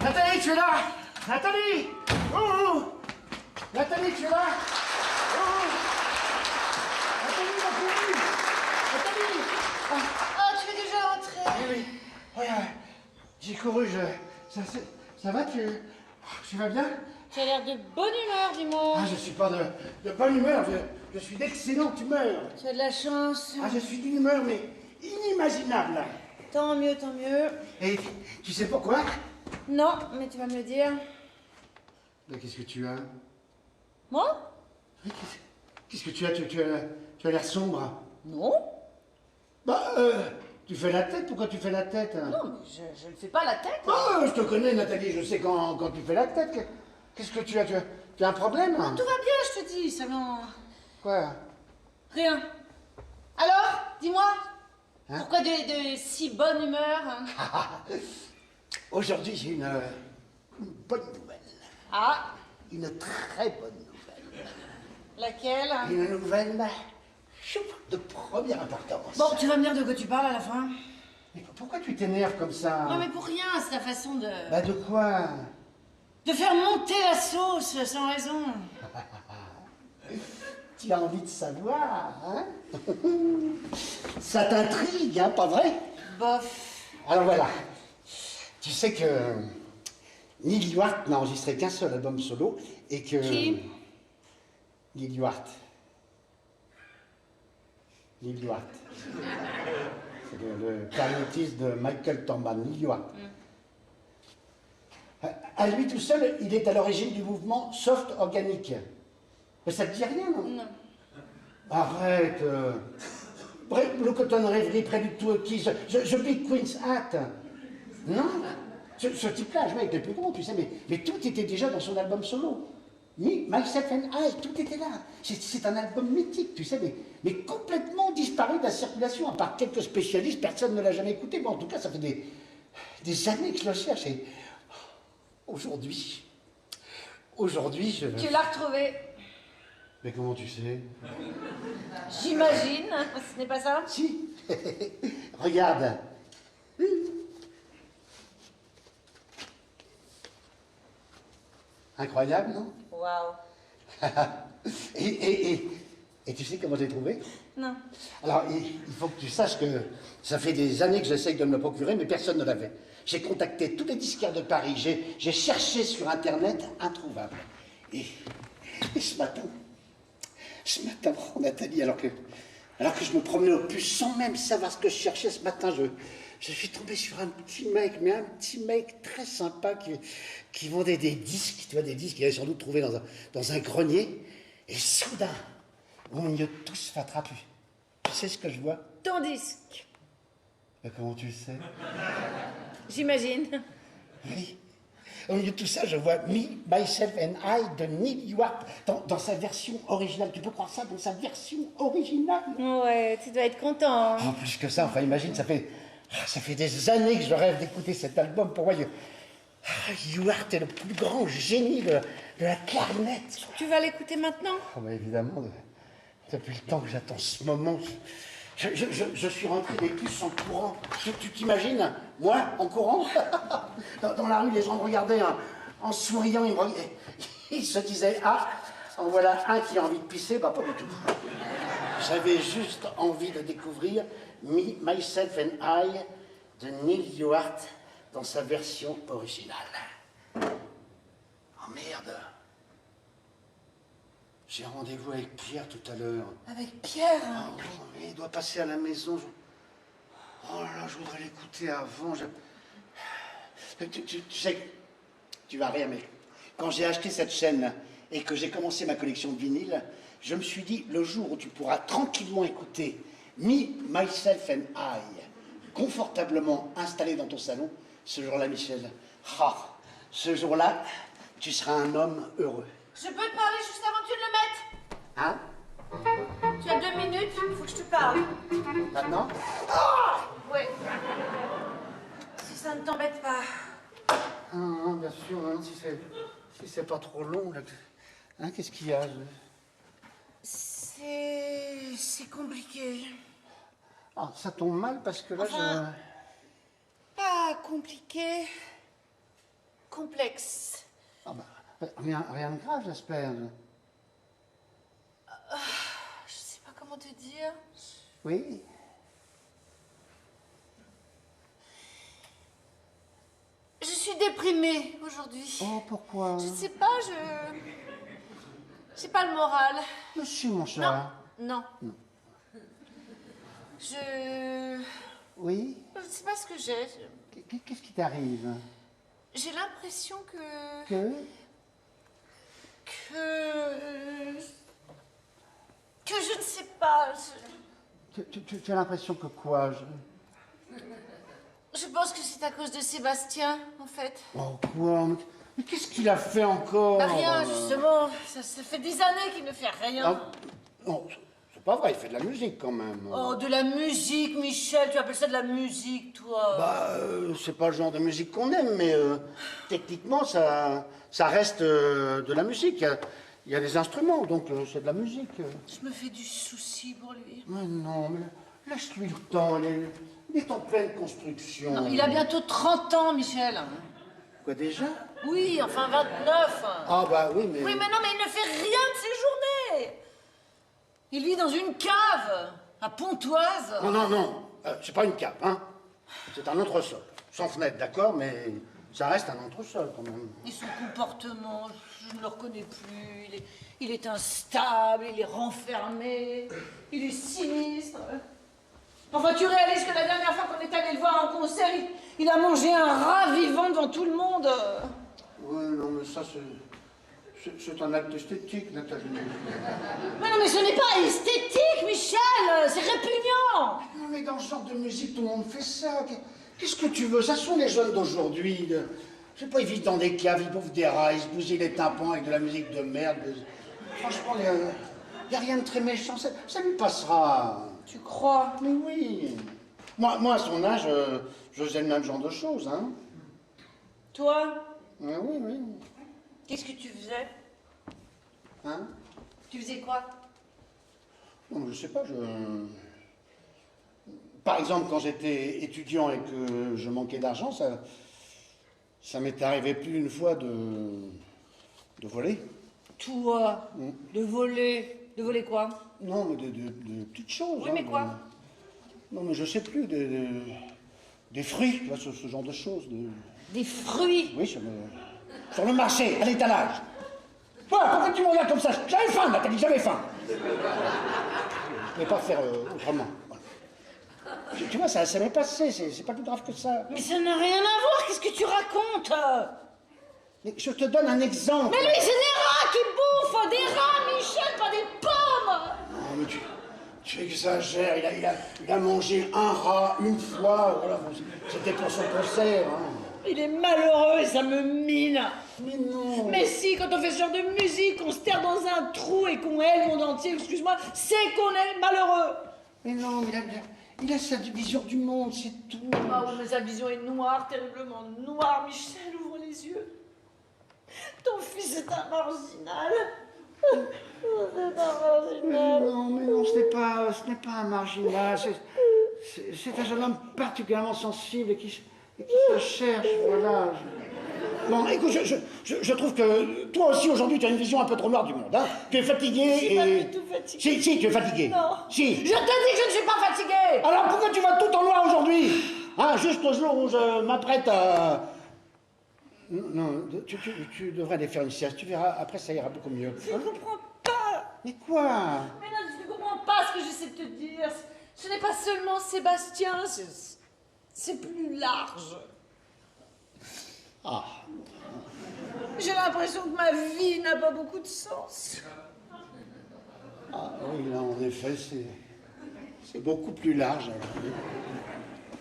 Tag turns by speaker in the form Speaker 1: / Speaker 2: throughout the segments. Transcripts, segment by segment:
Speaker 1: Nathalie, tu es là? Nathalie! Oh! Nathalie, tu es là? Oh! Nathalie, Nathalie!
Speaker 2: Oh, tu es déjà rentré.
Speaker 1: Oui, oui. Regarde, j'ai couru, ça va, tu vas bien?
Speaker 2: Tu as l'air de bonne humeur, dis-moi.
Speaker 1: Ah, je suis pas de bonne humeur, je suis d'excellente humeur.
Speaker 2: Tu as de la chance.
Speaker 1: Ah, je suis d'une humeur, mais inimaginable.
Speaker 2: Tant mieux, tant mieux.
Speaker 1: Et tu sais pourquoi?
Speaker 2: Non, mais tu vas me le dire.
Speaker 1: Mais qu'est-ce que tu as?
Speaker 2: Moi?
Speaker 1: Qu'est-ce que tu as? Tu as l'air sombre.
Speaker 2: Non.
Speaker 1: Bah, tu fais la tête, pourquoi tu fais la tête?
Speaker 2: Non, mais je ne fais pas la tête.
Speaker 1: Oh, je te connais, Nathalie, je sais quand tu fais la tête. Qu'est-ce que tu as? Tu as un problème?
Speaker 2: Non, tout va bien, je te dis, seulement...
Speaker 1: Quoi?
Speaker 2: Rien. Alors, dis-moi,
Speaker 1: Hein?
Speaker 2: pourquoi de si bonne humeur hein?
Speaker 1: Aujourd'hui, j'ai une bonne nouvelle.
Speaker 2: Ah,
Speaker 1: Une très bonne nouvelle.
Speaker 2: laquelle?
Speaker 1: Une nouvelle de première importance.
Speaker 2: Bon, tu vas me dire de quoi tu parles à la fin.
Speaker 1: Mais pourquoi tu t'énerves comme ça?
Speaker 2: Non, mais pour rien, c'est ta façon de...
Speaker 1: Bah de quoi?
Speaker 2: de faire monter la sauce sans raison.
Speaker 1: Tu as envie de savoir, hein? Ça t'intrigue, hein, pas vrai?
Speaker 2: Bof.
Speaker 1: Alors voilà. Tu sais que Neil Young n'a enregistré qu'un seul album solo et que...
Speaker 2: Qui?
Speaker 1: Neil Young. Neil Young. C'est le clarinettiste de Michael Torban, Neil Young. À lui tout seul, il est à l'origine du mouvement soft organique. Mais ça te dit rien, non?
Speaker 2: Non.
Speaker 1: Arrête. Bref, le Cotton Rêverie près du Turquie, The Big Queen's Hat. Non? Ce type-là jouait avec le plus gros, tu sais, mais tout était déjà dans son album solo. Myself and I, tout était là. C'est un album mythique, tu sais, mais complètement disparu de la circulation. À part quelques spécialistes, personne ne l'a jamais écouté. Bon, en tout cas, ça fait des années que je le cherche. Et aujourd'hui, je...
Speaker 2: Tu l'as retrouvé.
Speaker 1: Mais comment tu sais?
Speaker 2: J'imagine, ce n'est pas ça?
Speaker 1: Si. Regarde. Incroyable, non?
Speaker 2: Waouh.
Speaker 1: Et tu sais comment j'ai trouvé?
Speaker 2: Non.
Speaker 1: Alors, il faut que tu saches que ça fait des années que j'essaye de me le procurer, mais personne ne l'avait. J'ai contacté tous les disquaires de Paris, j'ai cherché sur Internet, introuvable. Et ce matin, oh, Nathalie, alors que je me promenais au puce sans même savoir ce que je cherchais ce matin, je suis tombé sur un petit mec très sympa qui vendait des disques, tu vois, des disques qu'il avait sans doute trouvé dans un grenier. Et soudain, au milieu de tout ce fatras, tu sais ce que je vois?
Speaker 2: Ton disque.
Speaker 1: Ben, comment tu le sais?
Speaker 2: J'imagine.
Speaker 1: Oui. Au milieu de tout ça, je vois Me, Myself and I de Neil Young dans sa version originale. Tu peux croire ça, dans sa version originale?
Speaker 2: Ouais, tu dois être content.
Speaker 1: Oh, plus que ça, enfin imagine, ça fait des années que je rêve d'écouter cet album. Pour moi, Young est le plus grand génie de la clarinette.
Speaker 2: Tu vas l'écouter maintenant?
Speaker 1: Oh, bah, évidemment, depuis le temps que j'attends ce moment, je suis rentré des puces en courant. Tu t'imagines, moi, en courant? dans la rue, les gens me regardaient en souriant, ils se disaient, ah, en voilà un qui a envie de pisser, bah pas du tout. J'avais juste envie de découvrir Me, Myself and I de Neil Young dans sa version originale. Oh merde! J'ai rendez-vous avec Pierre tout à l'heure.
Speaker 2: Avec Pierre?
Speaker 1: Oh, mais il doit passer à la maison. Oh là là, je voudrais l'écouter avant. Tu sais, tu vas rire, mais quand j'ai acheté cette chaîne et que j'ai commencé ma collection de vinyles, je me suis dit, le jour où tu pourras tranquillement écouter Me, Myself and I, confortablement installé dans ton salon, ce jour-là, Michel, ce jour-là, tu seras un homme heureux.
Speaker 2: Je peux te parler juste avant que tu le mettes?
Speaker 1: Hein?
Speaker 2: Tu as 2 minutes, il faut que je te parle.
Speaker 1: Maintenant?
Speaker 2: Ouais. Si ça ne t'embête pas.
Speaker 1: Ah, bien sûr, hein, si c'est pas trop long, là. Hein, qu'est-ce qu'il y a?
Speaker 2: C'est compliqué.
Speaker 1: Ah, ça tombe mal parce que là,
Speaker 2: Enfin, pas compliqué. complexe.
Speaker 1: Ah bah, rien de grave, j'espère.
Speaker 2: Je sais pas comment te dire.
Speaker 1: Oui.
Speaker 2: Je suis déprimée aujourd'hui.
Speaker 1: Oh, pourquoi?
Speaker 2: Je sais pas, j'ai pas le moral.
Speaker 1: Monsieur, mon chat.
Speaker 2: Non. Je
Speaker 1: Oui?
Speaker 2: sais pas ce que j'ai.
Speaker 1: Qu'est-ce qui t'arrive?
Speaker 2: J'ai l'impression que je ne sais pas.
Speaker 1: Tu as l'impression que quoi?
Speaker 2: Je pense que c'est à cause de Sébastien, en fait.
Speaker 1: Oh, quoi? Mais qu'est-ce qu'il a fait encore?
Speaker 2: Bah, rien, justement. Ça fait des années qu'il ne fait rien.
Speaker 1: Ah, non, c'est pas vrai, il fait de la musique quand même.
Speaker 2: Oh, de la musique, Michel. Tu appelles ça de la musique, toi?
Speaker 1: Bah, c'est pas le genre de musique qu'on aime, mais techniquement, ça reste de la musique. Il y a des instruments, donc c'est de la musique.
Speaker 2: Je me fais du souci pour lui.
Speaker 1: Mais non, mais laisse-lui le temps, il est en pleine construction.
Speaker 2: Non, il a bientôt 30 ans, Michel.
Speaker 1: Quoi, déjà?
Speaker 2: Oui, enfin 29.
Speaker 1: Ah bah oui, mais...
Speaker 2: Oui, mais non, mais il ne fait rien de ses journées. Il vit dans une cave, à Pontoise.
Speaker 1: Non, c'est pas une cave, hein. C'est un entresol. Sans fenêtre, d'accord, mais ça reste un entresol quand même.
Speaker 2: Et son comportement, je ne le reconnais plus. Il est instable, il est renfermé, il est sinistre. Enfin, tu réalises que la dernière fois qu'on est allé le voir en concert, il a mangé un rat vivant devant tout le monde.
Speaker 1: Oui, non, mais ça, c'est un acte esthétique, Nathalie.
Speaker 2: Mais non, mais ce n'est pas esthétique, Michel. C'est répugnant.
Speaker 1: Non, mais dans ce genre de musique, tout le monde fait ça. Qu'est-ce que tu veux? Ça sont les jeunes d'aujourd'hui. C'est pas évident dans des caves, ils bouffent des rats, ils se bousillent les tympans avec de la musique de merde. Franchement, il n'y a rien de très méchant. Ça lui passera.
Speaker 2: Tu crois?
Speaker 1: Mais oui. Moi, à son âge, je faisais le même genre de choses, hein.
Speaker 2: Toi,
Speaker 1: Ah, oui, oui.
Speaker 2: qu'est-ce que tu faisais?
Speaker 1: Hein?
Speaker 2: Tu faisais quoi?
Speaker 1: Non, je sais pas, Par exemple, quand j'étais étudiant et que je manquais d'argent, ça m'est arrivé plus d'une fois de voler.
Speaker 2: Toi, de voler. De voler quoi?
Speaker 1: Non, mais de petites choses.
Speaker 2: Oui,
Speaker 1: hein,
Speaker 2: mais quoi?
Speaker 1: Non, mais je sais plus, des fruits, tu vois, ce genre de choses.
Speaker 2: Des fruits?
Speaker 1: Oui, sur le marché, à l'étalage. Pourquoi tu me regardes comme ça? J'avais faim, Nathalie, j'avais faim. Je ne pouvais pas faire autrement. Voilà. Tu vois, ça m'est passé, c'est pas plus grave que ça.
Speaker 2: Mais ça n'a rien à voir, qu'est-ce que tu racontes?
Speaker 1: Mais je te donne un exemple.
Speaker 2: Mais lui, c'est des rats qui bouffent! Des rats, Michel, pas des pommes!
Speaker 1: Non, mais tu exagères, il a mangé un rat une fois, voilà, c'était pour son concert. Hein.
Speaker 2: Il est malheureux et ça me mine.
Speaker 1: Mais non.
Speaker 2: Mais si, quand on fait ce genre de musique, on se terre dans un trou et qu'on hait le monde entier, excuse-moi, c'est qu'on est malheureux.
Speaker 1: Mais non, mais il a sa vision du monde, c'est tout.
Speaker 2: Ah oui, mais sa vision est noire, terriblement noire. Michel, ouvre les yeux. Ton fils est un marginal. C'est un marginal.
Speaker 1: Mais non, ce n'est pas un marginal. C'est un jeune homme particulièrement sensible et qui se cherche, voilà. Bon, écoute, je trouve que toi aussi, aujourd'hui, tu as une vision un peu trop noire du monde. Hein. Tu es fatigué
Speaker 2: Je suis pas du tout fatiguée.
Speaker 1: Si, tu es fatigué.
Speaker 2: Non.
Speaker 1: Si.
Speaker 2: Je te dis que je ne suis pas fatiguée.
Speaker 1: Alors pourquoi tu vas tout en noir aujourd'hui? Hein, juste au jour où je m'apprête à... Non, tu devrais aller faire une sieste. Tu verras, après ça ira beaucoup mieux.
Speaker 2: Je ne comprends pas.
Speaker 1: Mais quoi?
Speaker 2: Mais non, je ne comprends pas ce que j'essaie de te dire. Ce n'est pas seulement Sébastien, c'est plus large.
Speaker 1: Ah.
Speaker 2: J'ai l'impression que ma vie n'a pas beaucoup de sens.
Speaker 1: Ah oui, là, en effet, c'est beaucoup plus large.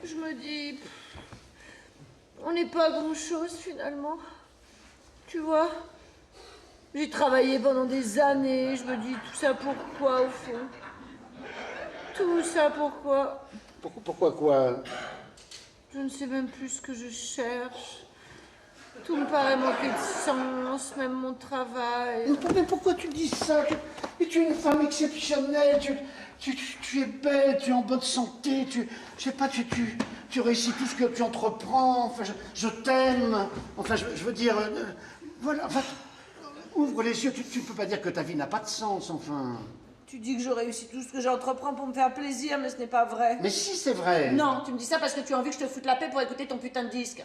Speaker 2: Je me dis, on n'est pas grand-chose finalement. Tu vois, j'ai travaillé pendant des années, je me dis tout ça pourquoi au fond? Tout ça pourquoi?
Speaker 1: Pourquoi quoi?
Speaker 2: Je ne sais même plus ce que je cherche. Tout me paraît manquer de sens, même mon travail.
Speaker 1: Mais pourquoi tu dis ça? Tu es une femme exceptionnelle, tu es belle, tu es en bonne santé, je sais pas, tu réussis tout ce que tu entreprends, enfin, je t'aime, enfin, je veux dire, voilà, enfin, ouvre les yeux, tu ne peux pas dire que ta vie n'a pas de sens, enfin.
Speaker 2: Tu dis que je réussis tout ce que j'entreprends pour me faire plaisir, mais ce n'est pas vrai.
Speaker 1: Mais si, c'est vrai.
Speaker 2: Non, tu me dis ça parce que tu as envie que je te foute la paix pour écouter ton putain de disque.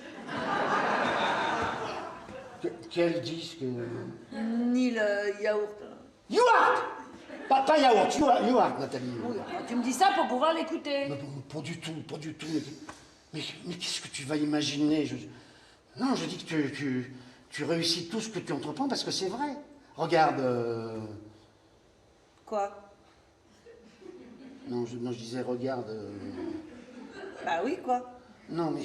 Speaker 1: Quel disque?
Speaker 2: Ni le yaourt.
Speaker 1: Youart! Pas yaourt, Youart, Nathalie.
Speaker 2: Oui, enfin, tu me dis ça pour pouvoir l'écouter.
Speaker 1: Mais pas du tout, pas du tout. Mais qu'est-ce que tu vas imaginer? Non, je dis que tu réussis tout ce que tu entreprends parce que c'est vrai. Regarde.
Speaker 2: Quoi?
Speaker 1: Non, je disais, regarde.
Speaker 2: Bah oui, quoi.
Speaker 1: Non, mais.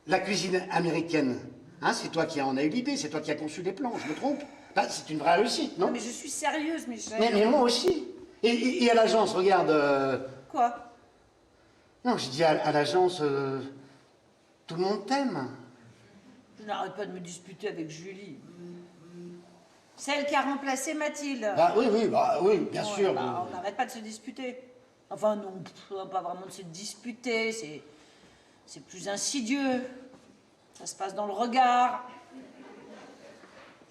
Speaker 1: La cuisine américaine, hein, c'est toi qui en as eu l'idée, c'est toi qui as conçu les plans, je me trompe? Bah, c'est une vraie réussite, non?
Speaker 2: Mais je suis sérieuse, Michel.
Speaker 1: Mais moi aussi. Et à l'agence, regarde.
Speaker 2: Quoi?
Speaker 1: Non, je dis à l'agence, tout le monde t'aime.
Speaker 2: Je n'arrête pas de me disputer avec Julie. Celle qui a remplacé Mathilde.
Speaker 1: Bah oui, bien sûr.
Speaker 2: Bah, on n'arrête pas de se disputer. Enfin, non, pas vraiment de se disputer, c'est plus insidieux. Ça se passe dans le regard.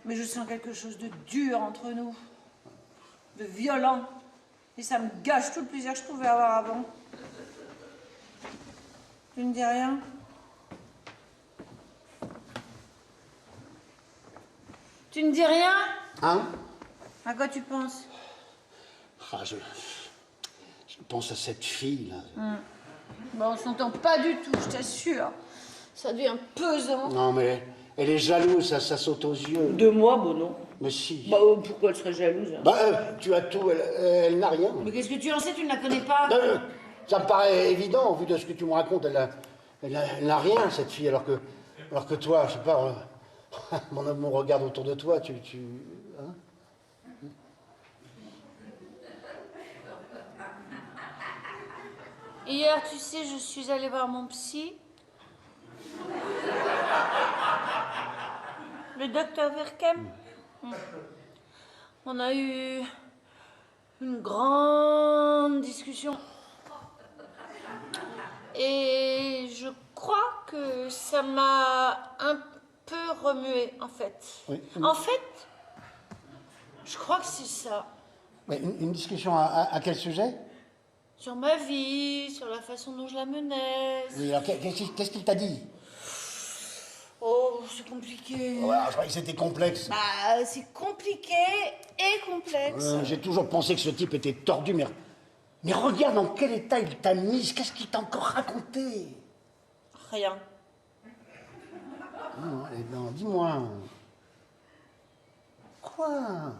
Speaker 2: Mais je sens quelque chose de dur entre nous. De violent. Et ça me gâche tout le plaisir que je pouvais avoir avant. Tu ne dis rien? Tu ne dis rien?
Speaker 1: Hein?
Speaker 2: À quoi tu penses?
Speaker 1: Ah, je pense à cette fille, là.
Speaker 2: Bon, on s'entend pas du tout, je t'assure. Ça devient pesant.
Speaker 1: Non, mais elle est jalouse, ça saute aux yeux.
Speaker 2: De moi, bon non.
Speaker 1: Mais si.
Speaker 2: Bah, pourquoi elle serait jalouse?
Speaker 1: Bah, tu as tout, elle n'a rien.
Speaker 2: Mais qu'est-ce que tu en sais? Tu ne la connais pas?
Speaker 1: Ça me paraît évident, au vu de ce que tu me racontes, elle n'a rien, cette fille, alors que toi, je sais pas, mon amour regarde autour de toi, hein?
Speaker 2: Hier, tu sais, je suis allée voir mon psy. Le docteur Verkem. On a eu une grande discussion. Et je crois que ça m'a un peu remué, en fait.
Speaker 1: Oui.
Speaker 2: En fait, je crois que c'est ça.
Speaker 1: Mais une discussion à quel sujet?
Speaker 2: Sur ma vie, sur la façon dont je la menais.
Speaker 1: Oui, alors, qu'est-ce qu'il t'a dit?
Speaker 2: Oh, c'est compliqué.
Speaker 1: Ouais, je croyais que c'était complexe.
Speaker 2: Bah, c'est compliqué et complexe.
Speaker 1: J'ai toujours pensé que ce type était tordu, mais regarde dans quel état il t'a mise. Qu'est-ce qu'il t'a encore raconté?
Speaker 2: Rien.
Speaker 1: Non, dis-moi. Quoi?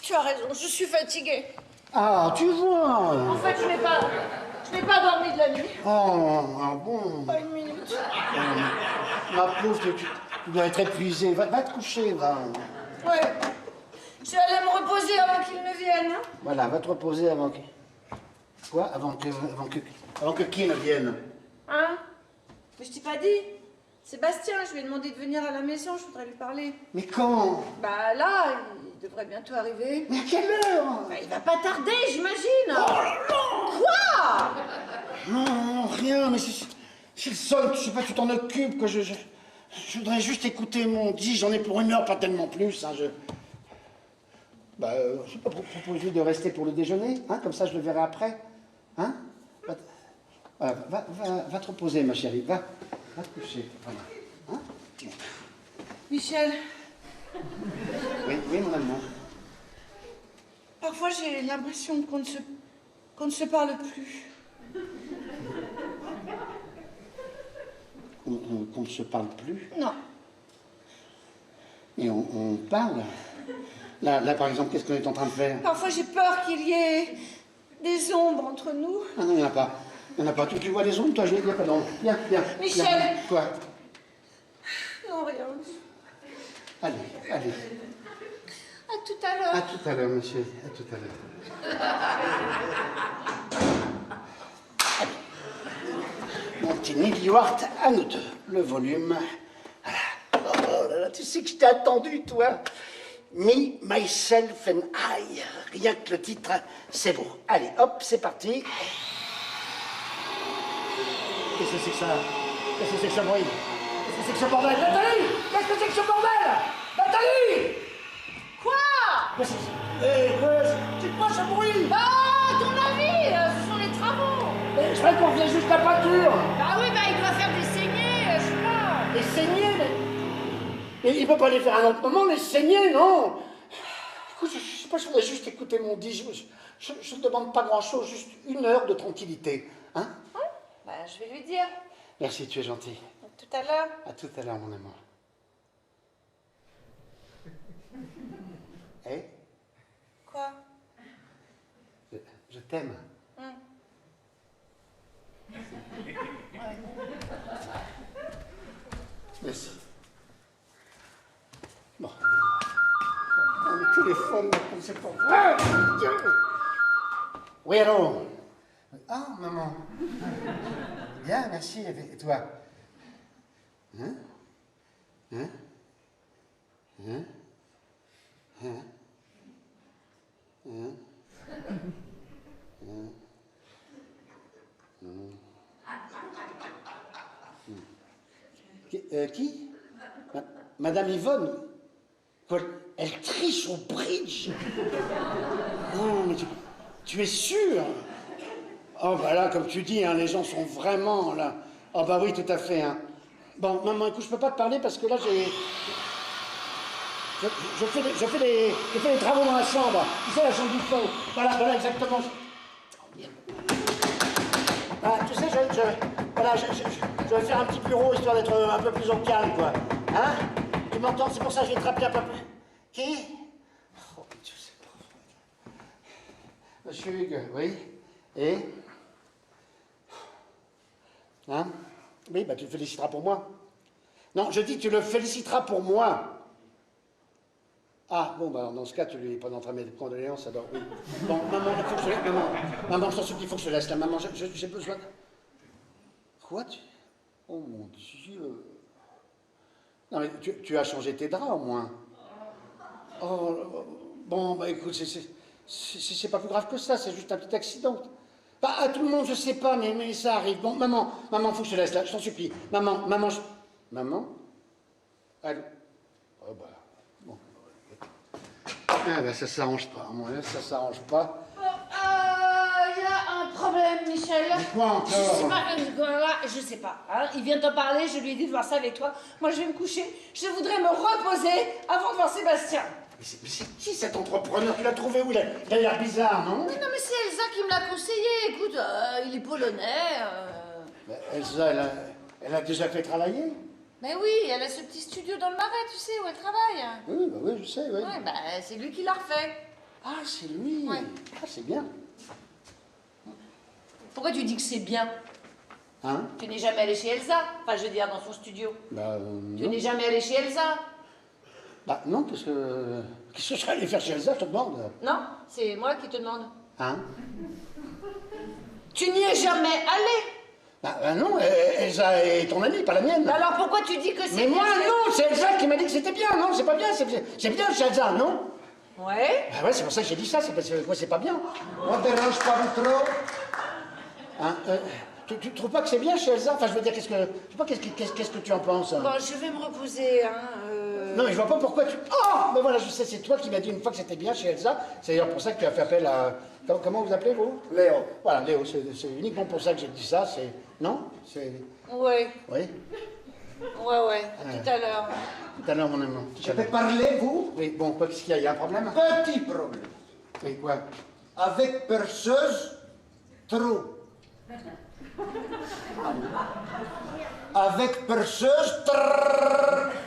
Speaker 2: Tu as raison, je suis fatiguée.
Speaker 1: Ah, tu vois.
Speaker 2: En fait, je n'ai pas dormi de la nuit.
Speaker 1: Oh, ah bon.
Speaker 2: Pas une minute.
Speaker 1: Ma pauvre, tu dois être épuisée. Va te coucher, va.
Speaker 2: Ouais. Je suis allée me reposer avant qu'il ne vienne. Hein.
Speaker 1: Voilà, va te reposer avant que... Quoi? Avant que qui ne vienne?
Speaker 2: Hein? Mais je t'ai pas dit. Sébastien, je lui ai demandé de venir à la maison, je voudrais lui parler.
Speaker 1: Mais quand?
Speaker 2: Bah là, il devrait bientôt arriver.
Speaker 1: Mais à quelle heure?
Speaker 2: Bah, il va pas tarder, j'imagine.
Speaker 1: Oh là là!
Speaker 2: Quoi?
Speaker 1: Non, rien, mais c'est le seul, je sais pas, tu t'en occupes, que je voudrais juste écouter mon dit, j'en ai pour 1 heure, pas tellement plus, hein, Bah, je sais pas, propose-lui de rester pour le déjeuner, hein, comme ça je le verrai après, hein? Voilà, va te reposer, ma chérie, va te coucher, voilà, hein?
Speaker 2: Michel,
Speaker 1: Oui, mon amour.
Speaker 2: parfois j'ai l'impression qu'on ne se parle plus.
Speaker 1: Qu'on ne se parle plus?
Speaker 2: Non.
Speaker 1: Et on parle? Là, par exemple, qu'est-ce qu'on est en train de faire?
Speaker 2: Parfois j'ai peur qu'il y ait des ombres entre nous.
Speaker 1: Ah non, il n'y en a pas. Il n'y en a pas. Tu vois les ombres, toi? Il n'y a pas d'ombre. Viens.
Speaker 2: Michel!
Speaker 1: Viens. Quoi?
Speaker 2: Non, rien.
Speaker 1: Allez.
Speaker 2: À tout à l'heure.
Speaker 1: À tout à l'heure, monsieur. À tout à l'heure. Mon petit Neil Ward, à nous deux. Le volume. Voilà. Oh là là, tu sais que je t'ai attendu, toi. Me, Myself and I. Rien que le titre, c'est beau. Allez, hop, c'est parti. Qu'est-ce que c'est que ça? Qu'est-ce que c'est que ce bruit? Qu'est-ce que c'est que ce bordel? Nathalie! Qu'est-ce que c'est que ce bordel? Nathalie!
Speaker 2: Quoi?
Speaker 1: C'est quoi ce bruit?
Speaker 2: Ah, ton avis, ce sont les travaux.
Speaker 1: Je crois qu'on revient juste la peinture.
Speaker 2: Bah oui, bah il doit faire des saignées, je sais pas.
Speaker 1: Les saignées, mais il peut pas les faire à un autre moment, les saignées, non? Écoute, je sais pas, je voudrais juste écouter mon disque. Je ne demande pas grand-chose, juste 1 heure de tranquillité. Hein?
Speaker 2: Ouais, bah je vais lui dire.
Speaker 1: Merci, tu es gentil.
Speaker 2: Tout à l'heure.
Speaker 1: À tout à l'heure, mon amour. Eh?
Speaker 2: Quoi?
Speaker 1: Je t'aime. Merci. Bon. Le téléphone, c'est pas vrai. Oui, allô? Ah, maman. Bien, merci. Et toi? Hein? Hein? Hein? Hein? Hein? Qui? Madame Yvonne? Quoi, elle triche au bridge? Non, mais tu es sûr? Oh, bah là, comme tu dis, hein, les gens sont vraiment là. Oh, bah oui, tout à fait. Hein. Bon, maman, écoute, je peux pas te parler parce que là, je fais des travaux dans la chambre. Tu sais, la chambre du fond. Voilà, exactement. Ah, tu sais, je vais faire un petit bureau histoire d'être un peu plus au calme, quoi. Hein? Tu m'entends? C'est pour ça que je vais te rappeler un peu plus. Qui? Oh, je sais pas. Monsieur Hugues, oui? Et? Hein? Oui, bah tu le féliciteras pour moi. Non, je dis tu le féliciteras pour moi. Ah, bon, bah dans ce cas, tu lui présenteras mes condoléances, alors oui. Bon, maman, il faut que je laisse. Maman, je t'en supplie, il faut que je laisse là. Maman, j'ai besoin. Quoi tu... Oh mon Dieu. Non, mais tu as changé tes draps au moins. Oh, bon, bah écoute, c'est pas plus grave que ça, c'est juste un petit accident. Bah, à tout le monde, je sais pas, mais ça arrive. Bon, maman, faut que je te laisse là, je t'en supplie. Maman, Maman? Allô? Oh, bah, bon. Ah, bah, ça s'arrange pas, moi, ça s'arrange pas.
Speaker 2: Il y a un problème, Michel.
Speaker 1: Mais quoi encore?
Speaker 2: Je sais pas. Hein. Il vient t'en parler, je lui ai dit de voir ça avec toi. Moi, je vais me coucher. Je voudrais me reposer avant de voir Sébastien.
Speaker 1: Mais c'est qui cet entrepreneur? Tu l'as trouvé où? Il a l'air bizarre, non?
Speaker 2: Mais non, mais c'est Elsa qui me l'a conseillé. Écoute, il est polonais.
Speaker 1: Bah, Elsa, elle a déjà fait travailler?
Speaker 2: Mais oui, elle a ce petit studio dans le Marais, tu sais, où elle travaille.
Speaker 1: Oui, bah oui, je sais, oui.
Speaker 2: Ouais, bah c'est lui qui l'a refait.
Speaker 1: Ah, c'est lui.
Speaker 2: Ouais.
Speaker 1: Ah, c'est bien.
Speaker 2: Pourquoi tu dis que c'est bien?
Speaker 1: Hein?
Speaker 2: Tu n'es jamais allé chez Elsa? Enfin, je veux dire, dans son studio.
Speaker 1: Bah,
Speaker 2: Tu
Speaker 1: non.
Speaker 2: n'es jamais allé chez Elsa?
Speaker 1: Bah, non, parce que... Qu'est-ce que je serais allé faire chez Elsa, je te demande?
Speaker 2: Non, c'est moi qui te demande.
Speaker 1: Hein?
Speaker 2: Tu n'y es jamais allé?
Speaker 1: Bah, non, Elsa est ton amie, pas la mienne.
Speaker 2: Alors pourquoi tu dis que c'est
Speaker 1: Mais
Speaker 2: bien?
Speaker 1: moi, non, c'est Elsa qui m'a dit que c'était bien, non, c'est pas bien, c'est bien chez Elsa, non?
Speaker 2: Ouais.
Speaker 1: Bah ouais, c'est pour ça que j'ai dit ça, c'est parce que moi, c'est pas bien.
Speaker 3: On dérange pas trop.
Speaker 1: Hein, tu trouves pas que c'est bien chez Elsa? Enfin, je veux dire, je sais pas, qu'est-ce que tu en penses?
Speaker 2: Bon, je vais me reposer, hein.
Speaker 1: Non, mais je vois pas pourquoi tu... Oh! Mais voilà, je sais, c'est toi qui m'as dit une fois que c'était bien chez Elsa. C'est d'ailleurs pour ça que tu as fait appel à... Comment vous appelez, vous?
Speaker 3: Léo.
Speaker 1: Voilà, Léo, c'est uniquement pour ça que j'ai dit ça, c'est... Non? C'est...
Speaker 2: Ouais,
Speaker 1: Oui?
Speaker 2: ouais, tout à l'heure.
Speaker 1: Tout à l'heure, mon amour.
Speaker 3: Je peux parler, vous?
Speaker 1: Oui, bon, quoi, qu'est-ce qu'il y a? Il y a un problème?
Speaker 3: Petit problème.
Speaker 1: Oui, quoi?
Speaker 3: Avec perceuse, trou. Avec perceuse,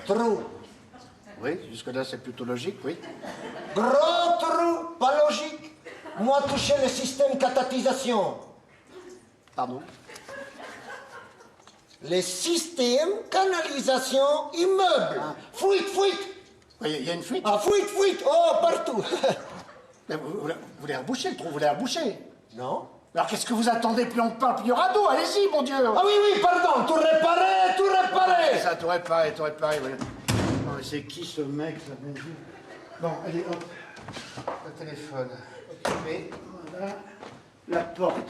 Speaker 3: trou.
Speaker 1: Oui, jusque-là, c'est plutôt logique, oui.
Speaker 3: Gros trou, pas logique. Moi, toucher le système catatisation.
Speaker 1: Pardon?
Speaker 3: Le système canalisation immeuble.
Speaker 1: Ah.
Speaker 3: Fuite.
Speaker 1: Oui, il y a une fuite?
Speaker 3: Ah, fuite. Oh, partout.
Speaker 1: Mais vous l'avez rebouché, le trou, vous l'avez rebouché?
Speaker 3: Non,
Speaker 1: Alors qu'est-ce que vous attendez? Plus on parle, plus il y aura d'eau. Allez-y, mon Dieu.
Speaker 3: Ah oui, oui, pardon, tout réparé, tout réparé.
Speaker 1: Ça, tout réparé, voilà. Non, mais c'est qui ce mec, ça? Bon, allez, hop. Le téléphone. Occupé. Voilà. La porte.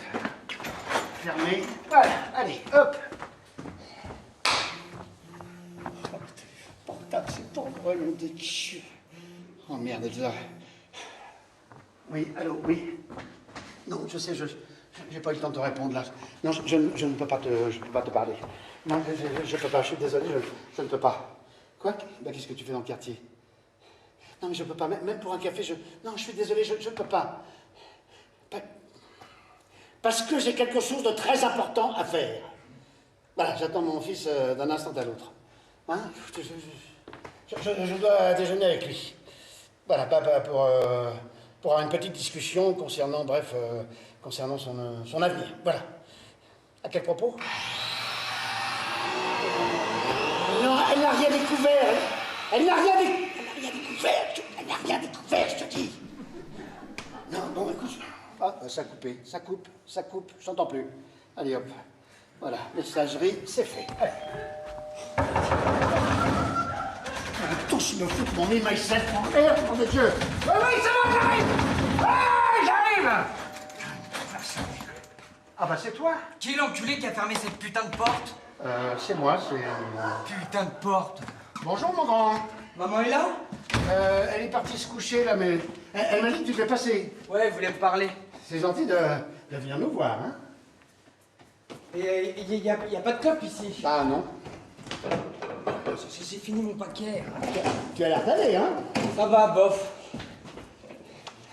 Speaker 1: Fermée. Voilà, allez, hop. Oh, le téléphone portable, c'est pour le nom de Dieu. Oh merde, elle est là. Oui, allô, oui. Non, je sais, j'ai pas eu le temps de te répondre là. Non, je ne peux pas te parler. Non, je peux pas, je suis désolé, je ne peux pas. Quoi? Ben, qu'est-ce que tu fais dans le quartier? Non, mais je peux pas, même pour un café, non, je suis désolé, je ne peux pas. Parce que j'ai quelque chose de très important à faire. Voilà, j'attends mon fils d'un instant à l'autre. Hein? Je dois déjeuner avec lui. Voilà, pour avoir une petite discussion concernant, concernant son avenir. Voilà. À quel propos? Non, elle n'a rien découvert. Elle n'a rien découvert, je te dis. Non, bon, écoute. Ah, ça a coupé, ça coupe, je t'entends plus. Allez, hop. Voilà, messagerie, c'est fait. Allez. Tous me foutent mon email self en l'air, mon Dieu. Oui, oui, ça va, j'arrive. Ah, j'arrive. Ah bah c'est toi.
Speaker 4: Qui est l'enculé qui a fermé cette putain de porte?
Speaker 1: C'est moi, c'est...
Speaker 4: Putain de porte.
Speaker 1: Bonjour, mon grand.
Speaker 4: Maman est là?
Speaker 1: Elle est partie se coucher, là, mais... Elle m'a dit que tu devais passer.
Speaker 4: Ouais, elle voulait me parler.
Speaker 1: C'est gentil de venir nous voir, hein.
Speaker 4: Et y a pas de clope ici.
Speaker 1: Ah, non.
Speaker 4: J'ai fini mon paquet.
Speaker 1: Tu as l'air d'aller, hein.
Speaker 4: Ça va, bof.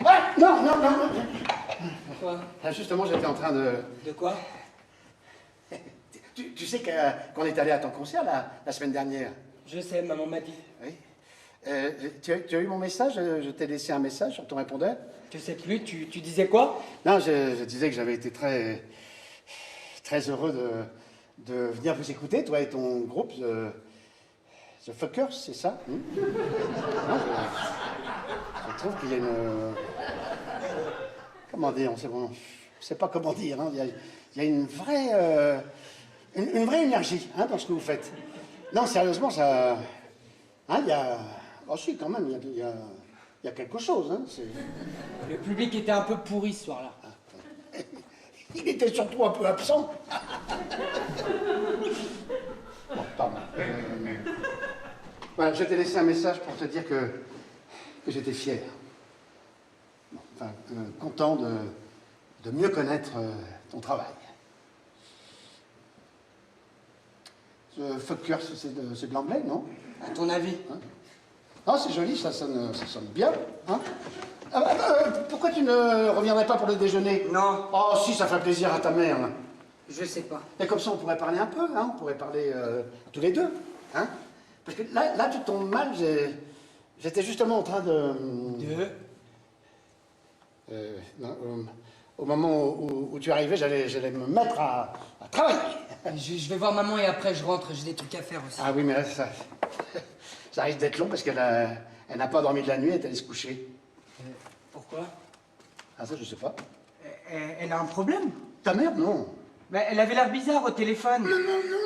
Speaker 1: Ah, non.
Speaker 4: Quoi?
Speaker 1: Ah, justement, j'étais en train de...
Speaker 4: De quoi?
Speaker 1: Tu sais qu'on est allé à ton concert, la semaine dernière.
Speaker 4: Je sais, maman m'a dit.
Speaker 1: Oui. Tu as eu mon message? Je t'ai laissé un message sur ton répondeur.
Speaker 4: Je sais plus, tu disais quoi?
Speaker 1: Non, je disais que j'avais été très heureux de venir vous écouter, toi et ton groupe, The Fuckers, c'est ça? Non, je trouve qu'il y a une... Comment dire? On sait pas comment dire, hein. Il y a une vraie... une vraie énergie, hein, dans ce que vous faites. Non, sérieusement, ça... Hein, il y a... Oh si, quand même, il y a quelque chose, hein.
Speaker 4: Le public était un peu pourri ce soir-là.
Speaker 1: Il était surtout un peu absent. Bon, pardon. Voilà, je t'ai laissé un message pour te dire que j'étais fier. Bon, enfin, content de mieux connaître ton travail. Fuckers, c'est de l'anglais, non?
Speaker 4: À ton avis?
Speaker 1: Hein? Non, c'est joli, ça sonne bien. Hein? Pourquoi tu ne reviendrais pas pour le déjeuner?
Speaker 4: Non.
Speaker 1: Oh, si, ça ferait plaisir à ta mère.
Speaker 4: Je sais pas.
Speaker 1: Et comme ça, on pourrait parler un peu, hein? On pourrait parler tous les deux. Hein? Parce que là, tu tombes mal, j'étais justement en train de... Non, au moment où tu arrivais, j'allais me mettre à travailler.
Speaker 4: Je vais voir maman et après je rentre, j'ai des trucs à faire aussi.
Speaker 1: Ah oui, mais là, ça risque d'être long parce qu'elle n'a pas dormi de la nuit, elle est allée se coucher.
Speaker 4: Pourquoi?
Speaker 1: Ah ça, je sais pas.
Speaker 4: Elle a un problème?
Speaker 1: Ta mère, non.
Speaker 4: Mais elle avait l'air bizarre au téléphone.
Speaker 1: Non,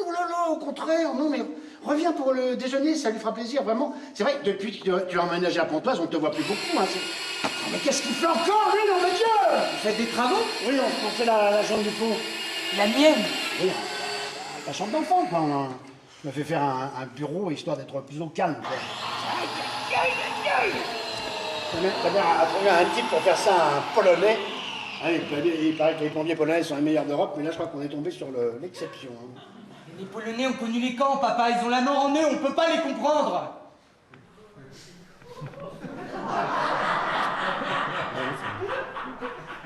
Speaker 1: oh là là, au contraire, non, mais reviens pour le déjeuner, ça lui fera plaisir, vraiment. C'est vrai que depuis que tu as emménagé à Pontoise, on ne te voit plus beaucoup, hein. Oh, mais qu'est-ce qu'il fait encore, lui, non, mais Dieu!
Speaker 4: Vous faites des travaux?
Speaker 1: Oui, on fait la chambre du fond.
Speaker 4: La mienne?
Speaker 1: Oui, la chambre d'enfant, quoi. On m'a fait faire un bureau, histoire d'être plus au calme, quoi. Ta mère a trouvé un type pour faire ça, un Polonais. Ah, il paraît que les plombiers polonais sont les meilleurs d'Europe, mais là, je crois qu'on est tombé sur l'exception. Hein.
Speaker 4: Les Polonais ont connu les camps, papa. Ils ont la mort en eux, on peut pas les comprendre.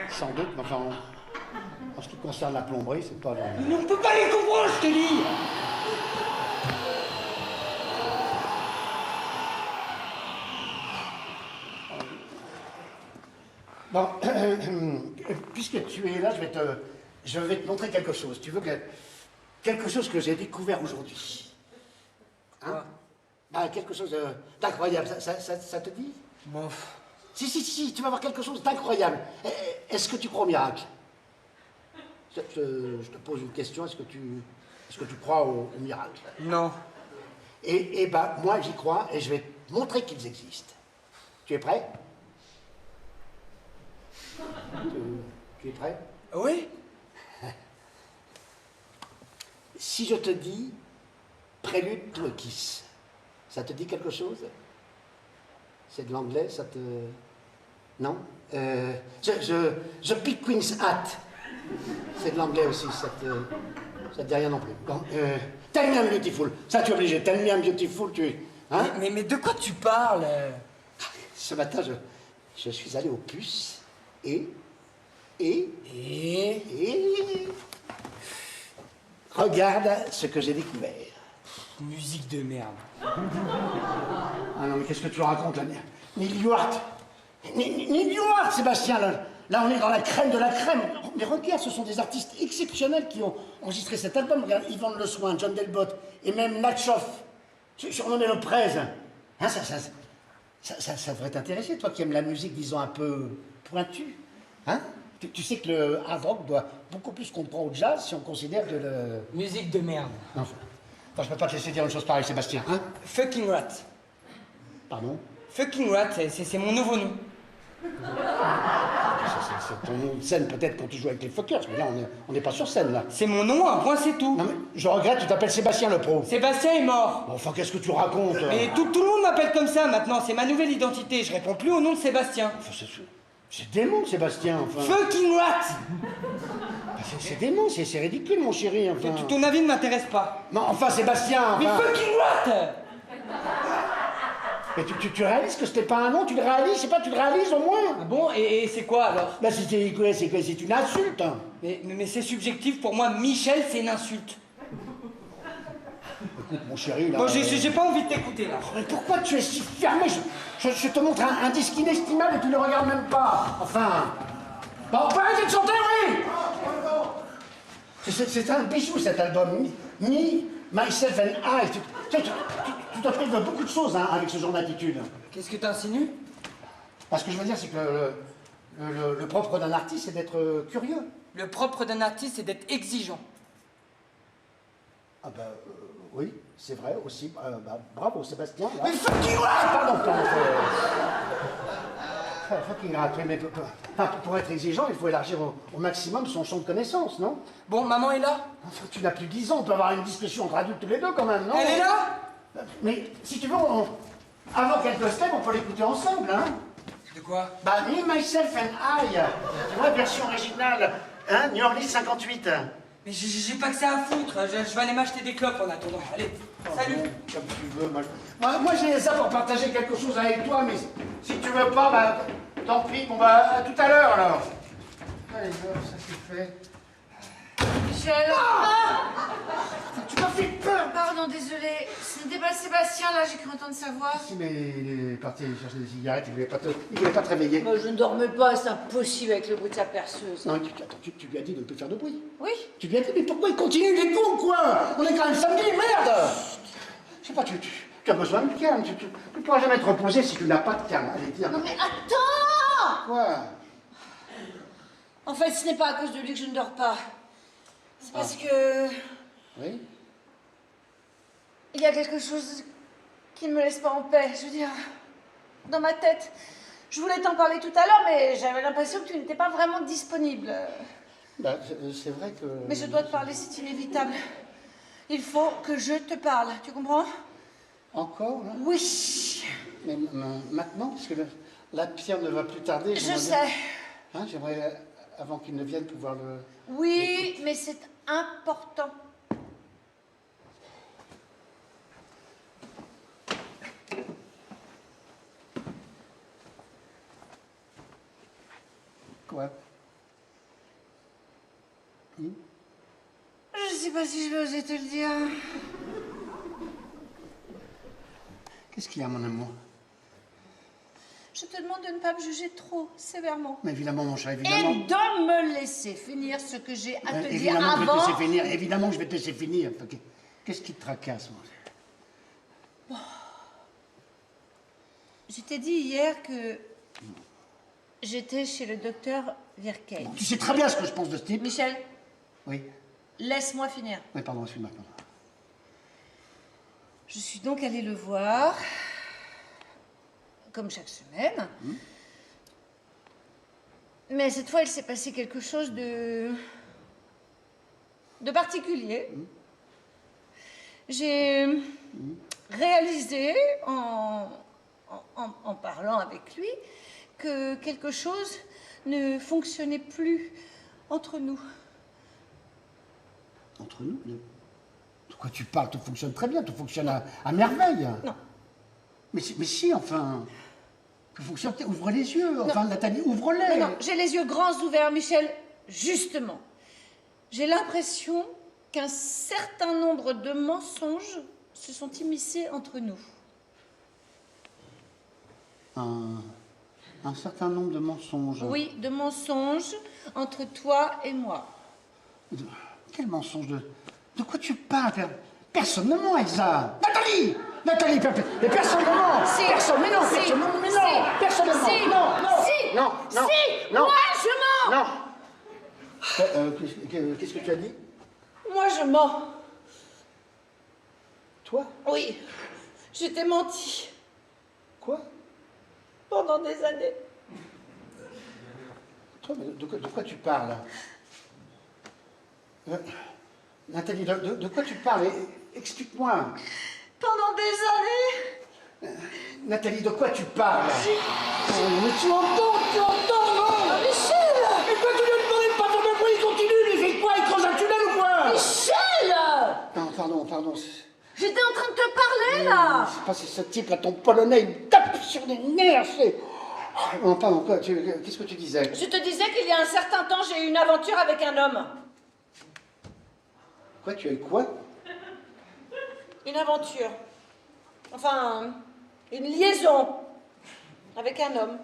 Speaker 1: Sans doute, mais enfin, en ce qui concerne la plomberie, c'est pas...
Speaker 4: Mais on peut pas les comprendre, je te dis.
Speaker 1: Bon, puisque tu es là, je vais te montrer quelque chose. Tu veux quelque chose que j'ai découvert aujourd'hui. Hein? Bah, quelque chose d'incroyable. Ça te dit?
Speaker 4: Bof.
Speaker 1: Si, tu vas voir quelque chose d'incroyable. Est-ce que tu crois au miracle? Je te pose une question, est-ce que tu crois au miracle?
Speaker 4: Non.
Speaker 1: Et ben, moi, j'y crois et je vais te montrer qu'ils existent. Tu es prêt? Tu es prêt?
Speaker 4: Oui.
Speaker 1: Si je te dis prélude to a kiss, ça te dit quelque chose? C'est de l'anglais, ça te... Non? The Big Queen's Hat, c'est de l'anglais aussi, ça te dit rien non plus. Bon, Tell Me I'm Beautiful, ça tu es obligé, Tell Me I'm Beautiful, hein?
Speaker 4: Mais de quoi tu parles?
Speaker 1: Ce matin, je suis allé aux puces et... Regarde ce que j'ai découvert.
Speaker 4: Musique de merde.
Speaker 1: Ah non, mais qu'est-ce que tu racontes là? Neil Yoart, Sébastien, là on est dans la crème de la crème. Mais regarde, ce sont des artistes exceptionnels qui ont enregistré cet album. Regarde, Yvan Le Soin, John Delbot et même Natchoff, surnommé le Prez. Hein, ça devrait t'intéresser, toi qui aimes la musique, disons, un peu pointue. Hein? Tu sais que le hard rock doit beaucoup plus comprendre au jazz si on considère que le...
Speaker 4: Musique de merde.
Speaker 1: Enfin, je peux pas te laisser dire une chose pareille, Sébastien. Hein?
Speaker 4: Fucking Rat.
Speaker 1: Pardon?
Speaker 4: Fucking Rat, c'est mon nouveau nom.
Speaker 1: C'est ton nom de scène peut-être quand tu joues avec les Fuckers, mais là on n'est pas sur scène là.
Speaker 4: C'est mon nom, un point, c'est tout.
Speaker 1: Non mais je regrette, tu t'appelles Sébastien le Pro.
Speaker 4: Sébastien est mort.
Speaker 1: Bon, enfin qu'est-ce que tu racontes?
Speaker 4: Mais tout le monde m'appelle comme ça maintenant, c'est ma nouvelle identité. Je réponds plus au nom de Sébastien.
Speaker 1: Enfin, c'est démon, Sébastien, enfin.
Speaker 4: Fucking Rat.
Speaker 1: C'est démon, c'est ridicule, mon chéri, enfin.
Speaker 4: Ton avis ne m'intéresse pas.
Speaker 1: Non, enfin, Sébastien, enfin.
Speaker 4: Mais fucking Rat.
Speaker 1: Mais tu réalises que c'était pas un nom, tu le réalises, je sais pas, tu le réalises au moins?
Speaker 4: Ah bon, et c'est quoi alors?
Speaker 1: Bah c'est quoi, c'est une insulte. Hein.
Speaker 4: Mais c'est subjectif, pour moi, Michel, c'est une insulte.
Speaker 1: Écoute, mon chéri, là...
Speaker 4: Bon, j'ai pas envie de t'écouter, là.
Speaker 1: Mais pourquoi tu es si fermé? Je te montre un disque inestimable et tu ne le regardes même pas. Enfin... Bon, on peut arrêter de chanter, oui! C'est un bijou, cet album. Me, Myself and I. Tu te prives de beaucoup de choses hein, avec ce genre d'attitude.
Speaker 4: Qu'est-ce que t'insinues?
Speaker 1: Parce que je veux dire, c'est que le propre d'un artiste, c'est d'être curieux.
Speaker 4: Le propre d'un artiste, c'est d'être exigeant.
Speaker 1: Ah bah, oui, c'est vrai aussi. Bah, bravo, Sébastien. Là.
Speaker 4: Mais fucking rat!
Speaker 1: Pardon. Fucking rat, oui, mais pour être exigeant, il faut élargir au maximum son champ de connaissances, non?
Speaker 4: Bon, maman est là?
Speaker 1: Enfin, tu n'as plus 10 ans, on peut avoir une discussion entre adultes tous les deux quand même, non?
Speaker 4: Elle est là?
Speaker 1: Mais si tu veux, avant qu'elle te lève, on peut l'écouter ensemble, hein?
Speaker 4: De quoi?
Speaker 1: Bah, Me, Myself and I, tu vois, version originale, hein, New Orleans 58.
Speaker 4: Mais j'ai pas que ça à foutre, je vais aller m'acheter des clopes en attendant. Allez, salut!
Speaker 1: Comme tu veux, moi j'ai ça pour partager quelque chose avec toi, mais si tu veux pas, bah, tant pis, bon bah, à tout à l'heure alors. Allez, ça c'est fait.
Speaker 2: Michel.
Speaker 1: Tu m'as fait peur!
Speaker 2: Pardon, désolé. Ce n'était pas Sébastien, là, j'ai cru entendre sa voix.
Speaker 1: Si, mais il est parti chercher des cigarettes, il voulait pas te réveiller.
Speaker 2: Moi, je ne dormais pas, c'est impossible avec le bruit de sa perceuse.
Speaker 1: Non, attends, tu lui as dit de ne plus faire de bruit.
Speaker 2: Oui.
Speaker 1: Tu lui as dit, mais pourquoi il continue, il est con, quoi? On est quand même samedi, merde! Je sais pas, tu as besoin de calme, tu pourras jamais te reposer si tu n'as pas de calme. Allez, tiens.
Speaker 2: Non mais attends!
Speaker 1: Quoi?
Speaker 2: En fait, ce n'est pas à cause de lui que je ne dors pas. C'est parce que...
Speaker 1: Oui?
Speaker 2: Il y a quelque chose qui ne me laisse pas en paix, je veux dire, dans ma tête. Je voulais t'en parler tout à l'heure, mais j'avais l'impression que tu n'étais pas vraiment disponible.
Speaker 1: Bah, c'est vrai que...
Speaker 2: Mais je dois te parler, c'est inévitable. Il faut que je te parle, tu comprends?
Speaker 1: Encore, là?
Speaker 2: Oui.
Speaker 1: Mais maintenant, parce que la pierre ne va plus tarder.
Speaker 2: Je
Speaker 1: j'aimerais
Speaker 2: sais.
Speaker 1: bien- Hein, j'aimerais, avant qu'il ne vienne, pouvoir le...
Speaker 2: Oui, mais c'est important.
Speaker 1: Quoi?
Speaker 2: Je sais pas si je vais oser te le dire.
Speaker 1: Qu'est-ce qu'il y a, mon amour?
Speaker 2: Je te demande de ne pas me juger trop sévèrement.
Speaker 1: Mais évidemment, mon chat,
Speaker 2: Et
Speaker 1: évidemment.
Speaker 2: de me laisser finir ce que j'ai à te dire
Speaker 1: Évidemment que je vais te
Speaker 2: avant.
Speaker 1: laisser finir. Évidemment que je vais te laisser finir. Enfin, qu'est-ce qui te tracasse, moi?
Speaker 2: Je t'ai dit hier que j'étais chez le docteur Virkein.
Speaker 1: Tu sais très bien ce que je pense de ce type.
Speaker 2: Michel,
Speaker 1: Oui.
Speaker 2: Laisse-moi finir.
Speaker 1: Oui, pardon, excuse-moi. Pardon.
Speaker 2: Je suis donc allée le voir, comme chaque semaine. Mais cette fois, il s'est passé quelque chose de particulier. J'ai réalisé, en parlant avec lui, que quelque chose ne fonctionnait plus entre nous.
Speaker 1: Entre nous, de quoi tu parles? Tout fonctionne très bien, tout fonctionne à merveille.
Speaker 2: Non.
Speaker 1: Mais si, enfin... Tout fonctionne, ouvre les yeux. Enfin,
Speaker 2: Non.
Speaker 1: Nathalie, ouvre-les.
Speaker 2: Non, j'ai les yeux grands ouverts, Michel. Justement, j'ai l'impression qu'un certain nombre de mensonges se sont immiscés entre nous.
Speaker 1: Un certain nombre de mensonges.
Speaker 2: Oui, de mensonges entre toi et moi.
Speaker 1: Quel mensonge de quoi tu parles? Personne ne ment, Elsa. Nathalie, mais personne ne ment.
Speaker 2: Si.
Speaker 1: Personne, mais non,
Speaker 2: Si.
Speaker 1: personne, non, mais
Speaker 2: Si.
Speaker 1: non, personne ne ment.
Speaker 2: Si.
Speaker 1: Non,
Speaker 2: Si.
Speaker 1: non, non,
Speaker 2: Si.
Speaker 1: non.
Speaker 2: Moi, je mens.
Speaker 1: Non. Qu'est-ce que tu as dit?
Speaker 2: Moi, je mens.
Speaker 1: Toi?
Speaker 2: Oui, je t'ai menti
Speaker 1: Quoi?
Speaker 2: pendant des années.
Speaker 1: Toi, mais de quoi tu parles? Nathalie, de quoi tu parles? Explique-moi.
Speaker 2: Pendant des années.
Speaker 1: Nathalie, de quoi tu parles?
Speaker 3: Mais tu entends, non?
Speaker 2: Ah, Michel.
Speaker 3: Mais quoi, tu lui as demandé de pas faire de bruit, il continue, il fait quoi? Il creuse un tunnel ou quoi?
Speaker 2: Michel.
Speaker 1: Non, pardon.
Speaker 2: J'étais en train de te parler, là.
Speaker 1: C'est pas ce type là, ton polonais, il me tape sur les nerfs, c'est... Non, pardon, quoi, qu'est-ce que tu disais?
Speaker 2: Je te disais qu'il y a un certain temps, j'ai eu une aventure avec un homme.
Speaker 1: Quoi, tu as eu quoi?
Speaker 2: Une aventure. Enfin, une liaison avec un homme.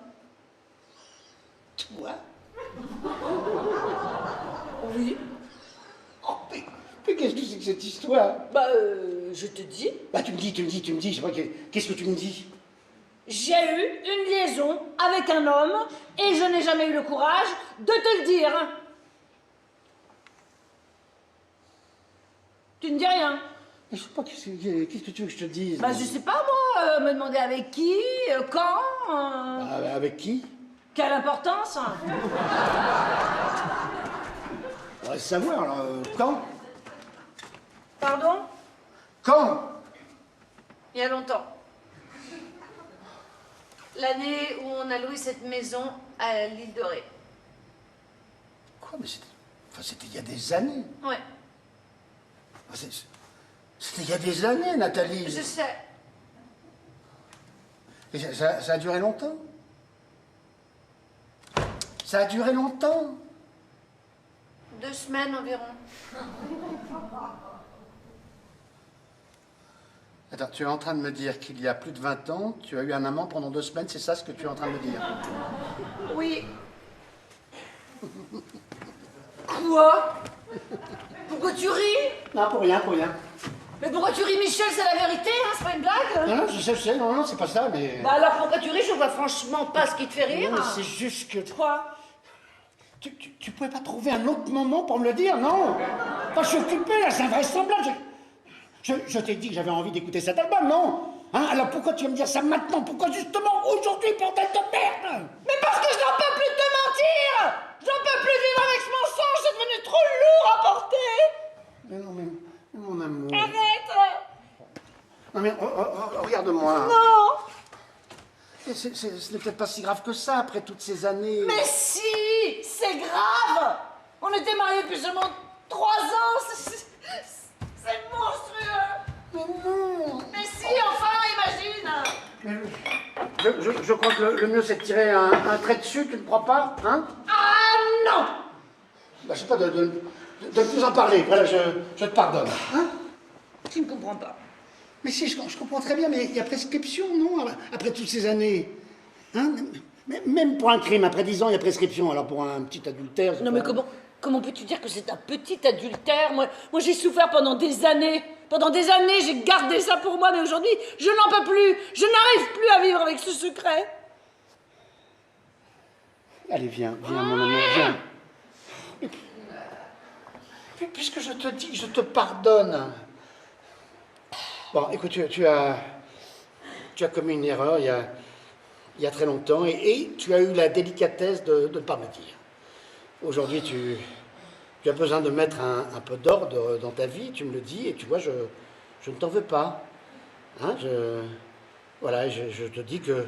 Speaker 1: Toi?
Speaker 2: Oui.
Speaker 1: Oh, mais qu'est-ce que c'est que cette histoire?
Speaker 2: Bah, je te dis.
Speaker 1: Bah, tu me dis, je sais pas, qu'est-ce que tu me dis?
Speaker 2: J'ai eu une liaison avec un homme et je n'ai jamais eu le courage de te le dire. Tu ne dis rien.
Speaker 1: Mais je sais pas, qu'est-ce que tu veux que je te dise?
Speaker 2: Bah, je sais pas, moi, me demander avec qui, quand,
Speaker 1: Avec qui?
Speaker 2: quelle importance.
Speaker 1: On va savoir, alors, quand?
Speaker 2: Pardon?
Speaker 1: Quand?
Speaker 2: Il y a longtemps. L'année où on a loué cette maison à l'île de Ré.
Speaker 1: Quoi? Mais c'était il y a des années.
Speaker 2: Ouais,
Speaker 1: C'était il y a des années, Nathalie.
Speaker 2: je sais.
Speaker 1: Et ça a duré longtemps? Ça a duré longtemps?
Speaker 2: 2 semaines environ.
Speaker 1: Attends, tu es en train de me dire qu'il y a plus de 20 ans, tu as eu un amant pendant 2 semaines, c'est ça ce que tu es en train de me dire?
Speaker 2: Oui. Quoi? Pourquoi tu ris?
Speaker 1: Non, pour rien.
Speaker 2: Mais pourquoi tu ris, Michel? C'est la vérité, hein? C'est pas une blague?
Speaker 1: Non, je sais, non, c'est pas ça, mais...
Speaker 2: Bah alors pourquoi tu ris? Je vois franchement pas ce qui te fait rire.
Speaker 1: Non, mais c'est juste que...
Speaker 2: Quoi?
Speaker 1: Tu pouvais pas trouver un autre moment pour me le dire, non? Enfin, je suis occupé, là, c'est invraisemblable. Je t'ai dit que j'avais envie d'écouter cet album, non? Hein? Alors pourquoi tu vas me dire ça maintenant? Pourquoi justement aujourd'hui, bordel de merde?
Speaker 2: Mais parce que je n'en peux plus de te mentir! J'en peux plus vivre avec ce mensonge, c'est devenu trop lourd à porter!
Speaker 1: Mais non, mais mon amour...
Speaker 2: Arrête!
Speaker 1: Non mais regarde-moi.
Speaker 2: Non!
Speaker 1: Ce n'est peut-être pas si grave que ça après toutes ces années.
Speaker 2: Mais si! C'est grave! On était mariés depuis seulement 3 ans! C'est monstrueux!
Speaker 1: Mais non.
Speaker 2: Mais si, enfin, imagine!
Speaker 1: Je crois que le mieux c'est de tirer un trait dessus, tu ne crois pas? Hein?
Speaker 2: Ah non!
Speaker 1: Bah, je sais pas, de plus en parler, voilà, je te pardonne. Hein?
Speaker 2: Tu ne comprends pas.
Speaker 1: Mais si, je comprends très bien, mais il y a prescription, non? Après toutes ces années. Hein? Même pour un crime, après 10 ans, il y a prescription. Alors pour un petit adultère... c'est
Speaker 2: Non
Speaker 1: pas-
Speaker 2: mais comment peux-tu dire que c'est un petit adultère? Moi j'ai souffert pendant des années. Pendant des années, j'ai gardé ça pour moi, mais aujourd'hui, je n'en peux plus. Je n'arrive plus à vivre avec ce secret.
Speaker 1: Allez, viens, mon amour, viens. puisque je te dis que je te pardonne. Bon, écoute, tu as commis une erreur il y a très longtemps et tu as eu la délicatesse de ne pas me dire. Aujourd'hui, tu as besoin de mettre un peu d'ordre dans ta vie, tu me le dis, et tu vois, je ne t'en veux pas. Hein, voilà, je te dis que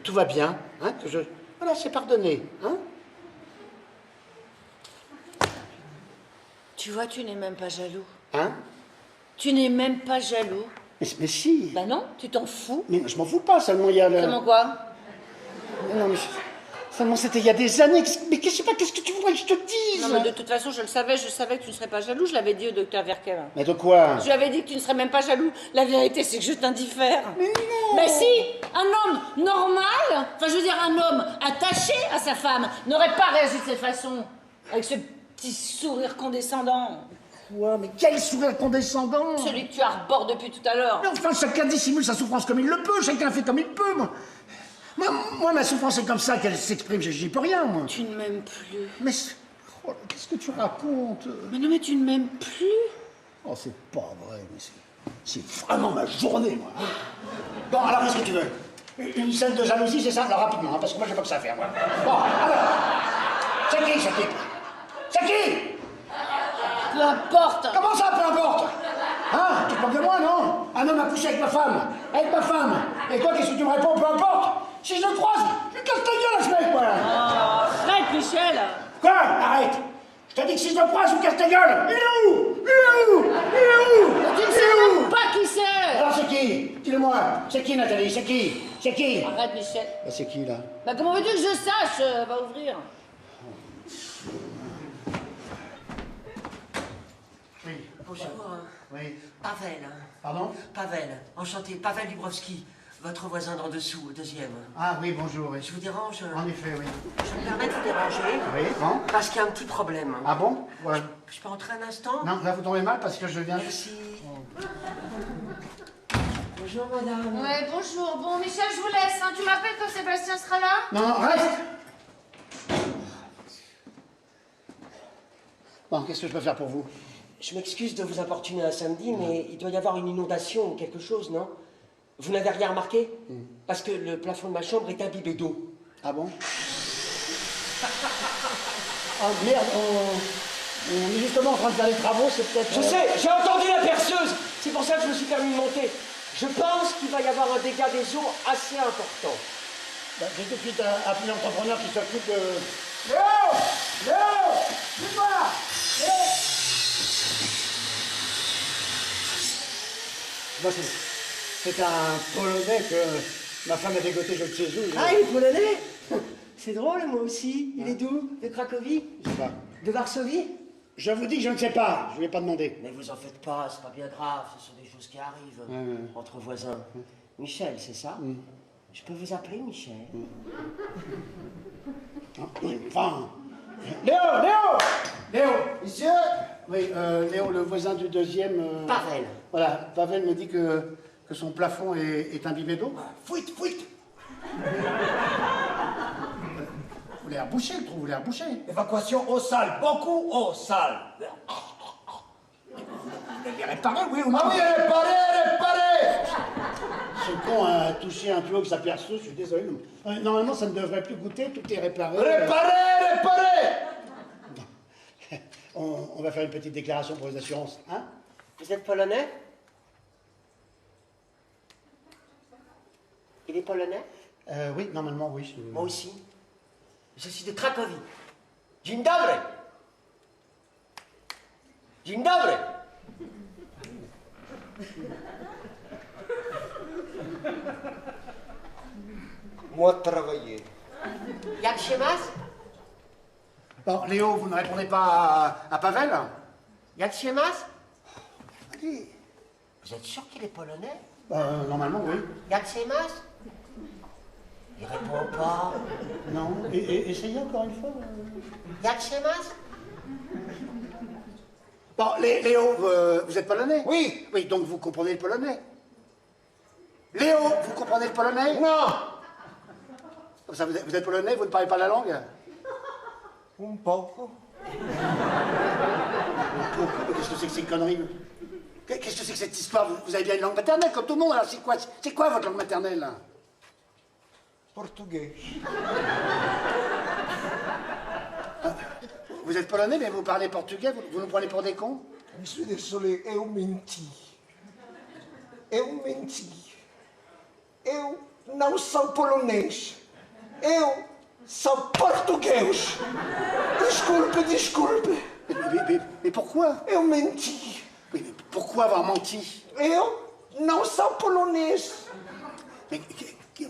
Speaker 1: tout va bien, hein, voilà, c'est pardonné, hein.
Speaker 2: Tu vois, tu n'es même pas jaloux.
Speaker 1: Hein?
Speaker 2: Tu n'es même pas jaloux.
Speaker 1: Mais si.
Speaker 2: Bah non, tu t'en fous.
Speaker 1: Mais je m'en fous pas, seulement il y a le...
Speaker 2: Comment quoi?
Speaker 1: Non, mais seulement c'était il y a des années. Mais je sais pas, qu'est-ce que tu voudrais que je te dise?
Speaker 2: Non, mais de toute façon, je savais que tu ne serais pas jaloux. Je l'avais dit au docteur Verkel.
Speaker 1: Mais de quoi?
Speaker 2: Je lui avais dit que tu ne serais même pas jaloux. La vérité, c'est que je t'indiffère.
Speaker 1: Mais non!
Speaker 2: Mais si, un homme normal, enfin je veux dire un homme attaché à sa femme, n'aurait pas réagi de cette façon, avec ce petit sourire condescendant.
Speaker 1: Quoi? Mais quel sourire condescendant!
Speaker 2: Celui que tu arbores depuis tout à l'heure.
Speaker 1: Mais enfin, chacun dissimule sa souffrance comme il le peut, chacun fait comme il peut, moi ma souffrance est comme ça, qu'elle s'exprime, j'y peux rien, moi.
Speaker 2: Tu ne m'aimes plus.
Speaker 1: Mais oh, qu'est-ce que tu racontes?
Speaker 2: Mais non, mais tu ne m'aimes plus.
Speaker 1: Oh, c'est pas vrai, mais c'est vraiment ma journée, moi. Bon, alors qu'est-ce que tu veux? Une scène de jalousie, c'est ça? Alors rapidement, hein, parce que moi j'ai pas que ça à faire, moi. Bon, alors, c'est qui?
Speaker 2: Peu importe.
Speaker 1: Comment ça, peu importe? Hein? Tu te moques de moi, non? Un homme a couché avec ma femme. Et toi, qu'est-ce que tu me réponds? Peu importe. Si je le croise, je lui casse ta gueule à ce mec, moi.
Speaker 2: Oh, arrête, Michel.
Speaker 1: Quoi? Arrête. Je t'ai dit que si je le croise, je lui casse ta gueule. Il est où?
Speaker 2: Tu ne sais même pas qui c'est.
Speaker 1: Alors c'est qui? Dis-le-moi. C'est qui, Nathalie? C'est qui?
Speaker 2: Arrête, Michel.
Speaker 1: Bah, c'est qui, là?
Speaker 2: Bah comment veux-tu que je sache? Va ouvrir.
Speaker 1: Oui.
Speaker 5: Bonjour.
Speaker 1: Oui.
Speaker 5: Pavel.
Speaker 1: Pardon?
Speaker 5: Pavel. Enchanté. Pavel Dubrovski. Votre voisin d'en dessous, au deuxième.
Speaker 1: Ah oui, bonjour, oui.
Speaker 5: Je vous dérange?
Speaker 1: En effet, oui.
Speaker 5: Je me permets de vous déranger.
Speaker 1: Oui, bon.
Speaker 5: Parce qu'il y a un petit problème.
Speaker 1: Ah bon? Ouais.
Speaker 5: Je peux entrer un instant?
Speaker 1: Non, là, vous tombez mal parce que je viens...
Speaker 5: Merci. Bonjour, madame.
Speaker 2: Ouais, bonjour. Bon, Michel, je vous laisse. Hein. Tu m'appelles quand Sébastien sera là?
Speaker 1: Non, reste! Bon, qu'est-ce que je peux faire pour vous?
Speaker 5: Je m'excuse de vous importuner un samedi, mais il doit y avoir une inondation ou quelque chose, non? Vous n'avez rien remarqué? Parce que le plafond de ma chambre est imbibé d'eau.
Speaker 1: Ah bon? Ah merde, on est justement en train de faire les travaux, c'est peut-être...
Speaker 5: Je sais, j'ai entendu la perceuse. C'est pour ça que je me suis permis de monter. Je pense qu'il va y avoir un dégât des eaux assez important.
Speaker 1: Bah, j'ai tout de suite appelé l'entrepreneur qui s'occupe de... Léo! Dis-moi! Bah, c'est un Polonais que ma femme a dégoté je ne sais où.
Speaker 5: Ah, il est polonais? C'est drôle, moi aussi. Il est d'où? De Cracovie?
Speaker 1: Je sais pas.
Speaker 5: De Varsovie?
Speaker 1: Je vous dis que je ne sais pas, je ne vais pas demander.
Speaker 5: Mais vous en faites pas, c'est pas bien grave, ce sont des choses qui arrivent entre voisins. Michel, c'est ça? Je peux vous appeler Michel?
Speaker 1: Enfin... Léo! Monsieur? Oui, Léo, le voisin du deuxième...
Speaker 5: Pavel.
Speaker 1: Voilà, Pavel me dit que son plafond est imbibé d'eau. Fouite! Vous l'avez rebouché, le trou, vous l'avez rebouché.
Speaker 3: Évacuation eau sale, beaucoup eau sale.
Speaker 1: Vous l'avez réparé, oui ou non?
Speaker 3: Ah oui, réparé!
Speaker 1: Ce con a touché un tuyau que sa perceuse, je suis désolé. Normalement, ça ne devrait plus goûter, tout est réparé.
Speaker 3: Réparé!
Speaker 1: On va faire une petite déclaration pour les assurances, hein?
Speaker 5: Vous êtes polonais? Il est polonais?
Speaker 1: Oui, normalement, oui.
Speaker 5: Moi aussi. Je suis de Cracovie. Dzień dobry! Dzień dobry! Moi travailler. Jak się masz?
Speaker 1: Bon, Léo, vous ne répondez pas à Pavel?
Speaker 5: Jak się masz?
Speaker 1: Allez.
Speaker 5: Vous êtes sûr qu'il est polonais?
Speaker 1: Normalement, oui.
Speaker 5: Jak się masz? Il répond pas.
Speaker 1: Non. Essayez encore une fois.
Speaker 5: Jak się masz?
Speaker 1: Bon, Léo, vous êtes polonais?
Speaker 3: Oui.
Speaker 1: Oui, donc vous comprenez le polonais? Léo, vous comprenez le polonais?
Speaker 3: Non.
Speaker 1: Comme ça, vous êtes polonais, vous ne parlez pas la langue?
Speaker 3: Un poco.
Speaker 1: Un Qu'est-ce que c'est que ces conneries? Qu'est-ce que c'est que cette histoire? Vous avez bien une langue maternelle, comme tout le monde, alors c'est quoi votre langue maternelle, là?
Speaker 3: Portugais.
Speaker 1: Vous êtes polonais, mais vous parlez portugais, vous nous prenez pour des cons?
Speaker 3: Je suis désolé, eu menti. Eu menti. Eu não sou polonês. Eu sou português. Desculpe.
Speaker 1: Mais pourquoi?
Speaker 3: Eu menti.
Speaker 1: Mais pourquoi avoir menti?
Speaker 3: Eu não sou polonês.
Speaker 1: Mais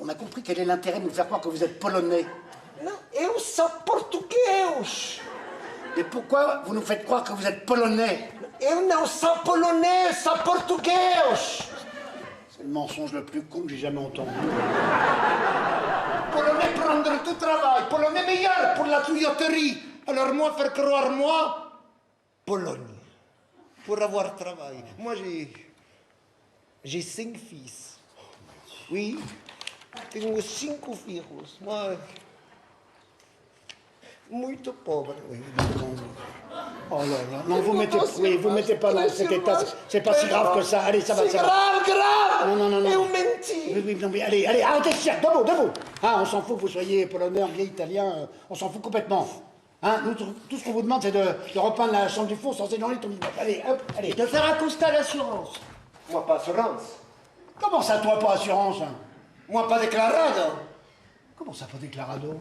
Speaker 1: on a compris quel est l'intérêt de nous faire croire que vous êtes polonais.
Speaker 3: Não, eu sou português.
Speaker 1: Mais pourquoi vous nous faites croire que vous êtes polonais?
Speaker 3: Eu não sou polonais, sou português.
Speaker 1: C'est le mensonge le plus con que j'ai jamais entendu.
Speaker 3: Polonais prendre tout travail. Polonais meilleur pour la tuyauterie. Alors moi, faire croire moi, Pologne. Pour avoir travail. Moi, j'ai 5 fils. Oui. Tenho 5 filhos. Moi, muito pobre. Oui.
Speaker 1: Oh là là, non, vous mettez pas dans cet état, c'est pas si grave que ça. Allez, ça va,
Speaker 3: C'est
Speaker 1: ça va.
Speaker 3: grave.
Speaker 1: Non.
Speaker 3: Eu menti.
Speaker 1: Oui, non, mais allez, arrêtez de faire, debout. Hein, on s'en fout que vous soyez polonais, anglais, italien, on s'en fout complètement. Hein, nous, tout ce qu'on vous demande, c'est de repeindre la chambre du four sans s'éloigner ton immeuble. Allez, hop, allez.
Speaker 5: De faire un constat d'assurance.
Speaker 3: Moi, pas assurance.
Speaker 1: Comment ça, toi, pas assurance? Hein?
Speaker 3: Moi, pas déclarado.
Speaker 1: Comment ça, pas déclarado?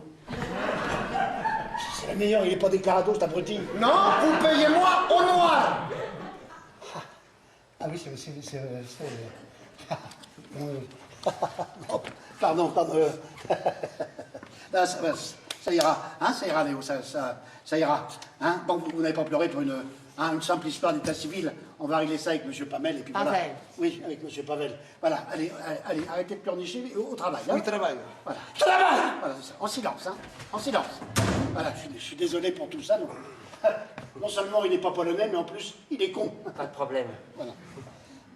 Speaker 1: C'est la meilleure, il est pas déclarado, cet abruti.
Speaker 3: Non, vous payez moi au noir.
Speaker 1: Ah oui, c'est... Non, pardon. Non, ça ira, hein, ça ira, Léo, ça ira. Hein. Bon, vous n'avez pas pleuré pour une simple histoire d'état civil. On va régler ça avec M. Pamel, et puis voilà.
Speaker 5: Pavel.
Speaker 1: Oui, avec M. Pavel. Voilà, allez, arrêtez de pleurnicher, au travail. Hein.
Speaker 3: Oui, travail.
Speaker 1: Voilà. Travail. Voilà, c'est ça. En silence, hein, en silence. Voilà, je suis désolé pour tout ça. Donc, non seulement il n'est pas polonais, mais en plus, il est con.
Speaker 5: Pas de problème.
Speaker 1: Voilà.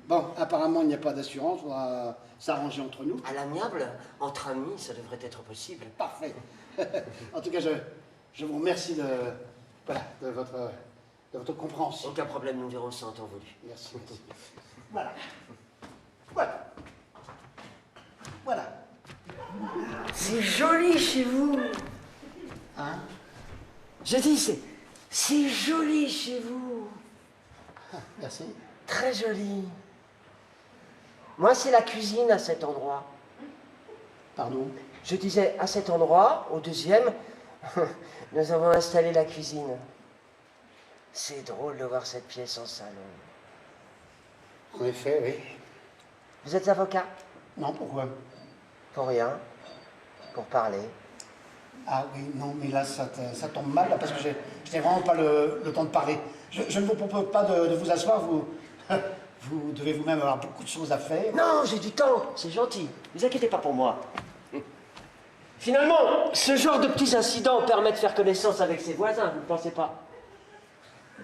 Speaker 1: Bon, apparemment, il n'y a pas d'assurance, on va s'arranger entre nous.
Speaker 5: À l'amiable, entre amis, ça devrait être possible.
Speaker 1: Parfait. En tout cas, je vous remercie de votre compréhension.
Speaker 5: Aucun problème, nous verrons ça en temps voulu.
Speaker 1: Merci. Voilà.
Speaker 5: C'est joli chez vous.
Speaker 1: Hein?
Speaker 5: Je dis, c'est joli chez vous.
Speaker 1: Merci.
Speaker 5: Très joli. Moi, c'est la cuisine à cet endroit.
Speaker 1: Pardon?
Speaker 5: Je disais, à cet endroit, au deuxième, nous avons installé la cuisine. C'est drôle de voir cette pièce en salon.
Speaker 1: En effet, oui.
Speaker 5: Vous êtes avocat?
Speaker 1: Non, pourquoi?
Speaker 5: Pour rien. Pour parler.
Speaker 1: Ah oui, non, mais là, ça tombe mal, là, parce que je n'ai vraiment pas le temps de parler. Je ne vous propose pas de vous asseoir, vous devez vous-même avoir beaucoup de choses à faire.
Speaker 5: Non, j'ai du temps, c'est gentil. Ne vous inquiétez pas pour moi. Finalement, ce genre de petits incidents permet de faire connaissance avec ses voisins, vous ne pensez pas?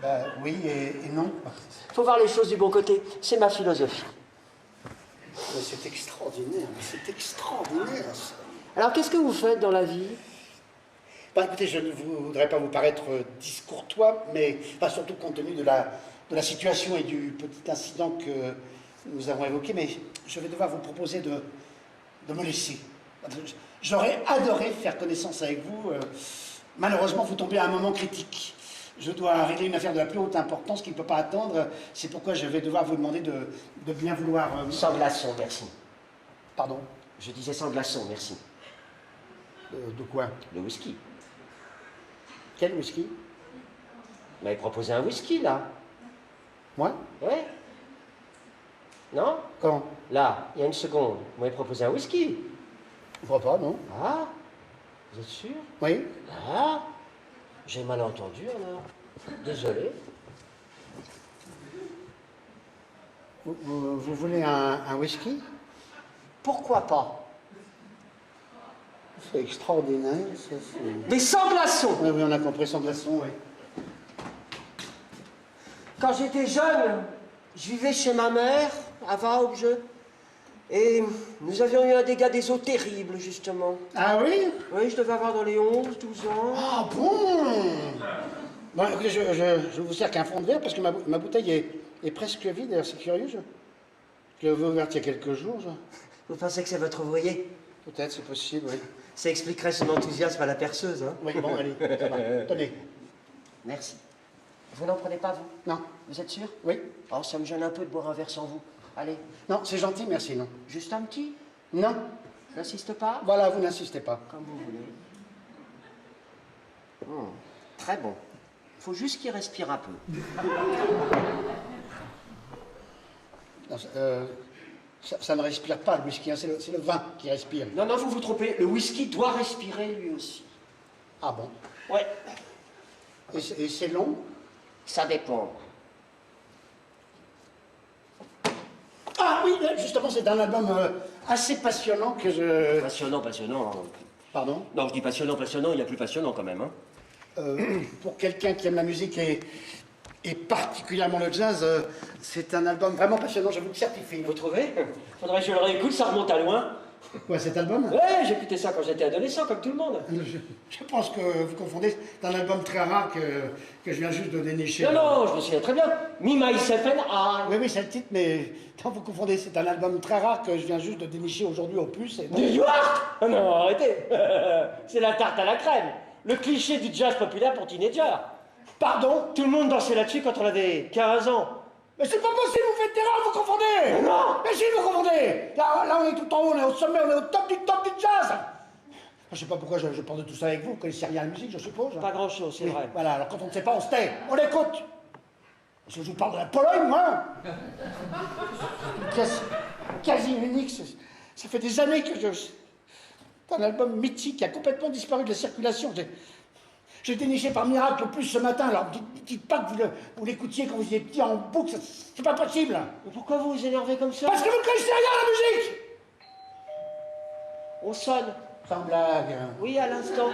Speaker 1: Ben oui et non.
Speaker 5: Faut voir les choses du bon côté, c'est ma philosophie.
Speaker 1: Mais c'est extraordinaire, ça.
Speaker 5: Alors, qu'est-ce que vous faites dans la vie?
Speaker 1: Bah, écoutez, je ne voudrais pas vous paraître discourtois, mais surtout compte tenu de la situation et du petit incident que nous avons évoqué, mais je vais devoir vous proposer de me laisser. J'aurais adoré faire connaissance avec vous. Malheureusement, vous tombez à un moment critique. Je dois régler une affaire de la plus haute importance qui ne peut pas attendre. C'est pourquoi je vais devoir vous demander de bien vouloir...
Speaker 5: Sans glaçon, merci.
Speaker 1: Pardon?
Speaker 5: Je disais sans glaçon, merci.
Speaker 1: De quoi?
Speaker 5: Le whisky.
Speaker 1: Quel whisky?
Speaker 5: Vous m'avez proposé un whisky, là.
Speaker 1: Moi?
Speaker 5: Ouais. Non?
Speaker 1: Quand?
Speaker 5: Là, il y a une seconde. Vous m'avez proposé un whisky.
Speaker 1: Je crois pas, non?
Speaker 5: Ah? Vous êtes sûr?
Speaker 1: Oui?
Speaker 5: Ah? J'ai mal entendu, alors. Désolé.
Speaker 1: Vous voulez un whisky?
Speaker 5: Pourquoi pas?
Speaker 1: C'est extraordinaire, ça.
Speaker 5: Mais sans glaçon!
Speaker 1: Oui, on a compris, sans glaçon, oui.
Speaker 5: Quand j'étais jeune, je vivais chez ma mère, à Vaubje, et nous avions eu un dégât des eaux terrible, justement.
Speaker 1: Ah oui?
Speaker 5: Oui, je devais avoir dans les 11, 12 ans.
Speaker 1: Ah bon? Bon, écoutez, je vous sers qu'un fond de verre parce que ma bouteille est presque vide. D'ailleurs, c'est curieux. Je l'ai ouverte il y a quelques jours.
Speaker 5: Vous pensez que c'est votre ouvrier?
Speaker 1: Peut-être, c'est possible, oui.
Speaker 5: Ça expliquerait son enthousiasme à la perceuse, hein?
Speaker 1: Oui, bon, allez, ça va. Tenez.
Speaker 5: Merci. Vous n'en prenez pas, vous?
Speaker 1: Non.
Speaker 5: Vous êtes sûr?
Speaker 1: Oui.
Speaker 5: Oh, ça me gêne un peu de boire un verre sans vous. Allez.
Speaker 1: Non, c'est gentil, merci, non.
Speaker 5: Juste un petit?
Speaker 1: Non.
Speaker 5: J'insiste pas?
Speaker 1: Voilà, vous n'insistez pas.
Speaker 5: Comme vous voulez. Très bon. Faut juste qu'il respire un peu.
Speaker 1: Non, ça ne respire pas, le whisky, hein, c'est le vin qui respire.
Speaker 5: Non, non, vous vous trompez. Le whisky doit respirer lui aussi.
Speaker 1: Ah bon?
Speaker 5: Ouais,
Speaker 1: Et c'est long?
Speaker 5: ça dépend.
Speaker 1: Ah oui, justement, c'est un album assez passionnant que je...
Speaker 5: Passionnant, passionnant.
Speaker 1: Pardon?
Speaker 5: Non, je dis passionnant, passionnant, il y a plus passionnant quand même, hein.
Speaker 1: Pour quelqu'un qui aime la musique et particulièrement le jazz, c'est un album vraiment passionnant, je vous le certifie.
Speaker 5: Vous trouvez? Faudrait que je le réécoute, ça remonte à loin.
Speaker 1: Quoi, cet album?
Speaker 5: Ouais, j'écoutais ça quand j'étais adolescent, comme tout le monde.
Speaker 1: Je pense que vous confondez, c'est un album très rare que je viens juste de dénicher.
Speaker 5: Non, non, je me souviens très bien. Me, Myself and I.
Speaker 1: Oui, c'est le titre, mais non, vous confondez, c'est un album très rare que je viens juste de dénicher aujourd'hui au plus. Et
Speaker 5: New York? Oh non, arrêtez. C'est la tarte à la crème. Le cliché du jazz populaire pour teenagers.
Speaker 1: Pardon?
Speaker 5: Tout le monde dansait là-dessus quand on avait 15 ans.
Speaker 1: Mais c'est pas possible, vous faites d'erreur, vous confondez!
Speaker 5: Non!
Speaker 1: Mais si, vous confondez! Là, on est tout en haut, on est au sommet, on est au top du jazz! Je sais pas pourquoi je parle de tout ça avec vous, vous connaissez rien à la musique, je suppose.
Speaker 5: Pas grand-chose, c'est vrai.
Speaker 1: Voilà, alors quand on ne sait pas, on se tait, on écoute! Parce que je vous parle de la Pologne, moi! Une pièce quasi unique, ça fait des années que c'est un album mythique qui a complètement disparu de la circulation. J'ai déniché par miracle au plus ce matin, alors dites pas que vous l'écoutiez quand vous étiez petit en boucle, c'est pas possible.
Speaker 5: Mais pourquoi vous vous énervez comme ça?
Speaker 1: Parce que vous ne connaissez rien à la musique.
Speaker 5: On sonne.
Speaker 1: Sans blague.
Speaker 5: Oui, à l'instant.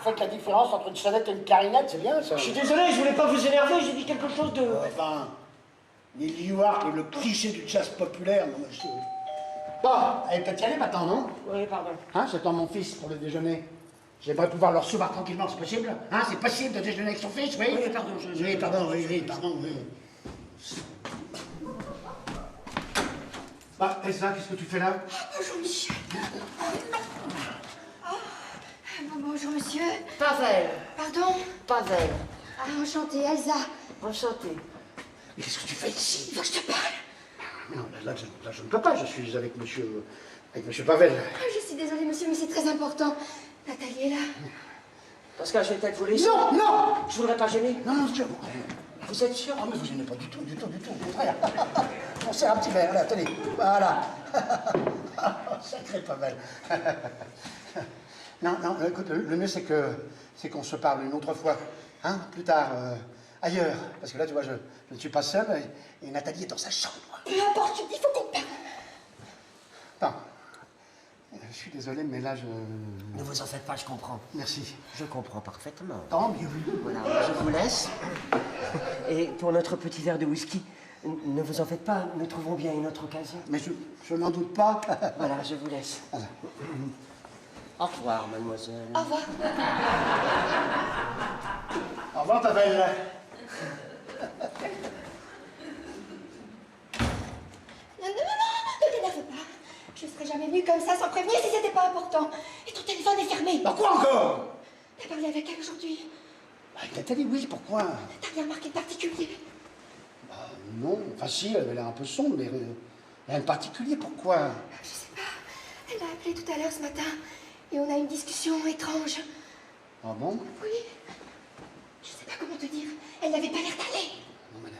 Speaker 1: Faites la différence entre une sonnette et une clarinette, c'est bien ça.
Speaker 5: Je suis désolé, je voulais pas vous énerver, j'ai dit quelque chose de...
Speaker 1: Enfin, Neil Young est le cliché du jazz populaire. Non, mais bon, allez peut-être y aller maintenant, non?
Speaker 5: Oui, pardon.
Speaker 1: Hein, j'attends mon fils pour le déjeuner. J'aimerais pouvoir le recevoir tranquillement, c'est possible? Hein, c'est possible de déjeuner avec son fils, oui?
Speaker 5: Oui, pardon,
Speaker 1: Oui, pardon, oui, pardon, oui. Bah, Elsa, qu'est-ce que tu fais là?
Speaker 6: Bonjour Michel. Bonjour monsieur.
Speaker 5: Pavel.
Speaker 6: Pardon?
Speaker 5: Pavel.
Speaker 6: Enchantée, Elsa.
Speaker 5: Enchanté.
Speaker 1: Mais qu'est-ce que tu fais ici?
Speaker 6: Faut que je te parle.
Speaker 1: Non, là, je ne peux pas, je suis avec monsieur Pavel.
Speaker 6: Je suis désolée monsieur, mais c'est très important. Nathalie est là.
Speaker 5: Pascal, je vais peut-être vous laisser.
Speaker 1: Non, non!
Speaker 5: Je voudrais pas gêner.
Speaker 1: Non,
Speaker 5: Vous êtes sûr?
Speaker 1: Ah, mais vous gênez pas du tout, au contraire. On sert un petit verre, là, tenez, voilà. Sacré Pavel. Non, écoute, le mieux c'est qu'on se parle une autre fois, hein, plus tard, ailleurs. Parce que là, tu vois, je ne suis pas seul et Nathalie est dans sa chambre.
Speaker 6: Peu importe, il faut qu'on parle.
Speaker 1: Non, je suis désolé, mais là,
Speaker 5: Ne vous en faites pas, je comprends.
Speaker 1: Merci.
Speaker 5: Je comprends parfaitement.
Speaker 1: Tant mieux.
Speaker 5: Voilà, je vous laisse. Et pour notre petit verre de whisky, ne vous en faites pas, nous trouverons bien une autre occasion.
Speaker 1: Mais je n'en doute pas.
Speaker 5: Voilà, je vous laisse. Au revoir, mademoiselle.
Speaker 6: Au revoir.
Speaker 1: Au revoir, Pavel.
Speaker 6: Non, ne t'énerve pas. Je serais jamais venue comme ça sans prévenir si c'était pas important. Et ton téléphone est fermé.
Speaker 1: Bah quoi encore?
Speaker 6: T'as parlé avec elle aujourd'hui?
Speaker 1: Avec Nathalie, oui, pourquoi?
Speaker 6: T'as rien remarqué de particulier?
Speaker 1: Non, enfin si, elle avait l'air un peu sombre, mais rien de particulier, pourquoi?
Speaker 6: Je sais pas. Elle m'a appelé tout à l'heure ce matin. Et on a une discussion étrange.
Speaker 1: Ah bon?
Speaker 6: Oui. Je sais pas comment te dire. Elle n'avait pas l'air d'aller.
Speaker 1: Non, mais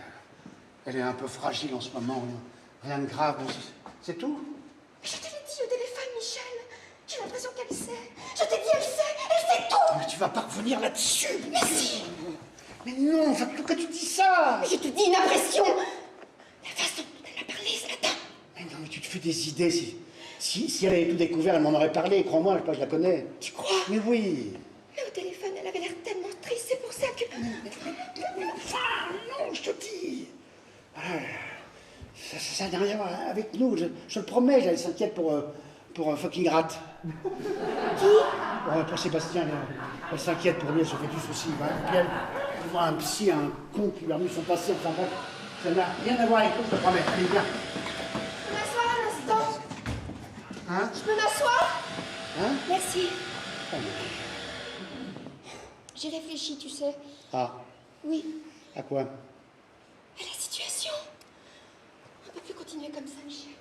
Speaker 1: elle est un peu fragile en ce moment, rien de grave, c'est tout?
Speaker 6: Je te l'ai dit au téléphone, Michel. J'ai l'impression qu'elle sait. Je t'ai dit, elle sait tout.
Speaker 1: Mais tu vas pas revenir là-dessus! Mais si! Mais non, enfin, pourquoi tu dis ça?
Speaker 6: Mais je te dis une impression. La façon dont elle a parlé ce matin.
Speaker 1: Mais non, mais tu te fais des idées, si elle avait tout découvert, elle m'en aurait parlé, crois-moi, je la connais.
Speaker 6: Tu crois?
Speaker 1: Mais oui!
Speaker 6: Mais au téléphone, elle avait l'air tellement triste, c'est pour ça que...
Speaker 1: Mais enfin, non, je te dis! Ah, ça n'a rien à voir avec nous, je le promets, elle s'inquiète pour fucking Rat.
Speaker 6: Qui?
Speaker 1: Pour Sébastien, elle s'inquiète pour lui, elle se fait du souci. Puis voir un psy, un con qui lui a remis son passé, enfin bref, ça n'a rien à voir avec tout, je te promets. Allez, viens.
Speaker 6: Je peux m'asseoir un instant?
Speaker 1: Hein?
Speaker 6: Je peux m'asseoir?
Speaker 1: Hein?
Speaker 6: Merci. J'ai réfléchi, tu sais.
Speaker 1: Ah,
Speaker 6: Oui,
Speaker 1: à quoi?
Speaker 6: à la situation. On ne peut plus continuer comme ça, Michel.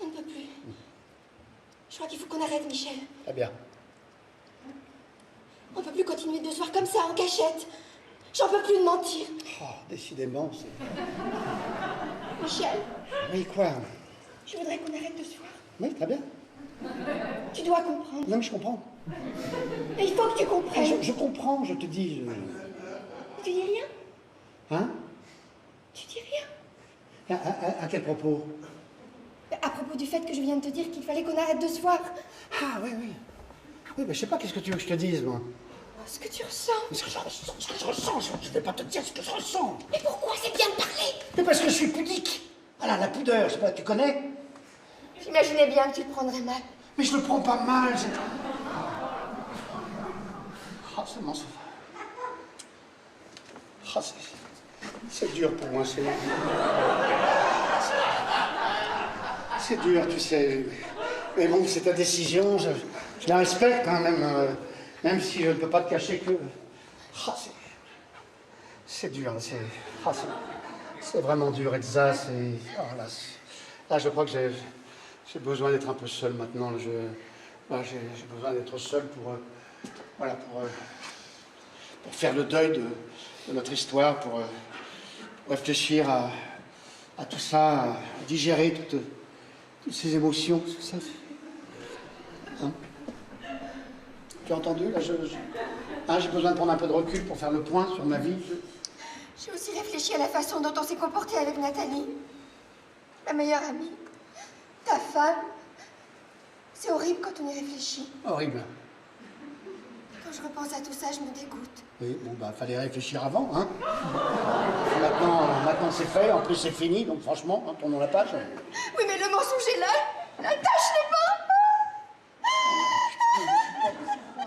Speaker 6: On ne peut plus. Je crois qu'il faut qu'on arrête, Michel.
Speaker 1: Très bien.
Speaker 6: On ne peut plus continuer de se voir comme ça, en cachette. J'en peux plus de mentir.
Speaker 1: Oh, décidément, c'est...
Speaker 6: Michel,
Speaker 1: Mais quoi?
Speaker 6: je voudrais qu'on arrête de se voir.
Speaker 1: Oui, très bien.
Speaker 6: Tu dois comprendre.
Speaker 1: Non, mais je comprends.
Speaker 6: Et il faut que tu comprennes.
Speaker 1: Je comprends, je te dis...
Speaker 6: Tu dis rien?
Speaker 1: Hein?
Speaker 6: Tu dis rien?
Speaker 1: À quel propos?
Speaker 6: À propos du fait que je viens de te dire qu'il fallait qu'on arrête de se voir.
Speaker 1: Ah, oui, oui. Oui, mais je sais pas, qu'est-ce que tu veux que je te dise, moi?
Speaker 6: Ce que tu ressens.
Speaker 1: Mais ce que je ressens, je vais pas te dire ce que je ressens.
Speaker 6: Mais pourquoi c'est bien de parler?
Speaker 1: Mais parce que je suis pudique. Voilà, la pudeur, je sais pas, tu connais?
Speaker 6: J'imaginais bien que tu le prendrais mal.
Speaker 1: Mais je le prends pas mal, c'est... Ah, seulement ça. Ah, c'est dur pour moi, c'est dur, tu sais. Mais bon, c'est ta décision, je la respecte, hein, même si je ne peux pas te cacher que... Ah, c'est dur, c'est vraiment dur, Elsa, c'est... Ah, là, je crois que j'ai besoin d'être un peu seul maintenant. J'ai besoin d'être seul pour faire le deuil de notre histoire, pour réfléchir à tout ça, à digérer toutes ces émotions, tout ça. Hein? Tu as entendu? Là, j'ai besoin de prendre un peu de recul pour faire le point sur ma vie.
Speaker 6: J'ai aussi réfléchi à la façon dont on s'est comporté avec Nathalie. Ma meilleure amie. Ta femme. C'est horrible quand on y réfléchit.
Speaker 1: Horrible.
Speaker 6: Quand je repense à tout ça, je me dégoûte.
Speaker 1: Oui, bon, bah, fallait réfléchir avant, hein. Maintenant c'est fait, en plus c'est fini, donc franchement, hein, tournons la page.
Speaker 6: Oui, mais le mensonge est là. La tâche n'est pas...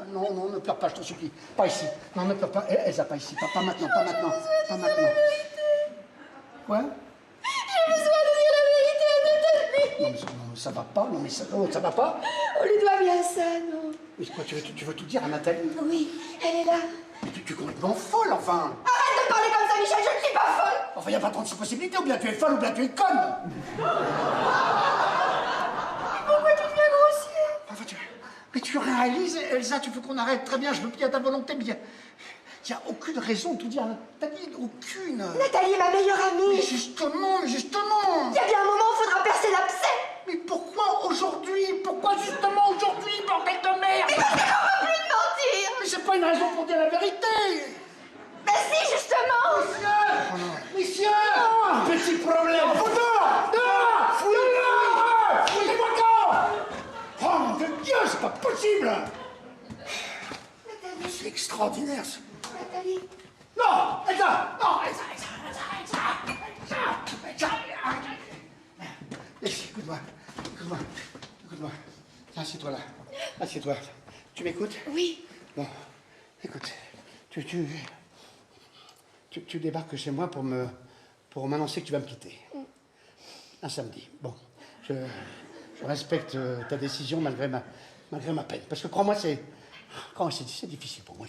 Speaker 1: Non, non, ne pleure pas, je t'en supplie. Pas ici. Non, ne pleure pas. Elsa, pas ici. Pas maintenant, pas maintenant. Pas maintenant. Quoi?
Speaker 6: J'ai besoin de dire la vérité à Nathalie.
Speaker 1: Non, mais ça va pas. Non, mais ça va pas.
Speaker 6: On lui doit bien ça, non?
Speaker 1: Mais quoi, tu veux tout dire à Nathalie?
Speaker 6: Oui, elle est là.
Speaker 1: Mais tu es complètement folle, enfin.
Speaker 6: Arrête de parler comme ça, Michel, je ne suis pas folle.
Speaker 1: Enfin, il n'y a pas 36 possibilités. Ou bien tu es folle, ou bien tu es conne.
Speaker 6: Pourquoi tu deviens grossière?
Speaker 1: Enfin, mais tu réalises, Elsa, tu veux qu'on arrête. Très bien, je veux bien ta volonté, mais il n'y a aucune raison de tout dire à Nathalie. Aucune.
Speaker 6: Nathalie est ma meilleure amie.
Speaker 1: Mais justement.
Speaker 6: Il y a bien un moment où il faudra percer l'abcès.
Speaker 1: Mais pourquoi aujourd'hui? Pourquoi justement aujourd'hui, bordel de merde?
Speaker 6: Mais parce que j'en peux plus de mentir.
Speaker 1: Mais c'est pas une raison pour dire la vérité.
Speaker 6: Ben si, justement.
Speaker 1: Monsieur! Petit problème! Foutez-moi dehors! Oh mon Dieu, c'est pas possible!
Speaker 6: Nathalie,
Speaker 1: C'est extraordinaire, ça.
Speaker 6: Nathalie.
Speaker 1: Non! Elsa! Non! Elsa! Écoute-moi. Assieds-toi là. Assieds-toi. Tu m'écoutes?
Speaker 6: Oui.
Speaker 1: Bon, écoute, tu débarques chez moi pour m'annoncer que tu vas me quitter. Un samedi. Bon, je respecte ta décision malgré ma peine. Parce que crois-moi, c'est difficile pour moi.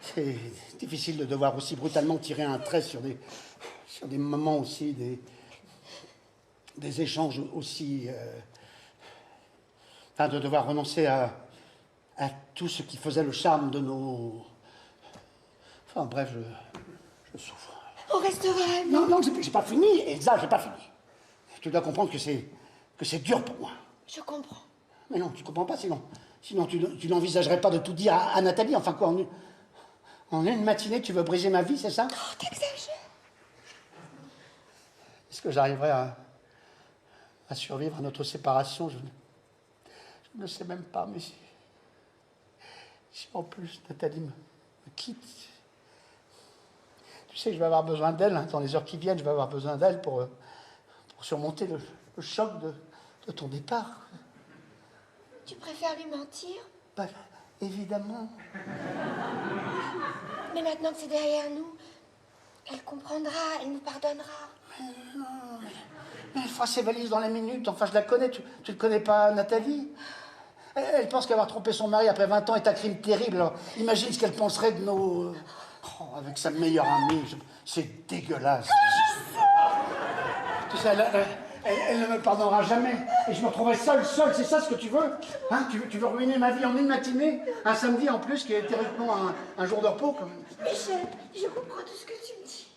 Speaker 1: C'est difficile de devoir aussi brutalement tirer un trait sur des moments aussi, des échanges aussi... Enfin, de devoir renoncer à tout ce qui faisait le charme de nos... Enfin, bref, je souffre.
Speaker 6: On restera amis.
Speaker 1: Non, j'ai pas fini, Elsa, j'ai pas fini. Tu dois comprendre que c'est dur pour moi.
Speaker 6: Je comprends.
Speaker 1: Mais non, tu comprends pas, sinon tu n'envisagerais pas de tout dire à Nathalie. Enfin quoi, en une matinée, tu veux briser ma vie, c'est ça?
Speaker 6: Oh, t'exagères.
Speaker 1: Est-ce que j'arriverai à survivre à notre séparation? Je ne sais même pas, mais si en plus Nathalie me quitte, tu sais que je vais avoir besoin d'elle, hein, dans les heures qui viennent, je vais avoir besoin d'elle pour surmonter le choc de ton départ.
Speaker 6: Tu préfères lui mentir?
Speaker 1: Bah Évidemment.
Speaker 6: Mais maintenant que c'est derrière nous, elle comprendra, elle nous pardonnera.
Speaker 1: Elle fera ses valises dans la minute. Enfin, je la connais. Tu ne connais pas Nathalie? Elle pense qu'avoir trompé son mari après 20 ans est un crime terrible. Alors, imagine ce qu'elle penserait de nos... Oh, avec sa meilleure amie. C'est dégueulasse. Tu sais, elle ne me pardonnera jamais. Et je me retrouverai seul. C'est ça ce que tu veux? Hein, tu veux ruiner ma vie en une matinée? Un samedi en plus, qui est théoriquement un jour de repos, quand même.
Speaker 6: Michel, je comprends tout ce que tu me dis.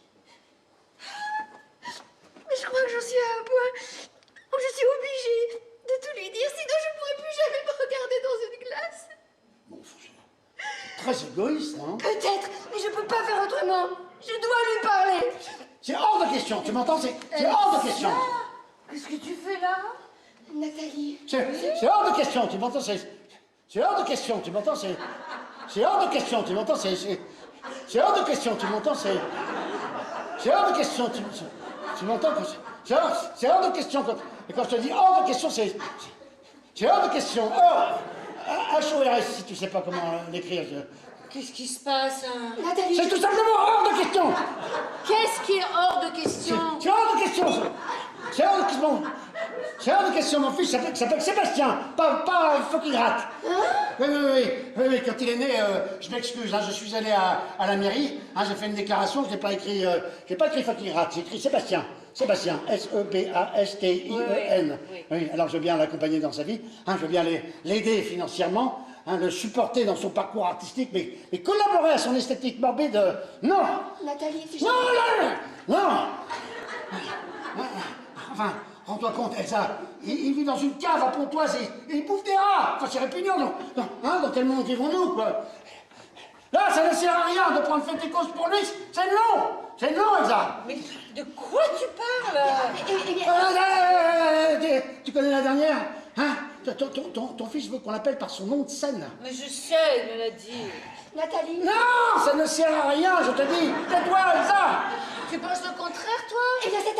Speaker 6: Mais je crois que j'en suis à un point où je suis obligée de tout lui dire, sinon je ne pourrai plus jamais me regarder dans une glace.
Speaker 1: Bon, franchement, c'est très égoïste, hein?
Speaker 6: Peut-être, mais je peux pas faire autrement. Je dois lui parler.
Speaker 1: C'est hors de question, tu m'entends? C'est hors de question.
Speaker 2: Qu'est-ce que tu fais là?
Speaker 6: Nathalie.
Speaker 1: C'est hors de question, tu m'entends? C'est hors de question, tu m'entends? C'est hors de question, tu m'entends? C'est hors de question, tu m'entends? C'est hors de question, tu m'entends? C'est hors de question. Et quand je te dis hors de question, c'est hors de question. H-O-R-S, si tu sais pas comment l'écrire.
Speaker 2: Qu'est-ce qui se passe hein?
Speaker 6: Nathalie.
Speaker 1: C'est tout simplement hors de question.
Speaker 2: Qu'est-ce qui est hors de question?
Speaker 1: C'est hors de question. C'est hors de question. C'est hors de question, mon fils s'appelle Sébastien, pas fucking rat. Oui, quand il est né, je m'excuse, hein, je suis allé à la mairie, hein, j'ai fait une déclaration, j'ai pas écrit fucking rat, j'ai écrit Sébastien, S-E-B-A-S-T-I-E-N. Oui, alors je veux bien l'accompagner dans sa vie, hein, je veux bien l'aider financièrement, hein, le supporter dans son parcours artistique, mais collaborer à son esthétique morbide, non.
Speaker 6: Nathalie, si je...
Speaker 1: Non. Enfin, rends-toi compte, Elsa, il vit dans une cave à Pontoise et il bouffe des rats. Enfin, c'est répugnant, dans quel monde vivons-nous, quoi? Là, ça ne sert à rien de prendre fait et cause pour lui. C'est non, Elsa.
Speaker 2: Mais de quoi tu parles?
Speaker 1: Tu connais la dernière, hein? Ton fils veut qu'on l'appelle par son nom de scène.
Speaker 2: Mais je sais, il me l'a dit.
Speaker 6: Nathalie.
Speaker 1: Non, ça ne sert à rien, je te dis. Tais-toi, Elsa.
Speaker 2: Tu penses le contraire, toi?
Speaker 6: Eh bien, c'est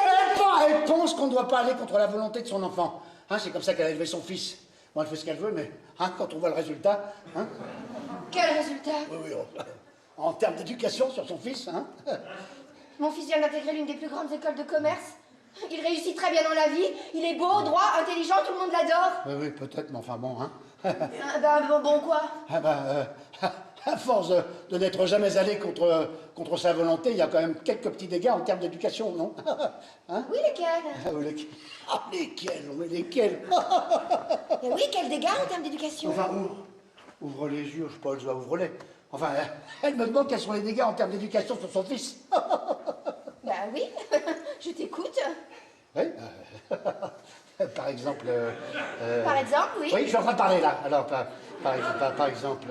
Speaker 1: Elle pense qu'on ne doit pas aller contre la volonté de son enfant. Hein, c'est comme ça qu'elle a élevé son fils. Bon, elle fait ce qu'elle veut, mais hein, quand on voit le résultat... Hein,
Speaker 6: Quel résultat?
Speaker 1: oui, en termes d'éducation sur son fils, hein.
Speaker 6: Mon fils vient d'intégrer l'une des plus grandes écoles de commerce. Il réussit très bien dans la vie. Il est beau, droit, intelligent, tout le monde l'adore.
Speaker 1: Oui, peut-être, mais enfin bon, hein.
Speaker 6: Bon quoi?
Speaker 1: À force de n'être jamais allé contre sa volonté, il y a quand même quelques petits dégâts en termes d'éducation, non? Hein?
Speaker 6: Oui, lesquels?
Speaker 1: Lesquels?
Speaker 6: Mais oui, quels dégâts en termes d'éducation?
Speaker 1: Enfin, ouvre les yeux, je sais pas, ouvre-les. Enfin, elle me demande quels sont les dégâts en termes d'éducation sur son fils.
Speaker 6: Bah oui, je t'écoute.
Speaker 1: Oui, par exemple...
Speaker 6: Par exemple, oui.
Speaker 1: Oui, je suis en train de parler là. Alors, par exemple,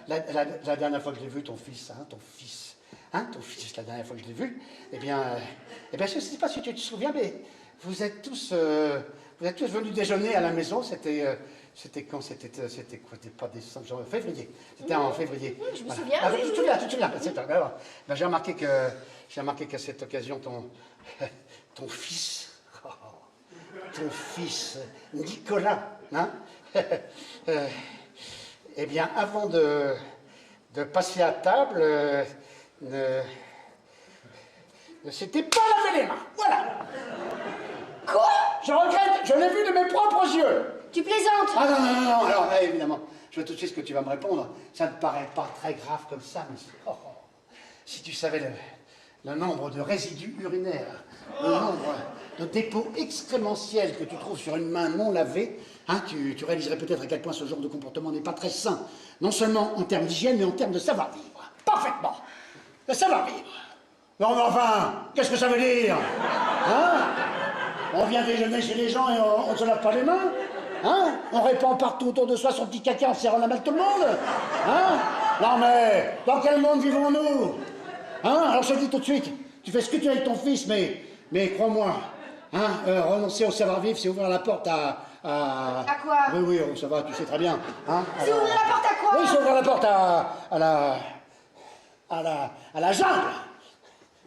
Speaker 1: la dernière fois que je l'ai vu, ton fils, la dernière fois que je l'ai vu, eh bien, je ne sais pas si tu te souviens, mais vous êtes tous venus déjeuner à la maison. C'était quand? C'était quoi? C'était pas décembre, genre février. C'était en février.
Speaker 6: Je me souviens.
Speaker 1: Ah, tu te souviens. Alors, j'ai remarqué qu'à cette occasion, ton fils, Nicolas, hein, eh bien, avant de passer à table, ne s'était pas lavé les mains. Voilà.
Speaker 6: Quoi?
Speaker 1: Je regrette, je l'ai vu de mes propres yeux.
Speaker 6: Tu plaisantes?
Speaker 1: Ah non, alors là, évidemment, je vois tout de suite ce que tu vas me répondre. Ça ne paraît pas très grave comme ça, mais si tu savais le nombre de résidus urinaires, le nombre de dépôts excrémentiels que tu trouves sur une main non lavée, hein, tu réaliserais peut-être à quel point ce genre de comportement n'est pas très sain. Non seulement en termes d'hygiène, mais en termes de savoir-vivre. Parfaitement. Le savoir-vivre. Non, mais enfin, qu'est-ce que ça veut dire? Hein? On vient déjeuner chez les gens et on ne se lave pas les mains? Hein? On répand partout autour de soi son petit caca en serrant la main de tout le monde? Hein? Non mais, dans quel monde vivons-nous? Hein? Alors je te dis tout de suite, tu fais ce que tu veux avec ton fils, mais crois-moi, hein, renoncer au savoir-vivre, c'est ouvrir la porte à
Speaker 6: quoi?
Speaker 1: Oui, ça va, tu sais très bien. Hein,
Speaker 6: c'est ouvrir la porte à quoi?
Speaker 1: Oui, c'est ouvrir la porte à la jungle.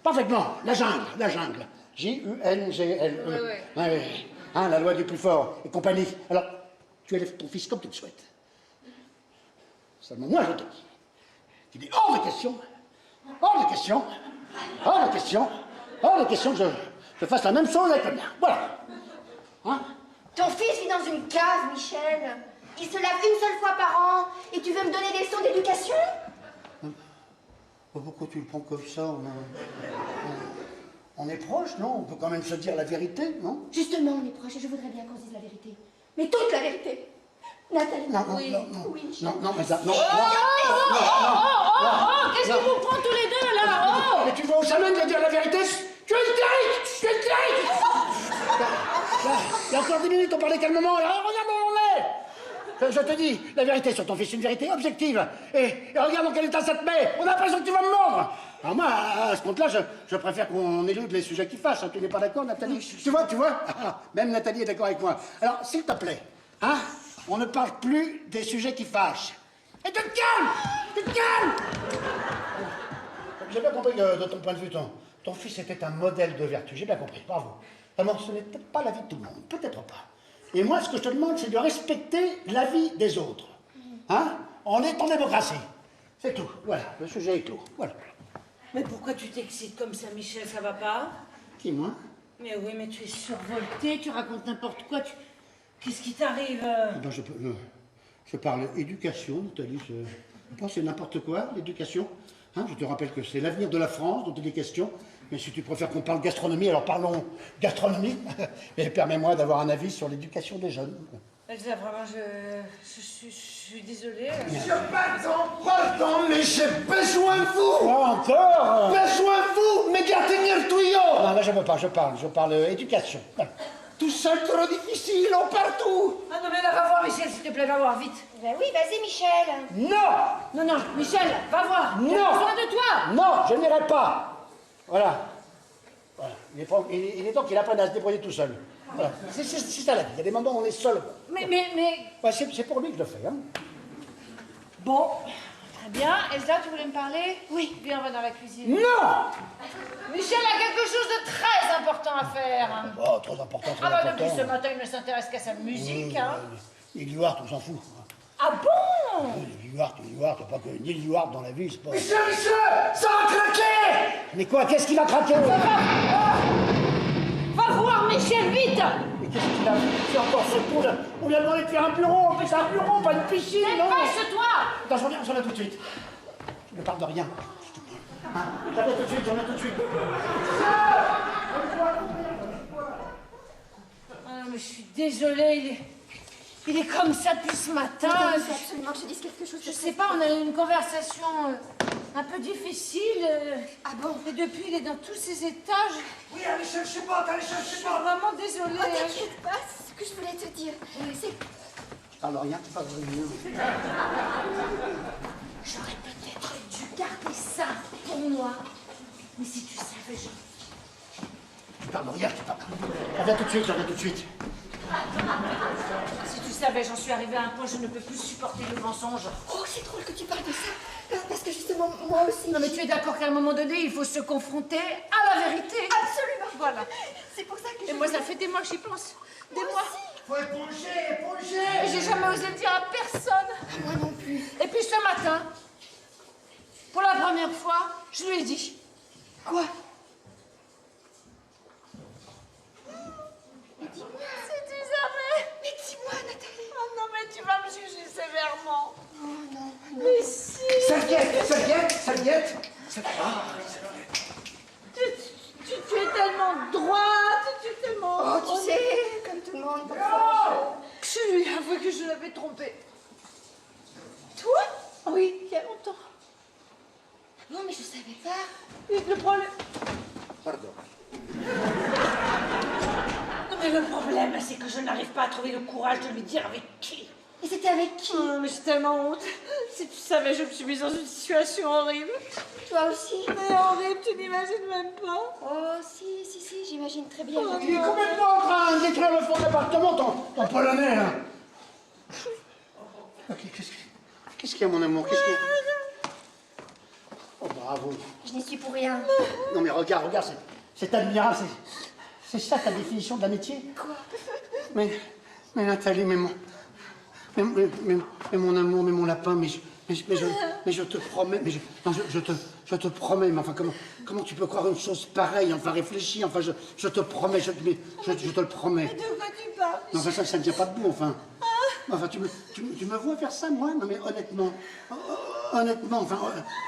Speaker 1: Parfaitement, la jungle. J-U-N-G-L-E.
Speaker 2: Ouais.
Speaker 1: Hein, la loi du plus fort et compagnie. Alors, tu élèves ton fils comme tu le souhaites. Seulement moi, je te dis, qu'il est hors de question, hors de question, hors de question, hors de question que je fasse la même chose avec le mien. Voilà. Hein?
Speaker 6: Ton fils vit dans une cave, Michel. Il se lave une seule fois par an et tu veux me donner des leçons d'éducation?
Speaker 1: Pourquoi tu le prends comme ça? On est proches, non? On peut quand même se dire la vérité, non?
Speaker 6: Justement, on est proches et je voudrais bien qu'on se dise la vérité. Mais toute la vérité. Nathalie.
Speaker 1: Non,
Speaker 6: oui.
Speaker 1: non, non.
Speaker 6: Oui, Michel.
Speaker 1: Non, mais ça, non.
Speaker 2: Qu'est-ce qui vous prend tous les deux là? Oh!
Speaker 1: Mais tu vas au jamais de dire la vérité? Tu es hystérique! Tu es hystérique! Il y a encore 10 minutes, on parlait calmement, là, regarde où on est! Je te dis, la vérité sur ton fils, une vérité objective. Et regarde dans quel état ça te met! On a l'impression que tu vas me mordre! Alors moi, à ce compte-là, je préfère qu'on élude les sujets qui fâchent. Tu n'es pas d'accord, Nathalie? Tu vois? Même Nathalie est d'accord avec moi. Alors, s'il te plaît, hein, on ne parle plus des sujets qui fâchent. Et tu te calmes! Tu te calmes! J'ai bien compris que, de ton point de vue, ton fils était un modèle de vertu. J'ai bien compris, bravo. Vraiment, ce n'est peut-être pas la vie de tout le monde, peut-être pas. Et moi, ce que je te demande, c'est de respecter la vie des autres. Hein? On est en démocratie. C'est tout. Voilà, le sujet est clos. Voilà.
Speaker 2: Mais pourquoi tu t'excites comme ça, Michel? Ça va pas?
Speaker 1: Qui, moi?
Speaker 2: Mais oui, mais tu es survolté, tu racontes n'importe quoi. Qu'est-ce qui t'arrive?
Speaker 1: Ben, je parle éducation, Nathalie. Je pense que c'est n'importe quoi, l'éducation. Hein, je te rappelle que c'est l'avenir de la France dont il est question. Mais si tu préfères qu'on parle gastronomie, alors parlons gastronomie. Mais permets-moi d'avoir un avis sur l'éducation des jeunes.
Speaker 2: Elsa, vraiment, je suis désolée.
Speaker 3: Pardon, mais j'ai besoin de vous.
Speaker 1: Encore
Speaker 3: Besoin de vous, me garder le tuyau.
Speaker 1: Non, là, je veux pas, je parle éducation. Voilà.
Speaker 3: Tout seul, trop difficile, on partout.
Speaker 2: Ah non, mais là, va voir, Michel, s'il te plaît, va voir, vite.
Speaker 6: Ben oui, vas-y, Michel.
Speaker 1: Non!
Speaker 2: Non, Michel, va voir.
Speaker 1: Non!
Speaker 2: J'ai besoin de toi.
Speaker 1: Non, je n'irai pas. Voilà. Voilà. Il est temps qu'il apprenne à se débrouiller tout seul. Voilà. C'est ça la vie. Il y a des moments où on est seul.
Speaker 2: Mais...
Speaker 1: Ouais, c'est pour lui que je le fais. Hein.
Speaker 2: Bon, très bien. Elsa, tu voulais me parler? Oui. Viens, on va dans la cuisine.
Speaker 1: Non!
Speaker 2: Michel a quelque chose de très important à faire.
Speaker 1: Oh, trop important, trop
Speaker 2: Ah bah
Speaker 1: important.
Speaker 2: depuis ce matin, il ne s'intéresse qu'à sa musique. Hein.
Speaker 1: Neil Huart, on s'en fout.
Speaker 2: Ah bon?
Speaker 1: Neil Huart, pas que Neil Huart dans la vie, c'est pas...
Speaker 3: Michel, ça a craqué.
Speaker 1: Mais quoi, qu'est-ce qu'il a craqué?
Speaker 2: Va voir Michel, vite.
Speaker 1: Mais qu'est-ce qu'il a fait? C'est encore ce coup là. On lui a demandé de faire un bureau, mais c'est un bureau, pas une piscine, non?
Speaker 2: Dépêche-toi.
Speaker 1: Attends, j'en reviens tout de suite. Je ne parle de rien. Hein? J'en reviens tout de suite.
Speaker 2: Ah non, mais je suis désolée, il est comme ça depuis ce matin.
Speaker 6: Nathalie, il faut absolument que je dise quelque chose.
Speaker 2: Je sais pas, on a eu une conversation un peu difficile.
Speaker 6: Ah bon?
Speaker 2: Et depuis, il est dans tous ses étages.
Speaker 3: Oui, allez chercher pas, allez
Speaker 2: Je
Speaker 3: chercher
Speaker 2: suis
Speaker 3: pas.
Speaker 2: vraiment désolée.
Speaker 6: Oh, t'inquiète pas, c'est ce que je voulais te dire. C'est...
Speaker 1: Je parle de rien, tu parles de rien.
Speaker 2: J'aurais peut-être dû garder ça pour moi. Mais si tu savais,
Speaker 1: Tu parles de rien, tu parles. J'en reviens tout de suite.
Speaker 2: Si tu savais, j'en suis arrivée à un point, je ne peux plus supporter le mensonge.
Speaker 6: Oh, c'est drôle que tu parles de ça. Parce que justement, moi aussi...
Speaker 2: Non mais tu es d'accord qu'à un moment donné, il faut se confronter à la vérité.
Speaker 6: Absolument.
Speaker 2: Voilà.
Speaker 6: C'est pour ça que
Speaker 2: Et moi, ça fait des mois que j'y pense. Des mois.
Speaker 3: Faut éponger.
Speaker 2: Et j'ai jamais osé le dire à personne.
Speaker 6: Moi non plus.
Speaker 2: Et puis ce matin, pour la première fois, je lui ai dit.
Speaker 6: Quoi?
Speaker 2: Si tu savais.
Speaker 6: Mais dis-moi, Nathalie.
Speaker 2: Oh non, mais tu vas me juger sévèrement.
Speaker 6: Oh non.
Speaker 2: Mais si.
Speaker 3: Serviette.
Speaker 2: Tu es tellement droite, tu es tellement...
Speaker 6: Oh, tu sais, comme tout le monde, parfois.
Speaker 2: Je lui ai avoué que je l'avais trompé.
Speaker 6: Toi?
Speaker 2: Oui, il y a longtemps.
Speaker 6: Non, mais je savais pas.
Speaker 2: Et le problème...
Speaker 1: Pardon.
Speaker 2: Non, mais le problème, c'est que je n'arrive pas à trouver le courage de lui dire avec qui.
Speaker 6: Et c'était avec qui?
Speaker 2: Oh, mais j'ai tellement honte. Si tu savais, je me suis mise dans une situation horrible.
Speaker 6: Toi aussi?
Speaker 2: Mais horrible, tu n'imagines même pas.
Speaker 6: Oh, si, j'imagine très bien.
Speaker 2: Oh,
Speaker 1: Il est complètement en train d'écrire le fond d'appartement, ton polonais, là. Ok, qu'est-ce qu'il y a, mon amour? Qu'est-ce qu'il y a? Oh, bravo.
Speaker 6: Je n'y suis pour rien.
Speaker 1: Non, mais regarde, c'est admirable. C'est ça ta définition de l'amitié?
Speaker 6: Quoi?
Speaker 1: Mais Nathalie, mais Mais mon amour, mais mon lapin, mais je te promets, non, je te promets, mais enfin, comment tu peux croire une chose pareille? Enfin, réfléchis, enfin, je te promets, je te le promets.
Speaker 2: Mais de quoi tu parles?
Speaker 1: Non, enfin, ça ne tient pas debout, enfin. Enfin, tu me vois faire ça, moi? Non, mais honnêtement, enfin,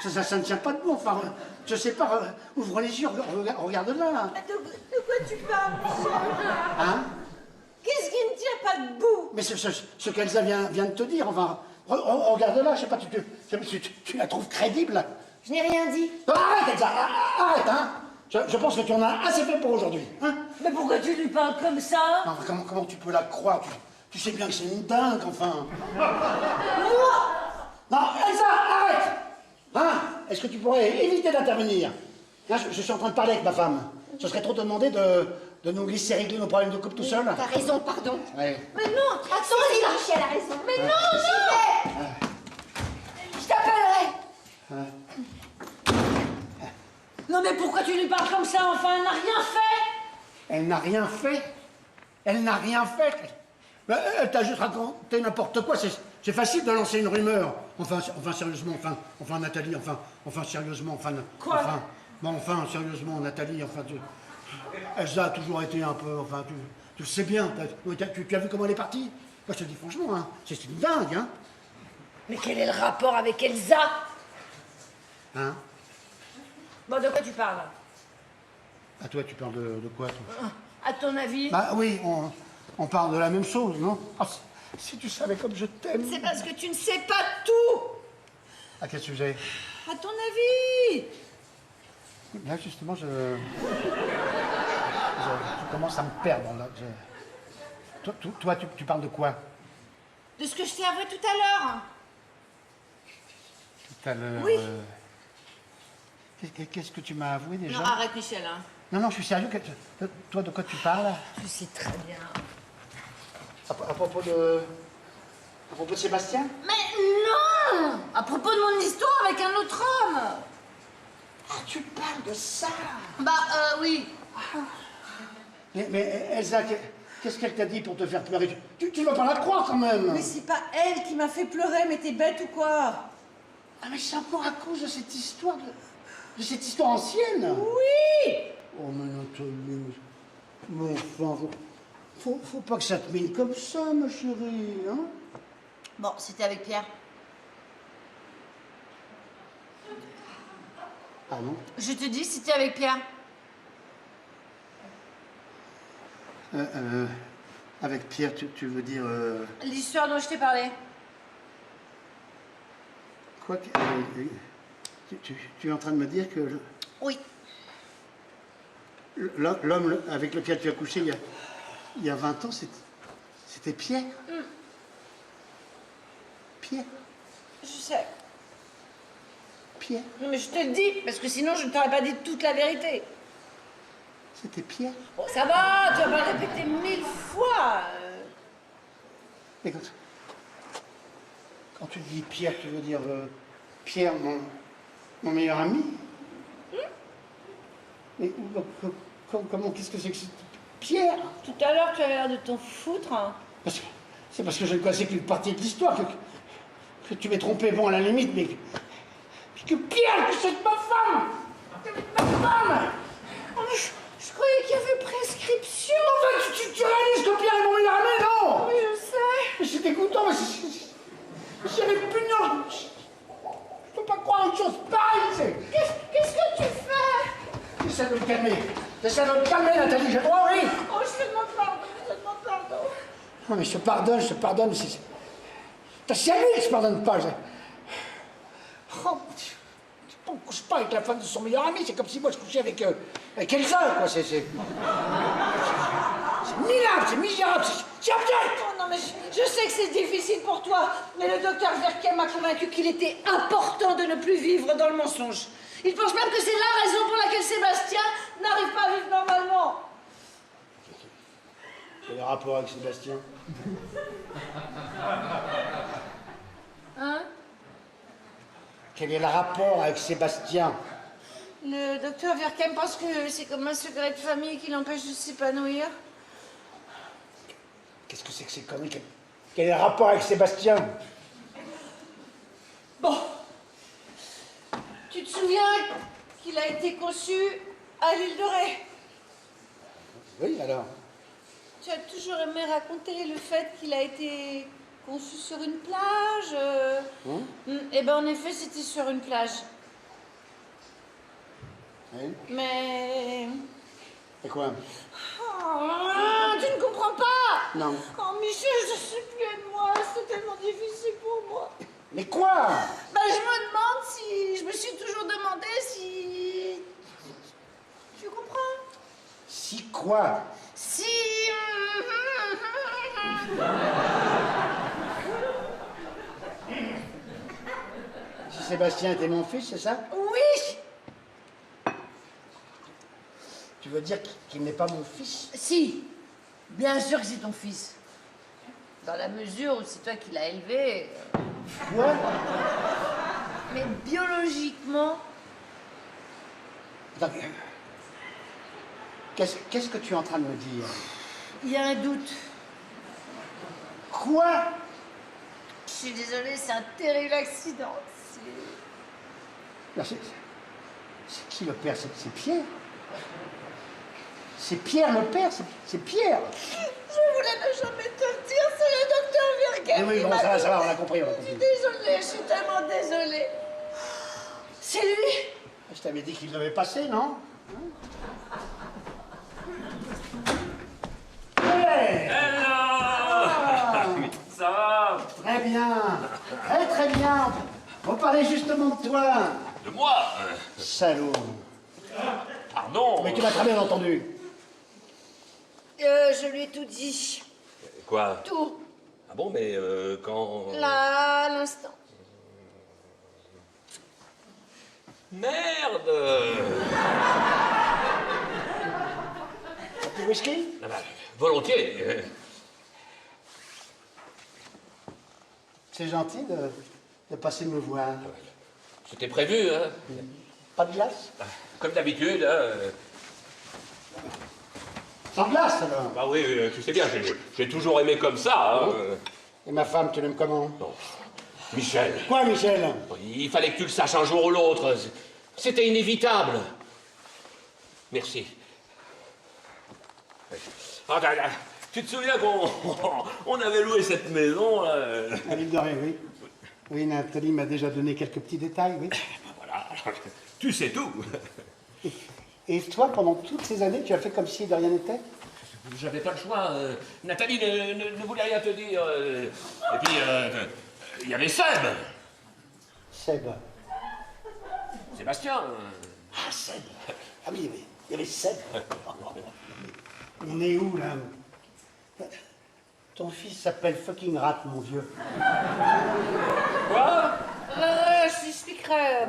Speaker 1: ça ne tient pas debout, enfin, je sais pas, ouvre les yeux, regarde là.
Speaker 2: Mais de quoi tu parles, Michel?
Speaker 1: Hein?
Speaker 2: Qu'est-ce qui ne tient pas debout?
Speaker 1: Mais ce qu'Elsa vient de te dire, enfin, regarde là, je sais pas, tu la trouves crédible?
Speaker 2: Je n'ai rien dit.
Speaker 1: Arrête, Elsa, arrête, hein? Je pense que tu en as assez fait pour aujourd'hui, hein?
Speaker 2: Mais pourquoi tu lui parles comme ça?
Speaker 1: Non, enfin, comment tu peux la croire? Tu sais bien que c'est une dingue, enfin. Non, Elsa, arrête! Hein? Est-ce que tu pourrais éviter d'intervenir? Là, je suis en train de parler avec ma femme. Ce serait trop te demander de nous laisser régler nos problèmes de couple tout seul.
Speaker 6: T'as raison, pardon.
Speaker 1: Ouais.
Speaker 2: Mais non, attends,
Speaker 6: Michel a raison.
Speaker 2: mais non, non!
Speaker 6: Je t'appellerai.
Speaker 2: Non, mais pourquoi tu lui parles comme ça, enfin? Elle n'a rien fait!
Speaker 1: Elle n'a rien fait. Elle n'a rien fait. Ben, elle t'a juste raconté n'importe quoi. C'est facile de lancer une rumeur. Enfin, sérieusement, enfin, Nathalie, enfin, sérieusement, enfin...
Speaker 2: Quoi?
Speaker 1: Enfin, sérieusement, Nathalie, enfin, Elsa a toujours été un peu, enfin, tu sais bien, tu as vu comment elle est partie? Moi, je te dis franchement, hein, c'est une dingue, hein.
Speaker 2: Mais quel est le rapport avec Elsa?
Speaker 1: Hein?
Speaker 2: Bon, de quoi tu parles?
Speaker 1: À toi, tu parles de quoi, toi?
Speaker 2: À ton avis?
Speaker 1: Bah oui, on parle de la même chose, non? Ah, si tu savais comme je t'aime.
Speaker 2: C'est parce que tu ne sais pas tout!
Speaker 1: À quel sujet?
Speaker 2: À ton avis?
Speaker 1: Là, justement, je commence à me perdre, là. Toi, tu parles de quoi?
Speaker 2: De ce que je t'ai avoué tout à l'heure.
Speaker 1: Tout à l'heure.
Speaker 2: Oui.
Speaker 1: Qu'est-ce que tu m'as avoué déjà?
Speaker 2: Non, arrête, Michel, hein.
Speaker 1: Non, je suis sérieux. Toi, de quoi tu parles?
Speaker 2: Je sais très bien.
Speaker 1: À propos de Sébastien?
Speaker 2: Mais non! À propos de mon histoire avec un autre homme!
Speaker 1: Ah, tu parles de ça?
Speaker 2: Bah, oui.
Speaker 1: Mais Elsa, qu'est-ce qu'elle t'a dit pour te faire pleurer? Tu ne vas pas la croire quand même!
Speaker 7: Mais c'est pas elle qui m'a fait pleurer, mais t'es bête ou quoi?
Speaker 1: Ah, mais c'est encore à cause de cette histoire de cette histoire ancienne?
Speaker 7: Oui!
Speaker 1: Oh, mais Nathalie, mais enfin, faut pas que ça te mine comme ça, ma chérie, hein?
Speaker 2: Bon, c'était avec Pierre.
Speaker 1: Ah non?
Speaker 2: Je te dis, c'était avec Pierre.
Speaker 1: Avec Pierre, tu veux dire...
Speaker 2: L'histoire dont je t'ai parlé.
Speaker 1: Quoi que... tu es en train de me dire que...
Speaker 2: Oui.
Speaker 1: L'homme avec lequel tu as couché il y a 20 ans, c'était Pierre? Pierre?
Speaker 2: Je sais.
Speaker 1: Pierre?
Speaker 2: Non, mais je te le dis, parce que sinon je ne t'aurais pas dit toute la vérité.
Speaker 1: C'était Pierre?
Speaker 2: Bon, ça va, tu vas pas le répéter 1000 fois.
Speaker 1: Mais quand tu dis Pierre, tu veux dire Pierre, mon meilleur ami? Mais comment, qu'est-ce que c'est que Pierre?
Speaker 2: Tout à l'heure, tu avais l'air de t'en foutre. Hein.
Speaker 1: C'est parce que je ne connaissais qu'une partie de l'histoire que tu m'es trompé, bon, à la limite, mais que Pierre, que c'est ma femme! C'est ma femme!
Speaker 2: Oh, mais je croyais qu'il y avait prescription.
Speaker 1: Enfin, tu réalises que Pierre est mon meilleur ami, non?
Speaker 2: Oui, je sais.
Speaker 1: Mais c'est dégoûtant, mais c'est répugnant. Je peux pas croire une chose pareille.
Speaker 2: Qu'est-ce que tu fais?
Speaker 1: J'essaie de me calmer. J'essaie de me calmer, Nathalie, j'ai droit, oui.
Speaker 2: Oh, je te demande pardon, je te demande pardon.
Speaker 1: Non, mais je te pardonne, mais c'est... T'as si à lui que je pardonne pas. Oh, on ne couche pas avec la femme de son meilleur ami, c'est comme si moi je couchais avec Elsa, quoi, c'est minable, c'est misérable, c'est abject.
Speaker 2: Oh non, mais je sais que c'est difficile pour toi, mais le docteur Verkem m'a convaincu qu'il était important de ne plus vivre dans le mensonge. Il pense même que c'est la raison pour laquelle Sébastien n'arrive pas à vivre normalement.
Speaker 1: Quel est le rapport avec Sébastien?
Speaker 2: Hein?
Speaker 1: Quel est le rapport avec Sébastien?
Speaker 2: Le docteur Verkem pense que c'est comme un secret de famille qui l'empêche de s'épanouir.
Speaker 1: Qu'est-ce que c'est que ces conneries? Quel est le rapport avec Sébastien?
Speaker 7: Bon. Tu te souviens qu'il a été conçu à l'île de Ré?
Speaker 1: Oui, alors.
Speaker 7: Tu as toujours aimé raconter le fait qu'il a été conçu sur une plage. Eh ben en effet, c'était sur une plage.
Speaker 1: Oui.
Speaker 7: Mais...
Speaker 1: Et quoi?
Speaker 7: Oh, tu ne comprends pas?
Speaker 1: Non.
Speaker 7: Oh Michel, je suis plus de moi, c'est tellement difficile pour moi.
Speaker 1: Mais quoi?
Speaker 7: Bah je me demande si... Je me suis toujours demandé si... Tu comprends?
Speaker 1: Si quoi?
Speaker 7: Si...
Speaker 1: Si Sébastien était mon fils, c'est ça?
Speaker 7: Oui.
Speaker 1: Tu veux dire qu'il n'est pas mon fils?
Speaker 2: Si, bien sûr que c'est ton fils. Dans la mesure où c'est toi qui l'as élevé.
Speaker 1: Quoi?
Speaker 2: Mais biologiquement,
Speaker 1: Attends, qu'est-ce que tu es en train de me dire?
Speaker 2: il y a un doute.
Speaker 1: Quoi?
Speaker 2: Je suis désolée, c'est un terrible accident.
Speaker 1: Non, c'est qui le père? C'est Pierre? C'est Pierre le père? C'est Pierre?
Speaker 7: Je voulais ne jamais te le dire, c'est le docteur Virgin.
Speaker 1: Eh oui, bon, ça va, on a compris, on a
Speaker 7: Je suis
Speaker 1: compris.
Speaker 7: désolée, je suis tellement désolée. C'est lui.
Speaker 1: Je t'avais dit qu'il devait passer, non? Hey!
Speaker 8: Ça va?
Speaker 1: Très bien, très bien. On parlait justement de toi.
Speaker 8: De moi?
Speaker 1: Salaud.
Speaker 8: Pardon?
Speaker 1: Mais tu m'as très bien entendu.
Speaker 2: Je lui ai tout dit.
Speaker 8: Quoi?
Speaker 2: Tout.
Speaker 8: Ah bon, mais quand...
Speaker 2: Là, à l'instant.
Speaker 8: Merde!
Speaker 1: Un petit whisky?
Speaker 8: Ah bah, volontiers.
Speaker 1: C'est gentil de passer me voir.
Speaker 8: C'était prévu, hein?
Speaker 1: Pas de glace?
Speaker 8: Comme d'habitude, hein?
Speaker 1: Sans glace, alors.
Speaker 8: Bah oui, tu sais bien, j'ai toujours aimé comme ça, hein?
Speaker 1: Et ma femme, tu l'aimes comment?
Speaker 8: Non. Michel,
Speaker 1: Quoi, Michel?
Speaker 8: il fallait que tu le saches un jour ou l'autre. C'était inévitable. Merci. Ah, tu te souviens qu'on avait loué cette maison, là?
Speaker 1: À l'île de Ré, oui. Oui, Nathalie m'a déjà donné quelques petits détails, oui.
Speaker 8: Voilà, tu sais tout.
Speaker 1: Et toi, pendant toutes ces années, tu as fait comme si de rien n'était?
Speaker 8: J'avais pas le choix. Nathalie ne voulait rien te dire. Et puis, il y avait Seb.
Speaker 1: Seb.
Speaker 8: Sébastien.
Speaker 1: Ah, Seb. Ah oui, il y avait Seb. On est où, là? Ton fils s'appelle fucking Rat, mon vieux.
Speaker 8: Quoi?
Speaker 2: Je t'expliquerai.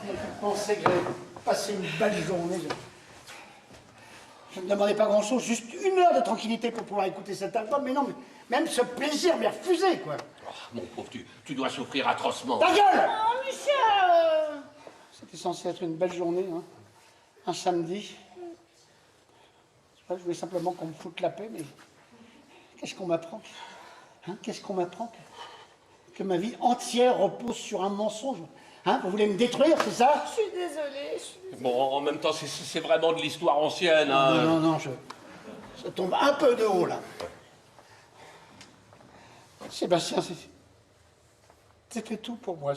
Speaker 1: Je pensais que j'allais passer une belle journée. Je ne demandais pas grand-chose, juste 1 heure de tranquillité pour pouvoir écouter cet album. Mais non, mais même ce plaisir m'est refusé, quoi.
Speaker 8: Oh, mon pauvre, tu dois souffrir atrocement.
Speaker 1: Ta gueule!
Speaker 2: Oh, Michel!
Speaker 1: C'était censé être une belle journée, hein. Un samedi. Je voulais simplement qu'on me foute la paix, mais qu'est-ce qu'on m'apprend? Hein, qu'est-ce qu'on m'apprend? Que ma vie entière repose sur un mensonge. Hein, vous voulez me détruire, c'est ça?
Speaker 2: Je suis désolée.
Speaker 8: Bon, en même temps, c'est vraiment de l'histoire ancienne. Hein.
Speaker 1: Non, je tombe un peu de haut, là. Sébastien, c'était tout pour moi.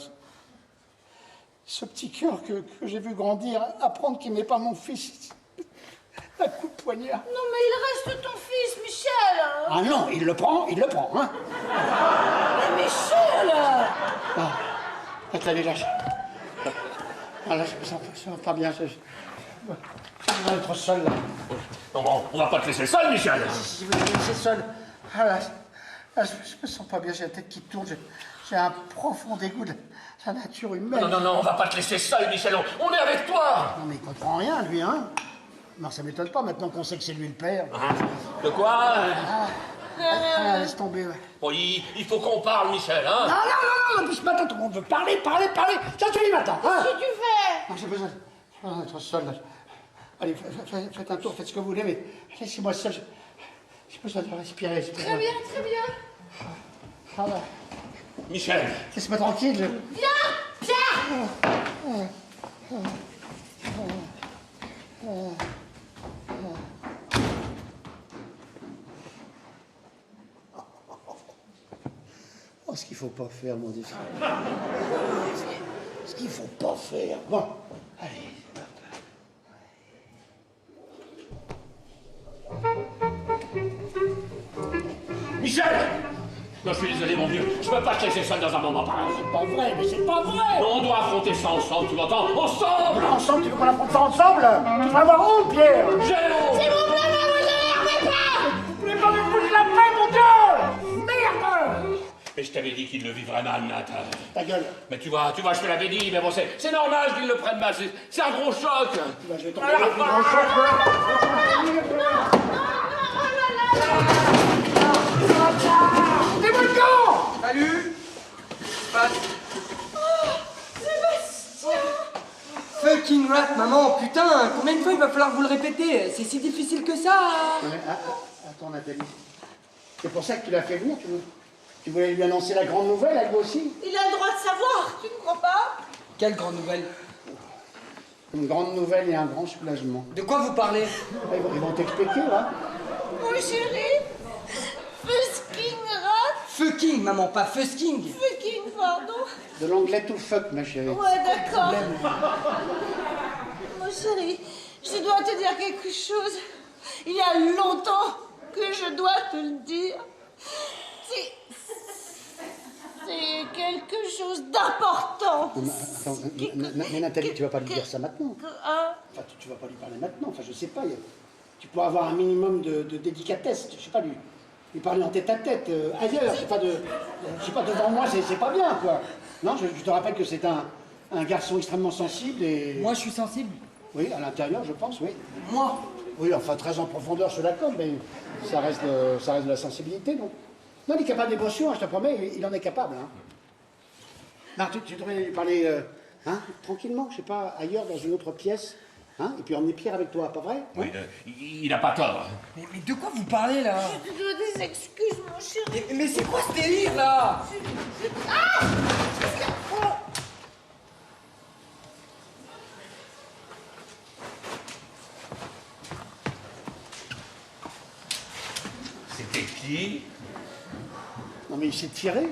Speaker 1: Ce petit cœur que j'ai vu grandir, apprendre qu'il n'est pas mon fils. Un coup de poignard.
Speaker 2: Non, mais il reste ton fils, Michel.
Speaker 1: Ah non, il le prend, hein.
Speaker 2: Mais Michel!
Speaker 1: Ah, Nathalie, là, ah, là, je me sens pas bien. Je vais être seul, là.
Speaker 8: Non, bon, on va pas te laisser seul, Michel.
Speaker 1: Si vous me laissez seul, ah, là, je me sens pas bien, j'ai la tête qui tourne, j'ai un profond dégoût de la nature humaine.
Speaker 8: Non, on va pas te laisser seul, Michel. On est avec toi.
Speaker 1: Non, mais il comprend rien, lui, hein. Non, ça m'étonne pas, maintenant qu'on sait que c'est lui le père.
Speaker 8: Hein? De quoi?
Speaker 1: Ah, laisse tomber, ouais.
Speaker 8: Bon, il faut qu'on parle, Michel, hein?
Speaker 1: Non, puis ce matin, tout le monde veut parler. Ça suffit maintenant, hein.
Speaker 2: Qu'est-ce que tu fais?
Speaker 1: Non, j'ai besoin d'être seul, là. Allez, faites un tour, faites ce que vous voulez, mais laissez-moi seul. J'ai besoin de respirer.
Speaker 2: Très bien, très bien.
Speaker 1: Ah bah,
Speaker 8: Michel.
Speaker 1: laisse-moi tranquille.
Speaker 2: Viens, Pierre.
Speaker 1: Oh, ce qu'il faut pas faire, mon Dieu. Ce qu'il faut pas faire. Bon, allez.
Speaker 8: Michel. Non, je suis désolé, mon vieux. Je peux pas te laisser seul dans un moment pareil.
Speaker 1: C'est pas vrai, mais c'est pas vrai.
Speaker 8: On doit affronter ça ensemble, tu m'entends? Ensemble.
Speaker 1: Ensemble, tu veux qu'on affronte ça ensemble? Tu vas avoir honte, Pierre.
Speaker 8: J'ai honte.
Speaker 2: C'est mon blâme, vous énervez pas.
Speaker 1: Vous voulez pas me foutre la paix, mon Dieu. Merde.
Speaker 8: Mais je t'avais dit qu'il le vivrait mal, Nat.
Speaker 1: Ta gueule.
Speaker 8: Mais tu vois, je te l'avais dit, mais bon, c'est normal qu'il le prenne mal. C'est un gros choc.
Speaker 1: Tu vas, je vais tomber dans le plus grand choc,
Speaker 5: Salut.
Speaker 2: Sébastien.
Speaker 5: Fucking rat, maman, putain, combien de fois il va falloir vous le répéter? C'est si difficile que ça.
Speaker 1: Attends, Nathalie. C'est pour ça que tu l'as fait venir, tu voulais lui annoncer la grande nouvelle, à lui aussi?
Speaker 7: Il a le droit de savoir, tu ne crois pas?
Speaker 5: Quelle grande nouvelle?
Speaker 1: Une grande nouvelle et un grand soulagement.
Speaker 5: De quoi vous parlez?
Speaker 1: Ils vont t'expliquer, là.
Speaker 2: Mon chéri. Fucking rat.
Speaker 5: Fucking, maman, pas fusking.
Speaker 2: Fucking, pardon.
Speaker 1: De l'anglais to fuck, ma chérie.
Speaker 2: Ouais, d'accord. Mon chéri, je dois te dire quelque chose. Il y a longtemps que je dois te le dire. C'est quelque chose d'important.
Speaker 1: Attends, mais Nathalie, tu vas pas lui dire ça maintenant.
Speaker 2: Hein?
Speaker 1: Enfin, tu vas pas lui parler maintenant. Enfin, je sais pas. Tu pourras avoir un minimum de délicatesse. Je sais pas, lui parler en tête à tête, ailleurs. C'est pas je sais pas, devant moi, c'est pas bien, quoi. Non, je te rappelle que c'est un garçon extrêmement sensible et...
Speaker 5: Moi, je suis sensible.
Speaker 1: Oui, à l'intérieur, je pense, oui.
Speaker 5: Moi?
Speaker 1: Oui, enfin, très en profondeur, je l'accorde, mais ça reste de la sensibilité, non? Non, il est capable d'émotion, hein, je te promets, il en est capable. Hein. Non, tu devrais lui parler tranquillement, je sais pas, ailleurs, dans une autre pièce, hein, et puis emmener Pierre avec toi, pas vrai?
Speaker 8: Oui, il a pas tort.
Speaker 5: Mais de quoi vous parlez, là?
Speaker 2: Je te dois des excuses, mon chéri.
Speaker 5: Mais c'est quoi ce délire, là?
Speaker 8: C'était qui?
Speaker 1: Non, mais il s'est tiré.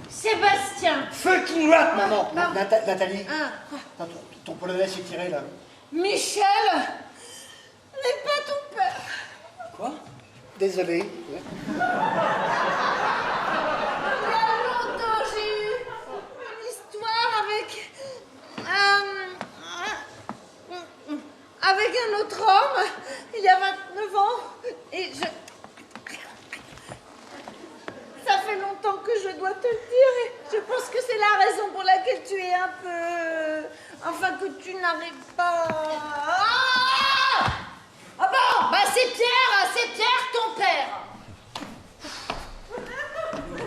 Speaker 2: Sébastien.
Speaker 1: Fucking rat, maman. Nathalie,
Speaker 2: Ah.
Speaker 1: ton polonais s'est tiré, là.
Speaker 2: Michel n'est pas ton père.
Speaker 5: Quoi?
Speaker 1: Désolé.
Speaker 2: Il y a longtemps, j'ai eu une histoire avec un autre homme, il y a 29 ans, et ça fait longtemps que je dois te le dire, et je pense que c'est la raison pour laquelle tu es un peu... Enfin, que tu n'arrives pas... Ah bon, bah c'est Pierre ton père.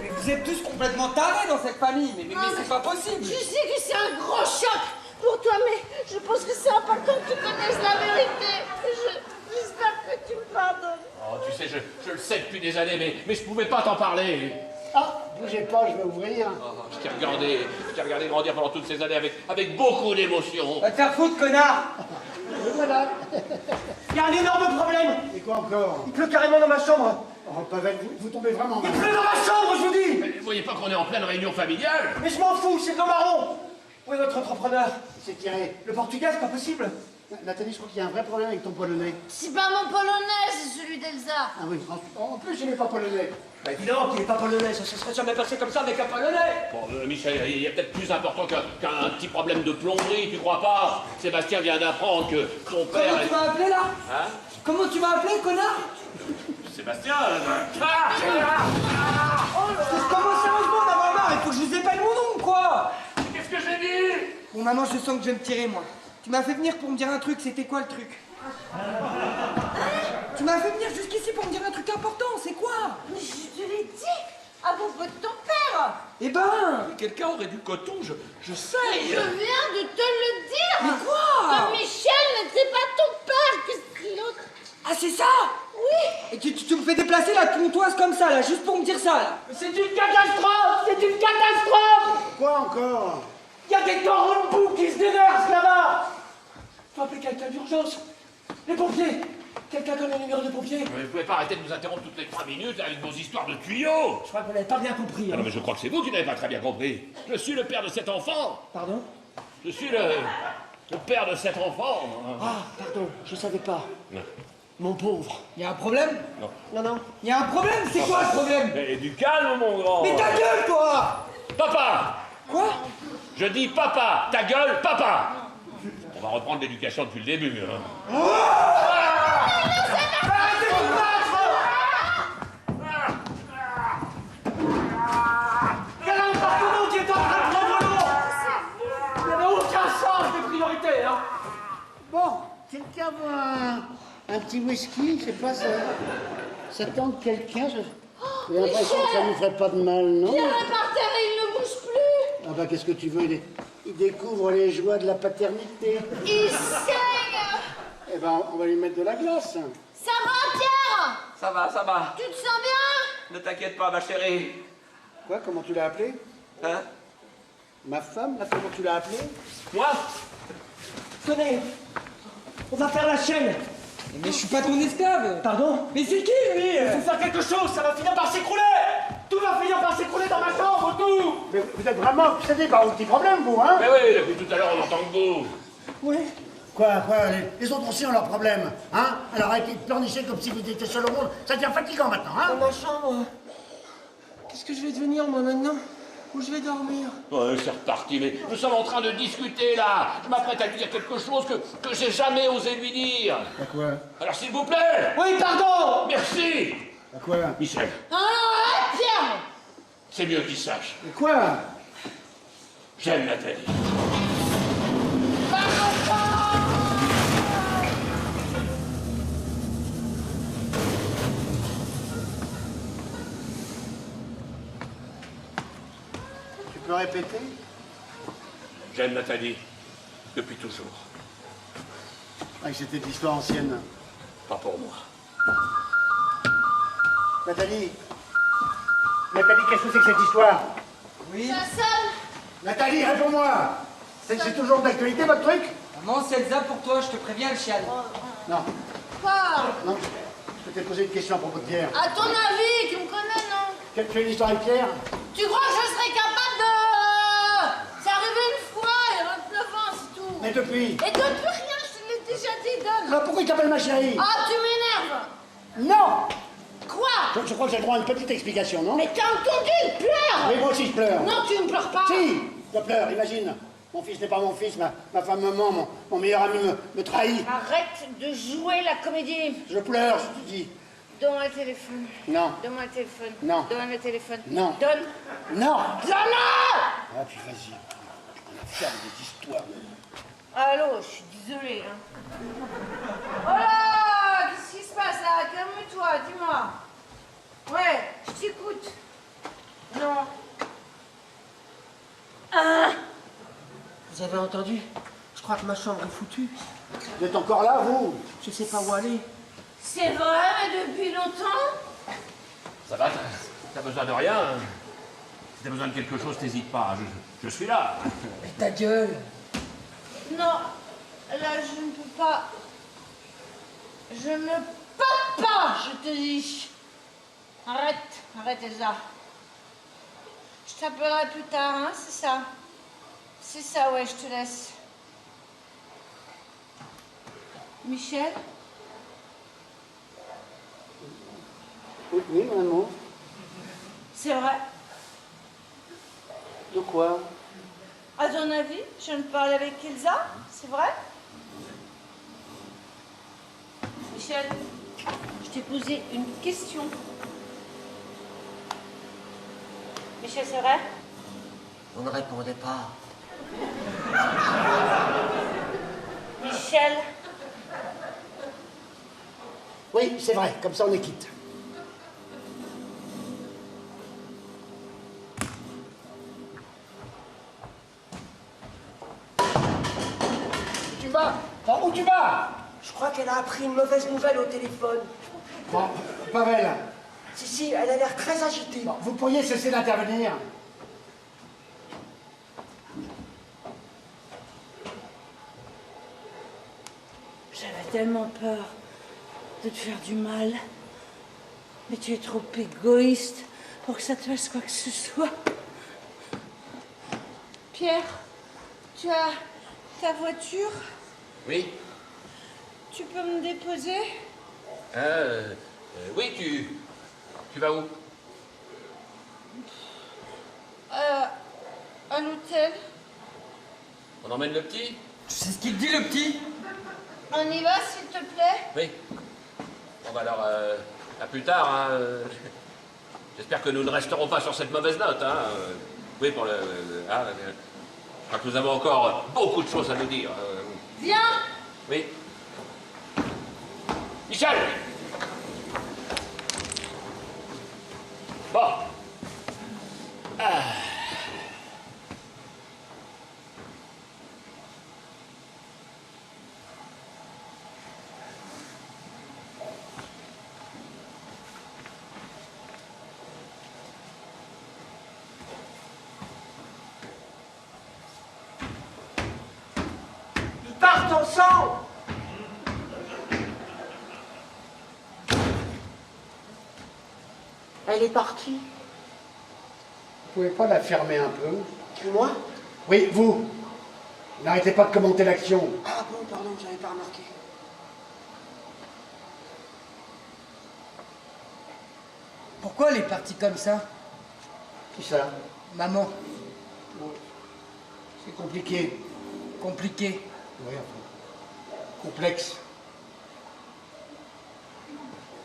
Speaker 5: Mais vous êtes tous complètement tarés dans cette famille, mais c'est pas possible.
Speaker 2: Je sais que c'est un gros choc pour toi, mais je pense que c'est important que tu connaisses la vérité. J'espère que tu me pardonnes.
Speaker 8: Oh, tu sais, je le sais depuis des années, mais je pouvais pas t'en parler.
Speaker 1: Ah, bougez pas, je vais ouvrir.
Speaker 8: Oh, je t'ai regardé grandir pendant toutes ces années avec beaucoup d'émotion.
Speaker 5: Va te faire foutre, connard.
Speaker 1: Et voilà.
Speaker 5: Il y a un énorme problème.
Speaker 1: Et quoi encore?
Speaker 5: Il pleut carrément dans ma chambre.
Speaker 1: Oh, Pavel, vous tombez vraiment mal.
Speaker 5: Il pleut dans ma chambre, je vous dis.
Speaker 8: Mais vous voyez pas qu'on est en pleine réunion familiale?
Speaker 5: Mais je m'en fous, c'est de l'eau marron. Où est votre entrepreneur?
Speaker 1: Il s'est tiré.
Speaker 5: Le Portugal, c'est pas possible.
Speaker 1: Nathalie, je crois qu'il y a un vrai problème avec ton polonais.
Speaker 2: C'est pas mon polonais, c'est celui d'Elsa.
Speaker 1: Ah oui, en plus, il n'est pas polonais.
Speaker 5: Bah évidemment qu'il est pas polonais, ça se serait jamais passé comme ça avec un polonais.
Speaker 8: Bon, Michel, il y a peut-être plus important qu'un petit problème de plomberie, tu crois pas? Sébastien vient d'apprendre que son père...
Speaker 5: Comment tu m'as appelé là?
Speaker 8: Hein?
Speaker 5: Comment tu m'as appelé, connard?
Speaker 8: Sébastien...
Speaker 5: Je commence sérieusement d'avoir marre, il faut que je vous épelle mon nom, quoi.
Speaker 8: Qu'est-ce que j'ai dit?
Speaker 5: Bon, maman, je sens que je vais me tirer, moi. Tu m'as fait venir pour me dire un truc, c'était quoi le truc? Tu m'as fait venir jusqu'ici pour me dire un truc important, c'est quoi?
Speaker 2: Mais je te l'ai dit à propos de ton père.
Speaker 5: Eh ben...
Speaker 8: Quelqu'un aurait du coton, je sais.
Speaker 2: Je viens de te le dire.
Speaker 5: Mais quoi?
Speaker 2: Que Michel n'était pas ton père, que l'autre.
Speaker 5: Ah, c'est ça?
Speaker 2: Oui.
Speaker 5: Et tu me fais déplacer la comptoise comme ça, là, juste pour me dire ça, là.
Speaker 9: C'est une catastrophe! C'est une catastrophe!
Speaker 1: Quoi encore?
Speaker 9: Il y a des corons de boue qui se déversent là-bas! Faut appeler quelqu'un d'urgence. Les pompiers! Quelqu'un donne le numéro de pompiers?
Speaker 8: Mais vous pouvez pas arrêter de nous interrompre toutes les 3 minutes avec vos histoires de tuyaux!
Speaker 9: Je crois que vous n'avez pas bien compris.
Speaker 8: Ah
Speaker 9: Hein.
Speaker 8: non, mais je crois que c'est vous qui n'avez pas très bien compris. Je suis le père de cet enfant.
Speaker 9: Pardon?
Speaker 8: Je suis le père de cet enfant.
Speaker 5: Ah, pardon, je savais pas.
Speaker 8: Non.
Speaker 5: Mon pauvre.
Speaker 4: Y a un problème?
Speaker 5: Non, non.
Speaker 4: Y a un problème? C'est quoi le problème?
Speaker 8: Mais du calme, mon grand.
Speaker 4: Mais ta gueule, toi!
Speaker 8: Papa!
Speaker 4: Quoi?
Speaker 8: Je dis papa! Ta gueule, papa! On va reprendre l'éducation depuis le début. Hein.
Speaker 9: Il y a un appartement qui est en train de prendre l'eau! Il n'y avait aucun sens de priorité, hein!
Speaker 1: Bon, quelqu'un veut un petit whisky, je sais pas, ça tente quelqu'un. J'ai l'impression que ça nous ferait pas de mal, non?
Speaker 2: Pierre est par terre et il ne bouge plus.
Speaker 1: Ah bah qu'est-ce que tu veux, il découvre les joies de la paternité.
Speaker 2: Il saigne.
Speaker 1: Eh ben on va lui mettre de la glace.
Speaker 2: Ça va, Pierre?
Speaker 5: Ça va.
Speaker 2: Tu te sens bien?
Speaker 5: Ne t'inquiète pas, ma chérie.
Speaker 1: Quoi, comment tu l'as appelé?
Speaker 5: Hein?
Speaker 1: Ma femme, là, comment tu l'as appelée?
Speaker 5: Moi? Tenez, on va faire la chaîne.
Speaker 4: Mais je suis pas ton esclave!
Speaker 5: Pardon?
Speaker 4: Mais c'est qui, lui?
Speaker 9: Il faut faire quelque chose, ça va finir par s'écrouler! Tout va finir par s'écrouler dans ma chambre, tout!
Speaker 1: Mais vous êtes vraiment obsédé par vos petits problèmes, vous, hein?
Speaker 8: Mais oui, depuis tout à l'heure, on entend que vous.
Speaker 1: Oui. Quoi, les autres aussi ont leurs problèmes, hein? Alors arrêtez de pleurnicher comme si vous étiez seul au monde, ça devient fatigant maintenant, hein?
Speaker 5: Dans ma chambre. Qu'est-ce que je vais devenir, moi, maintenant? Où je vais dormir?
Speaker 8: Ouais, c'est reparti, mais nous sommes en train de discuter là. Je m'apprête à lui dire quelque chose que j'ai jamais osé lui dire.
Speaker 1: À quoi?
Speaker 8: Alors s'il vous plaît.
Speaker 9: Oui, pardon!
Speaker 8: Merci.
Speaker 1: À quoi?
Speaker 8: Michel,
Speaker 2: Arrête, Pierre.
Speaker 8: c'est mieux qu'il sache.
Speaker 1: À quoi?
Speaker 8: J'aime Nathalie.
Speaker 1: Tu peux répéter?
Speaker 8: J'aime Nathalie. Depuis toujours.
Speaker 1: Ah, c'était de l'histoire ancienne.
Speaker 8: Pas pour moi.
Speaker 1: Nathalie, qu'est-ce que c'est que cette histoire?
Speaker 4: Oui?
Speaker 2: Ça sonne.
Speaker 1: Nathalie, réponds-moi! C'est toujours d'actualité, votre truc?
Speaker 4: Maman, c'est Elsa pour toi, je te préviens, le chial.
Speaker 1: Non,
Speaker 2: Quoi?
Speaker 1: non. Je peux te poser une question à propos de Pierre.
Speaker 2: À ton avis, tu me connais, non?
Speaker 1: Tu as une histoire avec Pierre?
Speaker 2: Tu crois que je serais capable de... C'est arrivé une fois, il y a 29 ans, c'est tout.
Speaker 1: Mais depuis?
Speaker 2: Et depuis rien, je te l'ai déjà dit, donne.
Speaker 1: Alors pourquoi il t'appelle ma chérie?
Speaker 2: Ah, tu m'énerves.
Speaker 1: Non!
Speaker 2: Quoi?
Speaker 1: Je crois que j'ai le droit à une petite explication, non?
Speaker 2: Mais t'as entendu, il pleure.
Speaker 1: Oui, moi aussi je pleure.
Speaker 2: Non, tu ne pleures pas.
Speaker 1: Si, je pleure, imagine. Mon fils n'est pas mon fils, ma femme me ment, mon meilleur ami me trahit.
Speaker 2: Arrête de jouer la comédie.
Speaker 1: Je pleure, je te dis.
Speaker 2: Donne-moi le téléphone.
Speaker 1: Non.
Speaker 2: Donne-moi le téléphone.
Speaker 1: Non.
Speaker 2: Donne le téléphone.
Speaker 1: Non.
Speaker 2: Donne.
Speaker 1: Non!
Speaker 2: Donne-le.
Speaker 1: Ah, puis vas-y. On va faire des histoires.
Speaker 2: Allô, je suis désolée. Hein. Oh là, qu'est-ce qui se passe là? Calme-toi, dis-moi. Ouais, je t'écoute. Non. Ah.
Speaker 5: Vous avez entendu? Je crois que ma chambre est foutue.
Speaker 1: Vous êtes encore là, vous?
Speaker 5: Je sais pas où aller.
Speaker 2: C'est vrai, mais depuis longtemps?
Speaker 8: Ça va, t'as besoin de rien. Hein. Si t'as besoin de quelque chose, t'hésites pas. Je suis là.
Speaker 5: Mais ta gueule!
Speaker 2: Non, là je ne peux pas. Je ne peux pas, je te dis. Arrête Elsa. Je t'appellerai plus tard, hein, c'est ça? C'est ça, ouais, je te laisse. Michel?
Speaker 1: Oui, maman.
Speaker 2: C'est vrai.
Speaker 1: De quoi?
Speaker 2: À ton avis, je ne parle avec Elsa, c'est vrai? Michel, je t'ai posé une question. Michel, c'est vrai?
Speaker 5: On ne répondait pas.
Speaker 2: Michel?
Speaker 1: Oui, c'est vrai, comme ça on est quitte. Où tu vas? Enfin, où tu vas?
Speaker 5: Je crois qu'elle a appris une mauvaise nouvelle au téléphone.
Speaker 1: Bon, Pavel,
Speaker 5: Si, elle a l'air très agitée.
Speaker 1: bon, vous pourriez cesser d'intervenir?
Speaker 7: J'avais tellement peur de te faire du mal. Mais tu es trop égoïste pour que ça te fasse quoi que ce soit. Pierre, tu as ta voiture?
Speaker 8: Oui.
Speaker 7: Tu peux me déposer?
Speaker 8: Oui, tu vas où?
Speaker 7: À l'hôtel.
Speaker 8: On emmène le petit?
Speaker 4: Tu sais ce qu'il dit, le petit?
Speaker 7: On y va, s'il te plaît?
Speaker 8: Oui. Bon, bah alors, à plus tard, hein. J'espère que nous ne resterons pas sur cette mauvaise note, hein. Oui, pour le... je crois que nous avons encore beaucoup de choses à nous dire.
Speaker 7: Viens!
Speaker 8: Oui. Michel! Bon.
Speaker 5: Ils partent ensemble. Elle est partie.
Speaker 1: Vous pouvez pas la fermer un peu?
Speaker 5: Moi?
Speaker 1: Oui, vous. N'arrêtez pas de commenter l'action.
Speaker 5: Ah bon, pardon, j'avais pas remarqué.
Speaker 4: Pourquoi elle est partie comme ça?
Speaker 1: Qui ça?
Speaker 4: Maman,
Speaker 1: C'est compliqué.
Speaker 4: compliqué.
Speaker 1: Oui, enfin. Complexe.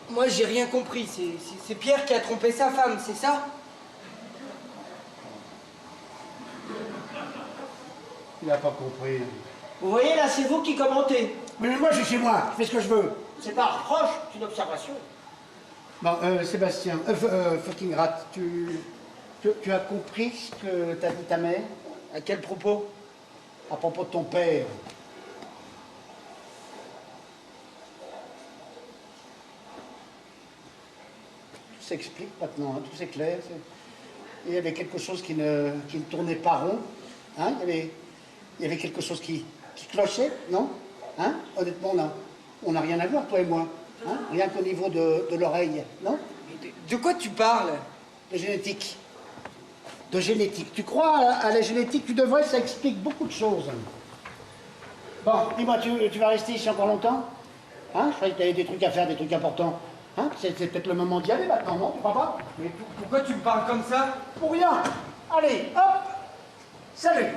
Speaker 4: Moi, j'ai rien compris. C'est Pierre qui a trompé sa femme, c'est ça?
Speaker 1: Il n'a pas compris.
Speaker 5: Vous voyez, là, c'est vous qui commentez.
Speaker 1: Mais moi, je suis chez moi. Je fais ce que je veux.
Speaker 5: C'est pas un reproche, c'est une observation.
Speaker 1: Bon, Sébastien, fucking rat, tu as compris ce que t'a dit ta mère?
Speaker 4: À quel propos?
Speaker 1: À propos de ton père. Tout s'explique maintenant, hein, tout c'est clair. Il y avait quelque chose qui ne tournait pas rond. Hein? Il y avait quelque chose qui clochait, non? Hein? Honnêtement, on n'a rien à voir, toi et moi. Hein? Rien qu'au niveau de l'oreille, non?
Speaker 4: De quoi tu parles?
Speaker 1: De génétique. De génétique. Tu crois à la génétique? Tu devrais, ça explique beaucoup de choses. Bon, dis-moi, tu vas rester ici encore longtemps? Hein? Je croyais que tu avais des trucs à faire, des trucs importants. Hein? C'est peut-être le moment d'y aller maintenant, non? Tu crois pas?
Speaker 4: Mais pourquoi tu me parles comme ça?
Speaker 1: Pour rien. Allez, hop. Salut.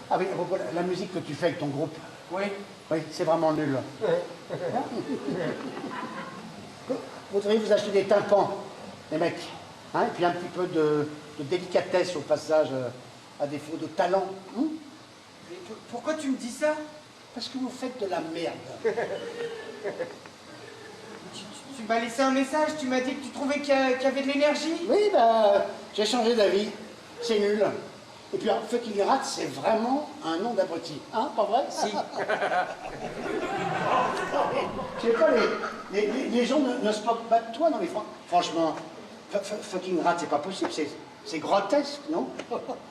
Speaker 1: Ah oui, à propos, la musique que tu fais avec ton groupe.
Speaker 4: Oui.
Speaker 1: Oui, c'est vraiment nul. Vous devriez vous acheter des tympans, les mecs. Hein? Et puis un petit peu de délicatesse au passage, à défaut de talent. Hein?
Speaker 4: Mais pourquoi tu me dis ça?
Speaker 1: Parce que vous faites de la merde.
Speaker 4: Tu m'as laissé un message, tu m'as dit que tu trouvais qu'il y avait de l'énergie.
Speaker 1: Oui, bah, j'ai changé d'avis. C'est nul. Et puis, fucking rat, c'est vraiment un nom d'abruti. Hein, pas vrai?
Speaker 4: Si.
Speaker 1: Je sais pas, les gens ne se moquent pas de toi, non mais franchement, fucking rat, c'est pas possible, c'est grotesque, non?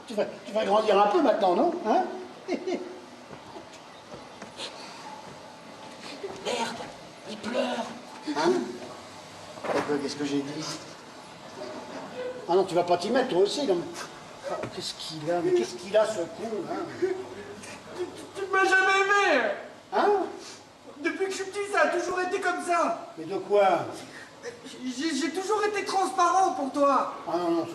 Speaker 1: Tu vas grandir un peu maintenant, non? Hein?
Speaker 5: Merde, il pleure.
Speaker 1: Hein? Qu'est-ce que j'ai dit? Ah non, tu vas pas t'y mettre, toi aussi, non? Oh, qu'est-ce qu'il a? Mais qu'est-ce qu'il a, ce con, hein?
Speaker 9: Tu ne m'as jamais aimé.
Speaker 1: Hein?
Speaker 9: Depuis que je suis petit, ça a toujours été comme ça.
Speaker 1: Mais de quoi?
Speaker 9: J'ai toujours été transparent pour toi.
Speaker 1: Ah non,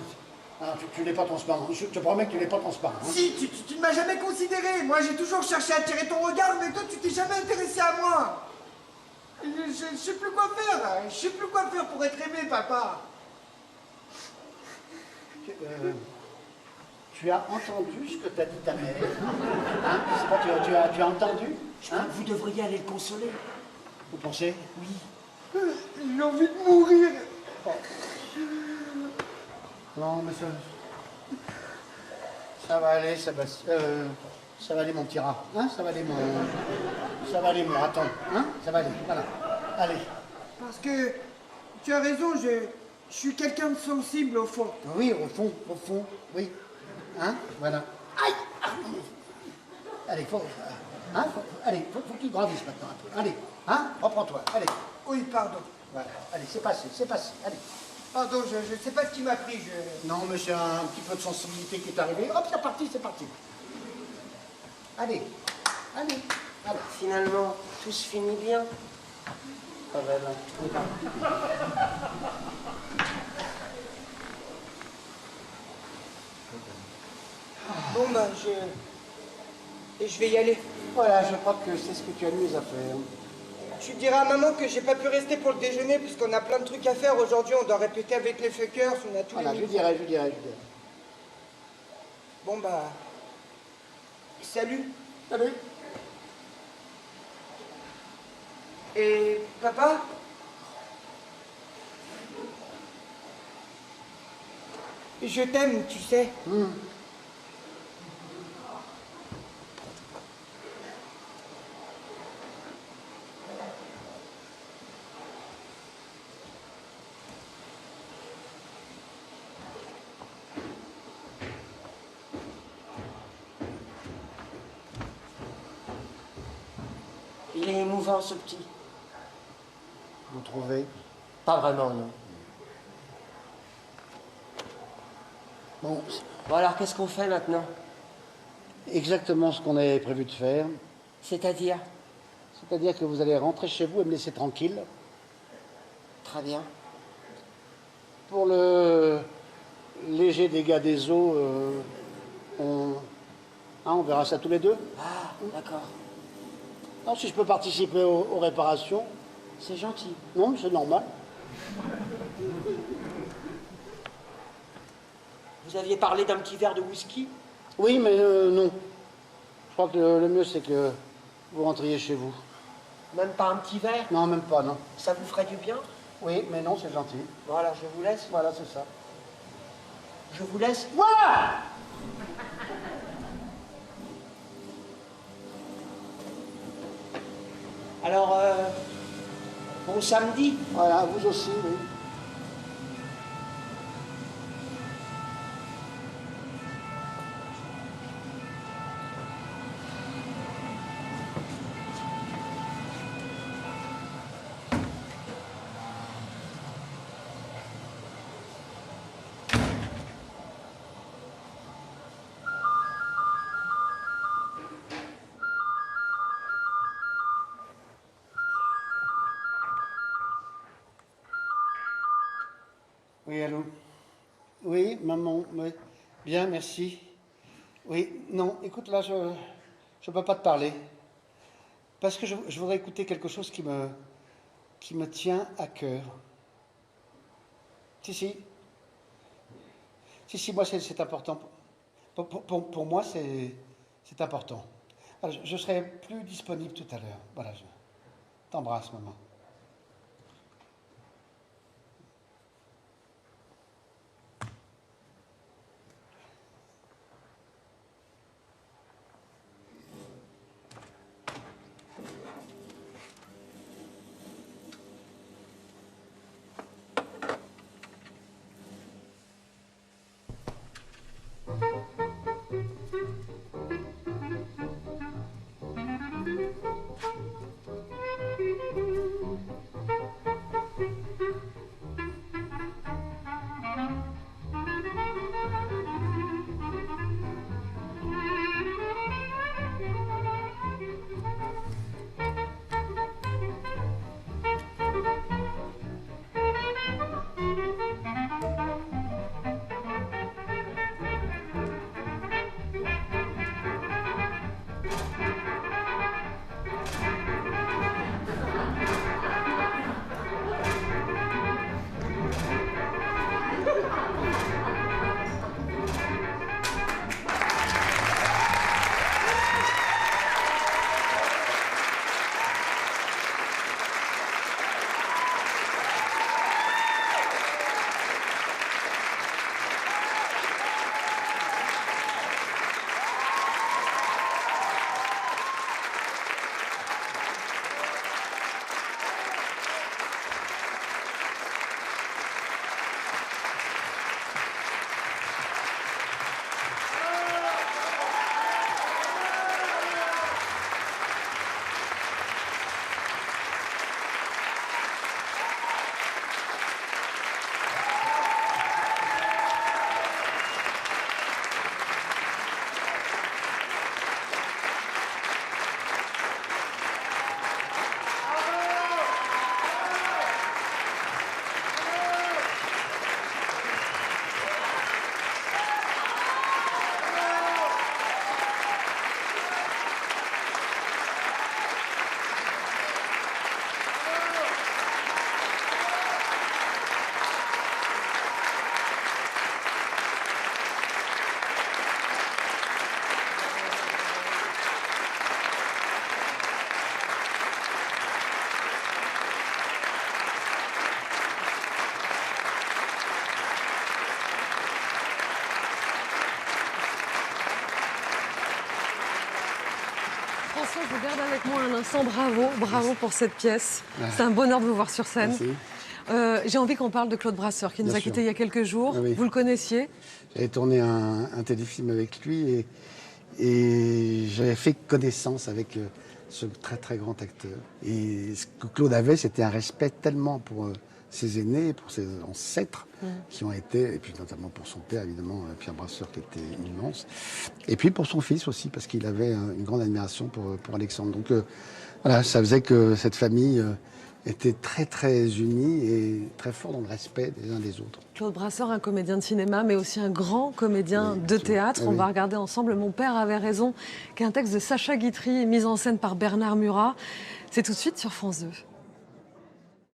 Speaker 1: tu n'es pas transparent. Je te promets que tu n'es pas transparent. Hein?
Speaker 9: Si, tu ne m'as jamais considéré. Moi, j'ai toujours cherché à attirer ton regard, mais toi, tu t'es jamais intéressé à moi. Je sais plus quoi faire. Je sais plus quoi faire pour être aimé, papa.
Speaker 1: Tu as entendu ce que t'a dit ta mère? Hein? C'est pas, tu as entendu?
Speaker 5: Hein? Vous devriez aller le consoler.
Speaker 1: Vous pensez?
Speaker 9: Oui. J'ai envie de mourir.
Speaker 1: Oh. Non, mais ça va aller, Sébastien. Ça va aller, mon petit rat. Hein? Ça va aller, mon raton. Hein? Ça va aller, voilà. Allez.
Speaker 9: Parce que tu as raison, je suis quelqu'un de sensible au fond.
Speaker 1: Oui, au fond, oui. Hein? Voilà. Aïe! Allez, faut qu'il grandisse maintenant un peu. Allez, hein? Reprends-toi, allez.
Speaker 9: Oui, pardon.
Speaker 1: Voilà, allez, c'est passé, allez.
Speaker 9: Pardon, je ne sais pas ce qui m'a pris,
Speaker 1: Non, mais c'est un petit peu de sensibilité qui est arrivé. Hop, c'est parti. Allez.
Speaker 5: Finalement, tout se finit bien.
Speaker 1: Pas vraiment.
Speaker 9: Bon, bah, je vais y aller.
Speaker 1: Voilà, je crois que c'est ce que tu as de mieux à faire.
Speaker 9: Tu diras à maman que j'ai pas pu rester pour le déjeuner parce qu'on a plein de trucs à faire aujourd'hui. On doit répéter avec les fuckers, on a tous
Speaker 1: Voilà,
Speaker 9: les...
Speaker 1: je dirai.
Speaker 9: Bon, bah... Salut.
Speaker 1: Salut.
Speaker 9: Et papa? Je t'aime, tu sais.
Speaker 5: Il est émouvant, ce petit.
Speaker 1: Vous trouvez?
Speaker 5: Pas vraiment, non.
Speaker 1: Bon,
Speaker 5: Bon, alors, qu'est-ce qu'on fait maintenant?
Speaker 1: exactement ce qu'on avait prévu de faire.
Speaker 5: C'est-à-dire?
Speaker 1: C'est-à-dire que vous allez rentrer chez vous et me laisser tranquille.
Speaker 5: Très bien.
Speaker 1: Pour le léger dégât des eaux, on verra ça tous les deux.
Speaker 5: Ah, d'accord.
Speaker 1: Non, si je peux participer aux réparations.
Speaker 5: C'est gentil.
Speaker 1: Non, c'est normal.
Speaker 5: Vous aviez parlé d'un petit verre de whisky?
Speaker 1: Oui, mais non. Je crois que le mieux, c'est que vous rentriez chez vous.
Speaker 5: Même pas un petit verre?
Speaker 1: Non, même pas, non.
Speaker 5: Ça vous ferait du bien?
Speaker 1: Oui, mais non, c'est gentil.
Speaker 5: Voilà, je vous laisse.
Speaker 1: Voilà, c'est ça.
Speaker 5: Je vous laisse.
Speaker 1: Voilà!
Speaker 5: Alors, bon samedi.
Speaker 1: Voilà, vous aussi, oui. Oui, allô? Oui, maman, oui. Bien, merci. Oui, non, écoute, là, je ne peux pas te parler. Parce que je voudrais écouter quelque chose qui me tient à cœur. Si, moi, c'est important. Pour moi, c'est important. Alors, je serai plus disponible tout à l'heure. Voilà, je t'embrasse, maman.
Speaker 10: regarde avec moi un instant, bravo pour cette pièce. C'est un bonheur de vous voir sur scène. J'ai envie qu'on parle de Claude Brasseur, qui nous a quittés il y a quelques jours. Vous le connaissiez?
Speaker 1: J'avais tourné un téléfilm avec lui et j'avais fait connaissance avec ce très très grand acteur. Et ce que Claude avait, c'était un respect tellement pour ses aînés, pour ses ancêtres qui ont été, et puis notamment pour son père évidemment, Pierre Brasseur, qui était immense, et puis pour son fils aussi, parce qu'il avait une grande admiration pour Alexandre. Donc voilà, ça faisait que cette famille était très très unie et très fort dans le respect des uns des autres.
Speaker 10: Claude Brasseur, un comédien de cinéma, mais aussi un grand comédien de théâtre. On va regarder ensemble Mon père avait raison, qui est un texte de Sacha Guitry, mis en scène par Bernard Murat. C'est tout de suite sur France 2.